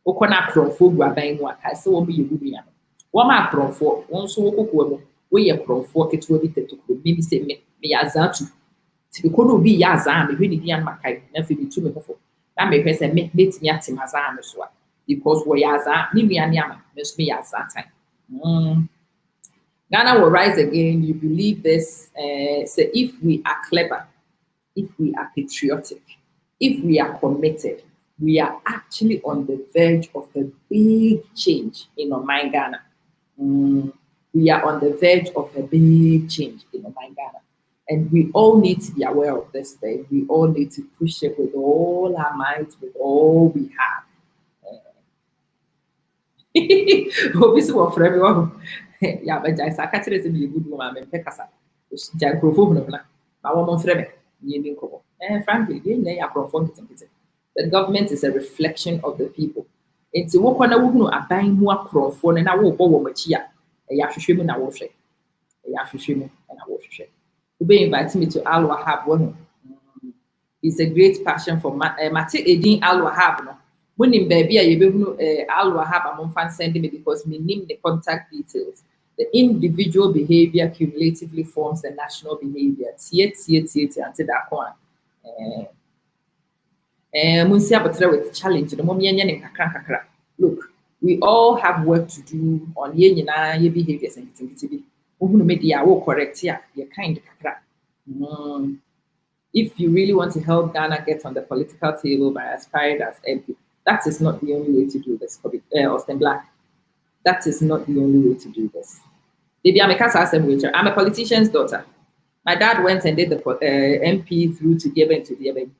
Okona profo guabain what I say will be you. What my profo one so we ye profo ke to be say me yazatu. Tikono be yazam when the young makai na fi to me hofo. Na me pese me meet me atim hazam so. Because we are that, must be at that time. Ghana will rise again. You believe this? So if we are clever, if we are patriotic, if we are committed, we are actually on the verge of a big change in Oman Ghana. We are on the verge of a big change in Oman Ghana. And we all need to be aware of this thing. We all need to push it with all our might, with all we have. For everyone. Yeah, but I catch it as a good woman and Pekasa. And frankly, the government is a reflection of the people. It's what kind of buying more phone and I will go with Chia. A Yashushim and I will share. A Yashushim and I will share. Ube invited me to Al Wahab one. It's a great passion for Mate Edin Al Wahab. When in baby, Al Wahab among fans sending me because me name the contact details. The individual behavior cumulatively forms the national behavior. Until that one. With challenge. Look, we all have work to do on your behavior sensitivity. Correct here. You're kind of if you really want to help Ghana get on the political table by aspiring as MP, that is not the only way to do this. Austin Black. That is not the only way to do this. I'm a politician's daughter. My dad went and did the MP through to Diebe.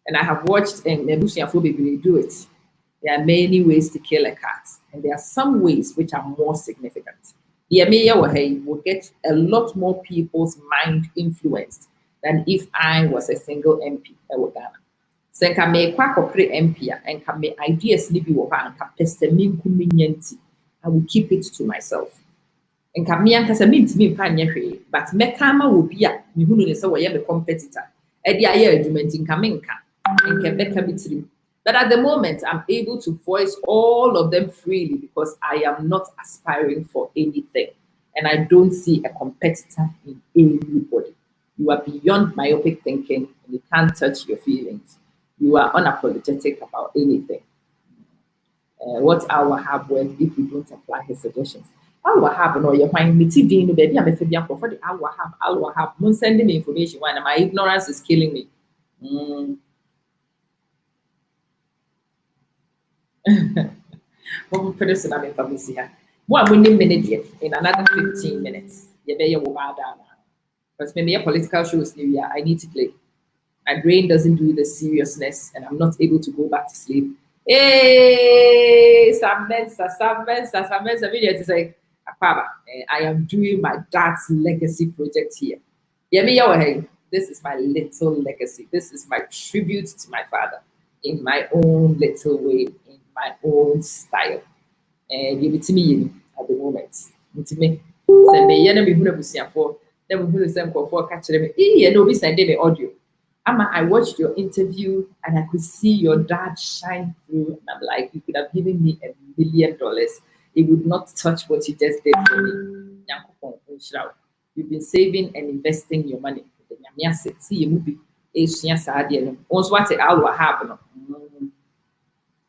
And I have watched Nebuchadnezzar do it. There are many ways to kill a cat. And there are some ways which are more significant. The Emeya will get a lot more people's mind influenced than if I was a single MP in Ghana. So I may quack MP and can make ideas live I will keep it to myself. And can me but Mekama will be a competitor. At the argument in Kamenka and Quebec. But at the moment, I'm able to voice all of them freely because I am not aspiring for anything. And I don't see a competitor in anybody. You are beyond myopic thinking and you can't touch your feelings. You are unapologetic about anything. What I will have worth if we don't apply his suggestions? I will have no your mind me baby I'm a for the I will have moon sending me information when my ignorance is killing me. One person I'm in here. 1 minute in another 15 minutes. You better go down. Because maybe a political shows new year, I need to play. My brain doesn't do the seriousness and I'm not able to go back to sleep. Hey, some mensa, video to say, Papa, I am doing my dad's legacy project here. This is my little legacy. This is my tribute to my father in my own little way, in my own style. And give it to me at the moment. To me, send me, me then we send for catching me. No, we send me audio. Amma, I watched your interview and I could see your dad shine through. And I'm like, you could have given me $1 million. It would not touch what you just did for me. You've been saving and investing your money. See a movie. Once what I will happen.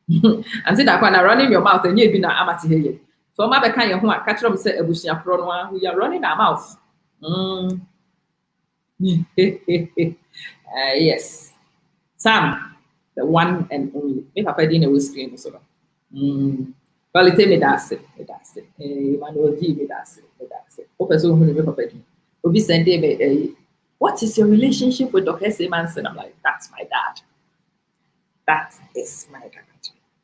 And then I running your mouth and you've been amateur here. So my kind of one catch them say we are running our mouth. Yes. Sam, the one and only. Me papa didn't know screen so. Well, it me that's it. Manuel G me that's it. Open so who me papa did. Obi send me what is your relationship with Dr. Simonson? I'm like, that's my dad. That is my dad.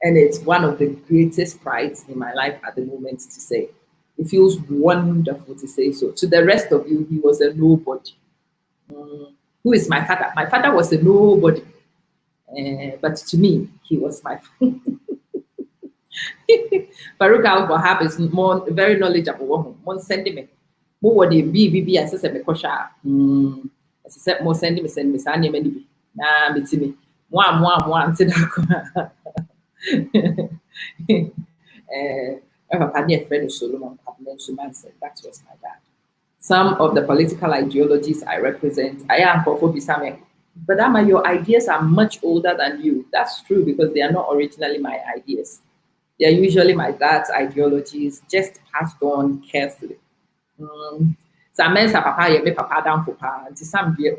And it's one of the greatest prides in my life at the moment to say. It feels wonderful to say so. To the rest of you, he was a nobody. Who is my father? My father was a nobody. But to me, he was my father. Farouk Al-Wahab is more very knowledgeable. More sentiment. More what they be as I said, as I said, more send me, Sanya Medibi. Nah, me to me. One, to that. That was my dad. Some of the political ideologies I represent, I am Kofi, but your ideas are much older than you. That's true because they are not originally my ideas. They are usually my dad's ideologies, just passed on carefully. Some men are papa, me papa down for pa, and some dear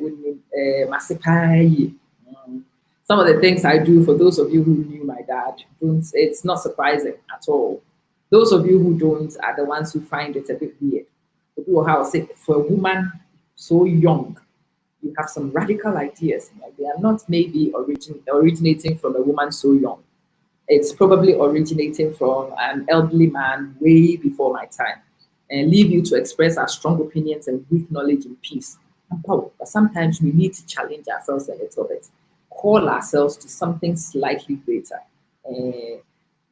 some of the things I do, for those of you who knew my dad, it's not surprising at all. Those of you who don't are the ones who find it a bit weird. How say for a woman so young, you have some radical ideas. They are not maybe originating from a woman so young. It's probably originating from an elderly man way before my time, and leave you to express our strong opinions and weak knowledge in peace. But sometimes we need to challenge ourselves a little bit. Call ourselves to something slightly greater.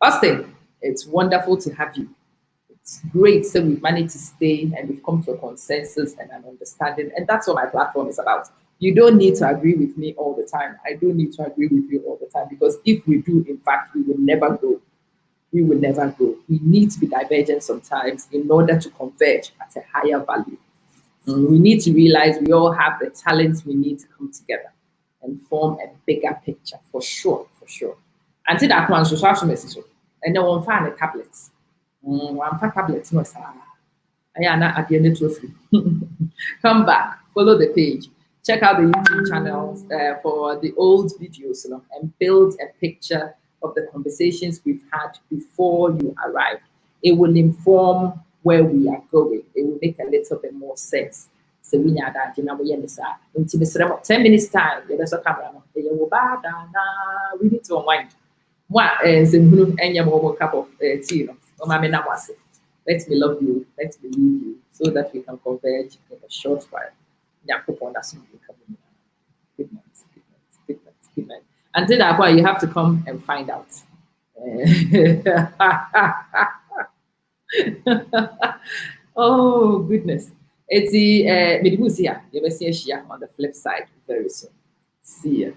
Austin, it's wonderful to have you. It's great. So we've managed to stay and we've come to a consensus and an understanding. And that's what my platform is about. You don't need to agree with me all the time. I don't need to agree with you all the time because if we do, in fact, we will never grow. We will never grow. We need to be divergent sometimes in order to converge at a higher value. We need to realize we all have the talents we need to come together and form a bigger picture, for sure. Until that one, so and then one find the tablets. One for tablets, no, sir. I am not at the end of free. Come back, follow the page, check out the YouTube channels for the old videos, and build a picture of the conversations we've had before you arrived. It will inform where we are going. It will make a little bit more sense. So we need that, you know, we need 10 minutes time. There's a camera. We need to unwind. What is a cup of tea? Let me love you. Let me leave you, so that we can converge in a short while. Good night. Until that point, you have to come and find out. Oh goodness. It's the Medibusia. You will see a on the flip side very soon. See ya.